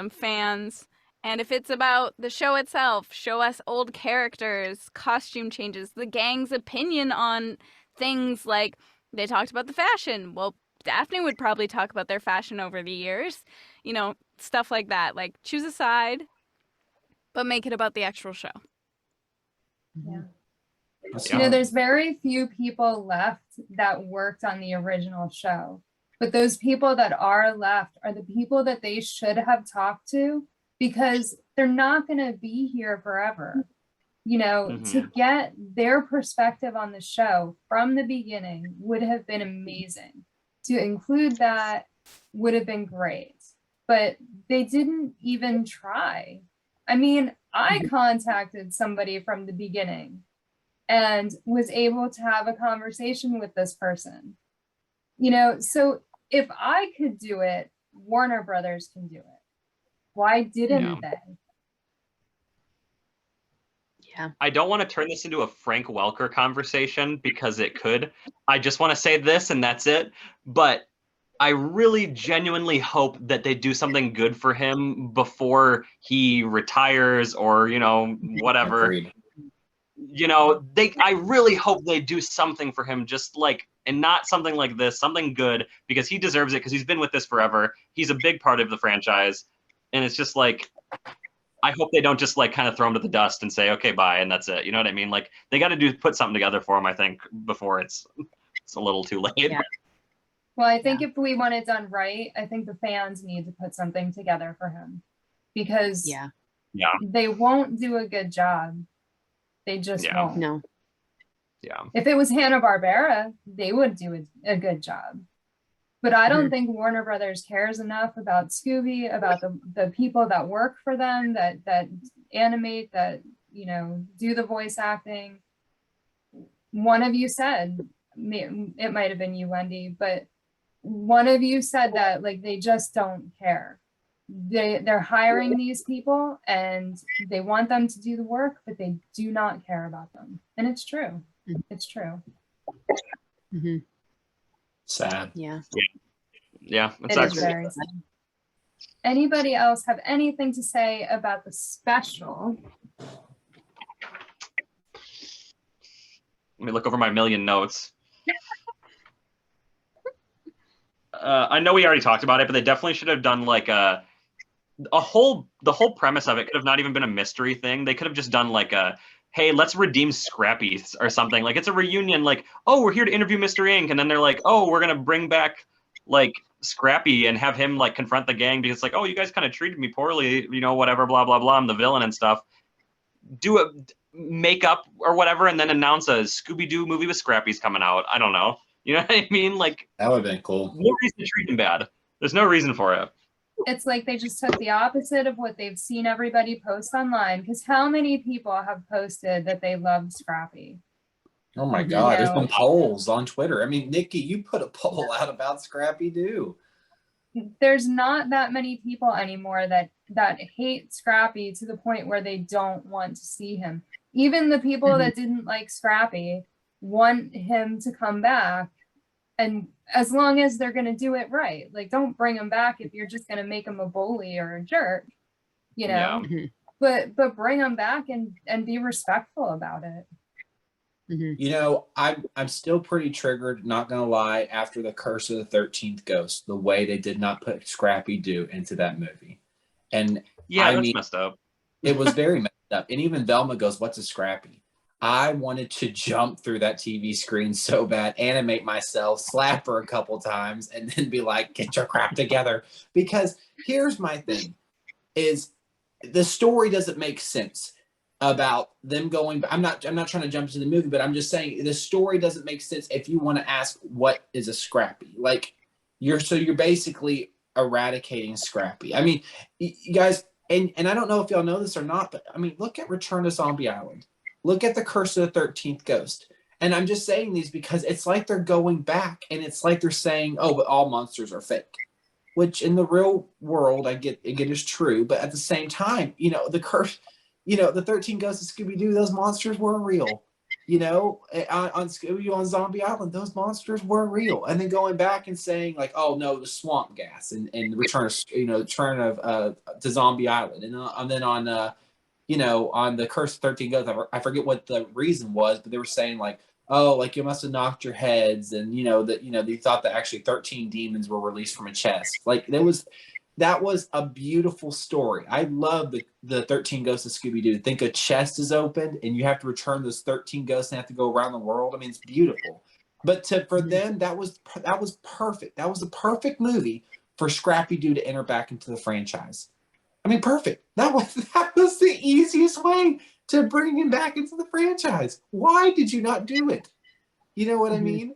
fans. And if it's about the show itself, show us old characters, costume changes, the gang's opinion on things like they talked about the fashion. Well, Daphne would probably talk about their fashion over the years, you know, stuff like that. Like, choose a side, but make it about the actual show. Yeah. Yeah. You know, there's very few people left that worked on the original show, but those people that are left are the people that they should have talked to, because they're not going to be here forever. You know, to get their perspective on the show from the beginning would have been amazing. To include that would have been great, but they didn't even try. I mean, I contacted somebody from the beginning and was able to have a conversation with this person. You know, so if I could do it, Warner Brothers can do it. Why didn't they? Yeah. I don't want to turn this into a Frank Welker conversation because it could. I just want to say this and that's it. But I really genuinely hope that they do something good for him before he retires or, you know, whatever. Agreed. You know, I really hope they do something for him, just like, and not something like this, something good, because he deserves it, because he's been with this forever. He's a big part of the franchise. And it's just like, I hope they don't just like kind of throw him to the dust and say, okay, bye, and that's it. You know what I mean? Like, they got to put something together for him, I think, before it's a little too late. Yeah. Well, I think if we want it done right, I think the fans need to put something together for him, because they won't do a good job. They just won't. No. Yeah. If it was Hanna-Barbera, they would do a good job. But I don't think Warner Brothers cares enough about Scooby, about the people that work for them, that animate, that, you know, do the voice acting. One of you said, it might have been you, Wendy, but one of you said that like they just don't care. They're hiring these people and they want them to do the work, but they do not care about them. And it's true. It's true. Mm-hmm. Sad. Yeah. Yeah. It's It is actually very sad. Anybody else have anything to say about the special? Let me look over my million notes. I know we already talked about it, but they definitely should have done like the whole premise of it could have not even been a mystery thing. They could have just done like hey, let's redeem Scrappy or something. Like, it's a reunion, like, oh, we're here to interview Mr. Ink. And then they're like, oh, we're going to bring back like Scrappy and have him like confront the gang because like, oh, you guys kind of treated me poorly, you know, whatever, blah, blah, blah. I'm the villain and stuff. Do a makeup or whatever, and then announce a Scooby-Doo movie with Scrappy's coming out. I don't know. You know what I mean? Like, that would have been cool. No reason to treat him bad. There's no reason for it. It's like they just took the opposite of what they've seen everybody post online. Because how many people have posted that they loved Scrappy? Oh my God, there's been polls on Twitter. I mean, Nikki, you put a poll out about Scrappy-Doo. There's not that many people anymore that hate Scrappy to the point where they don't want to see him. Even the people that didn't like Scrappy want him to come back. And as long as they're going to do it right, like, don't bring him back if you're just going to make him a bully or a jerk, you know, but bring him back and be respectful about it. You know, I'm still pretty triggered, not gonna lie, after the Curse of the 13th Ghost, the way they did not put Scrappy-Doo into that movie. And yeah, I that's mean, messed up. It was very messed up. And even Velma goes, what's a Scrappy? I wanted to jump through that TV screen so bad, animate myself, slap her a couple times, and then be like, get your crap together. Because here's my thing, is the story doesn't make sense about them going. I'm not trying to jump to the movie, but I'm just saying the story doesn't make sense if you want to ask what is a Scrappy. Like you're basically eradicating Scrappy. I mean, you guys, and I don't know if y'all know this or not, but I mean, look at Return to Zombie Island. Look at the Curse of the 13th Ghost. And I'm just saying these because it's like they're going back and it's like they're saying, oh, but all monsters are fake. Which in the real world, I get is true. But at the same time, you know, the curse, you know, the 13 Ghosts of Scooby-Doo, those monsters were real. You know, on Scooby on Zombie Island, those monsters were real. And then going back and saying like, oh no, the swamp gas and return of, you know, return of to Zombie Island. And then on you know, on the Curse of 13 Ghosts, I forget what the reason was, but they were saying like, oh, like you must have knocked your heads, and you know that they thought that actually 13 demons were released from a chest. Like that was a beautiful story. I love the 13 Ghosts of Scooby-Doo. Think a chest is opened and you have to return those 13 ghosts and have to go around the world. I mean, it's beautiful. But for them, that was perfect. That was the perfect movie for Scrappy-Doo to enter back into the franchise. I mean, perfect. That was the easiest way to bring him back into the franchise. Why did you not do it? You know what I mean?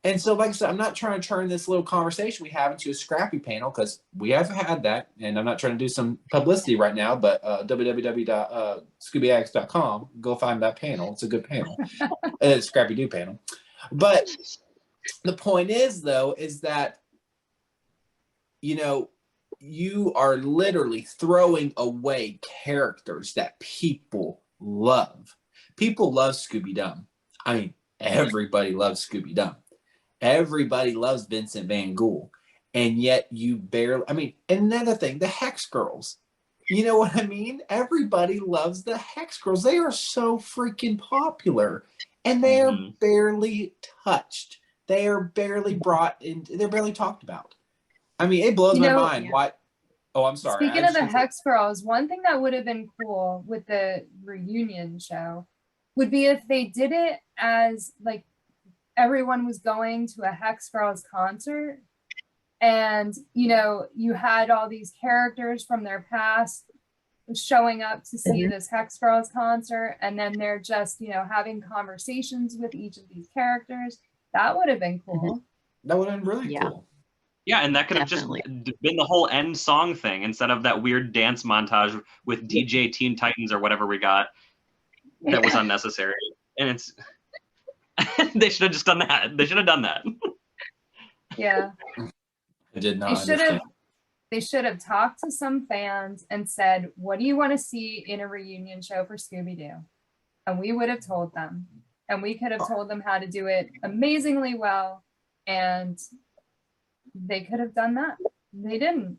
And so, like I said, I'm not trying to turn this little conversation we have into a Scrappy panel because we have had that, and I'm not trying to do some publicity right now, but www.ScoobyAddicts.com, go find that panel. It's a good panel. It's a Scrappy-Doo panel. But the point is, though, is that, you know, you are literally throwing away characters that people love. People love Scooby-Doo. I mean, everybody loves Scooby-Doo. Everybody loves Vincent Van Gogh. And yet you barely, I mean, another thing, the Hex Girls. You know what I mean? Everybody loves the Hex Girls. They are so freaking popular. And they are barely touched. They are barely brought in, they're barely talked about. I mean, it blows my mind. Yeah. Why? Oh, I'm sorry. Speaking of the Hex Girls, one thing that would have been cool with the reunion show would be if they did it as like everyone was going to a Hex Girls concert, and you know, you had all these characters from their past showing up to see this Hex Girls concert, and then they're just, you know, having conversations with each of these characters. That would have been cool. That would have been really cool. Yeah, and that could have just been the whole end song thing instead of that weird dance montage with DJ Teen Titans or whatever we got. That was unnecessary. And it's they should have just done that. They should have done that. Yeah. I did not. They should have talked to some fans and said, what do you want to see in a reunion show for Scooby-Doo? And we would have told them. And we could have told them how to do it amazingly well. And they could have done that. They didn't.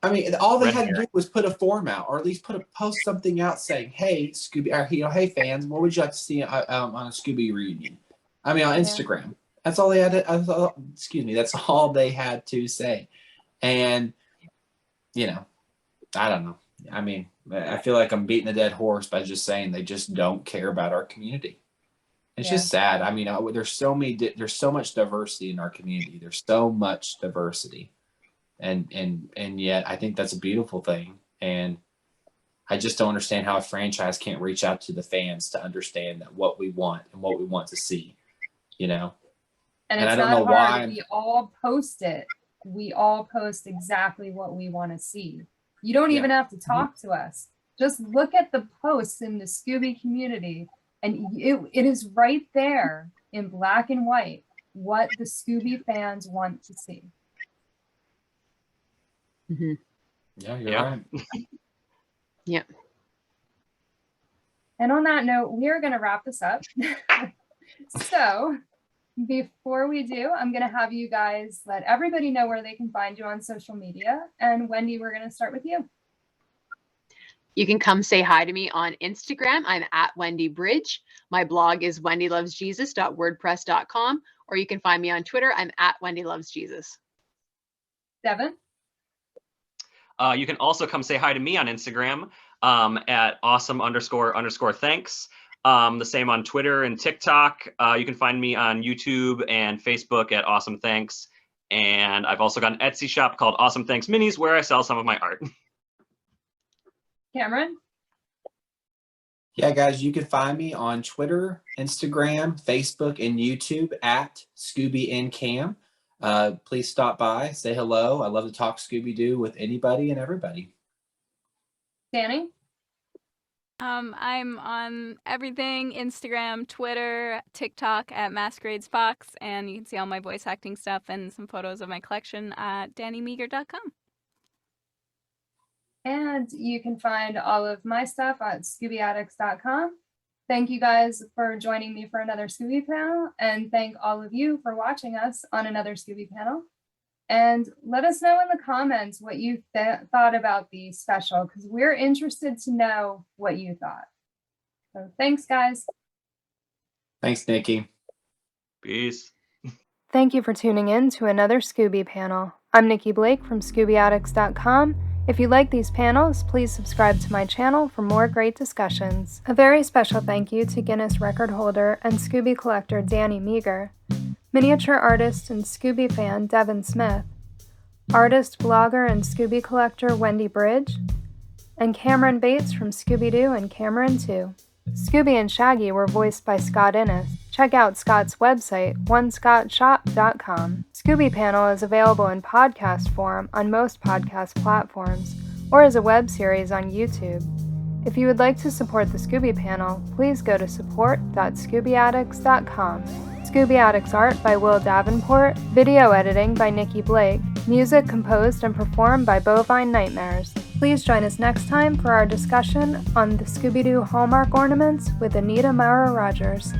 I mean, all they had to do was put a form out, or at least post something out saying, "Hey, Scooby, or, you know, hey fans, what would you like to see on a Scooby reunion?" I mean, on Instagram. That's all they had to. Excuse me. That's all they had to say, and you know, I don't know. I mean, I feel like I'm beating a dead horse by just saying they just don't care about our community. It's just sad. I mean, there's so much diversity in our community. There's so much diversity, and yet I think that's a beautiful thing. And I just don't understand how a franchise can't reach out to the fans to understand that what we want and what we want to see, you know. And it's I don't not know hard. why. We all post it. We all post exactly what we want to see. You don't even have to talk to us. Just look at the posts in the Scooby community. And it is right there in black and white what the Scooby fans want to see. Yeah, you're right. Yeah. And on that note, we are going to wrap this up. So before we do, I'm going to have you guys let everybody know where they can find you on social media. And Wendy, we're going to start with you. You can come say hi to me on Instagram. I'm at WendyBRYDGE. My blog is wendylovesjesus.wordpress.com, or you can find me on Twitter. I'm at WendyLovesJesus. Devin? You can also come say hi to me on Instagram at awesome__thanks. The same on Twitter and TikTok. You can find me on YouTube and Facebook at Awesome Thanks. And I've also got an Etsy shop called Awesome Thanks Minis where I sell some of my art. Cameron? Yeah, guys, you can find me on Twitter, Instagram, Facebook, and YouTube at ScoobyNCam. Please stop by, say hello. I love to talk Scooby-Doo with anybody and everybody. DANII? I'm on everything, Instagram, Twitter, TikTok at MasqueradeSpox, and you can see all my voice acting stuff and some photos of my collection at DannyMeger.com. And you can find all of my stuff at ScoobyAddicts.com. Thank you guys for joining me for another Scooby panel, and thank all of you for watching us on another Scooby panel. And let us know in the comments what you thought about the special, because we're interested to know what you thought. So thanks, guys. Thanks, Nikki. Peace. Thank you for tuning in to another Scooby panel. I'm Nikki Blake from ScoobyAddicts.com. If you like these panels, please subscribe to my channel for more great discussions. A very special thank you to Guinness record holder and Scooby collector DANII MEGER, miniature artist and Scooby fan Devin Smith, artist, blogger, and Scooby collector Wendy BRYDGE, and Cameron Bates from Scooby-Doo and Cameron Too. Scooby and Shaggy were voiced by Scott Innes. Check out Scott's website, onescottshop.com. Scooby Panel is available in podcast form on most podcast platforms, or as a web series on YouTube. If you would like to support the Scooby Panel, please go to support.ScoobyAddicts.com. Scooby Addicts art by Will Davenport, video editing by Nikki Blake, music composed and performed by Bovine Nightmares. Please join us next time for our discussion on the Scooby-Doo Hallmark ornaments with Anita Maurer Rogers.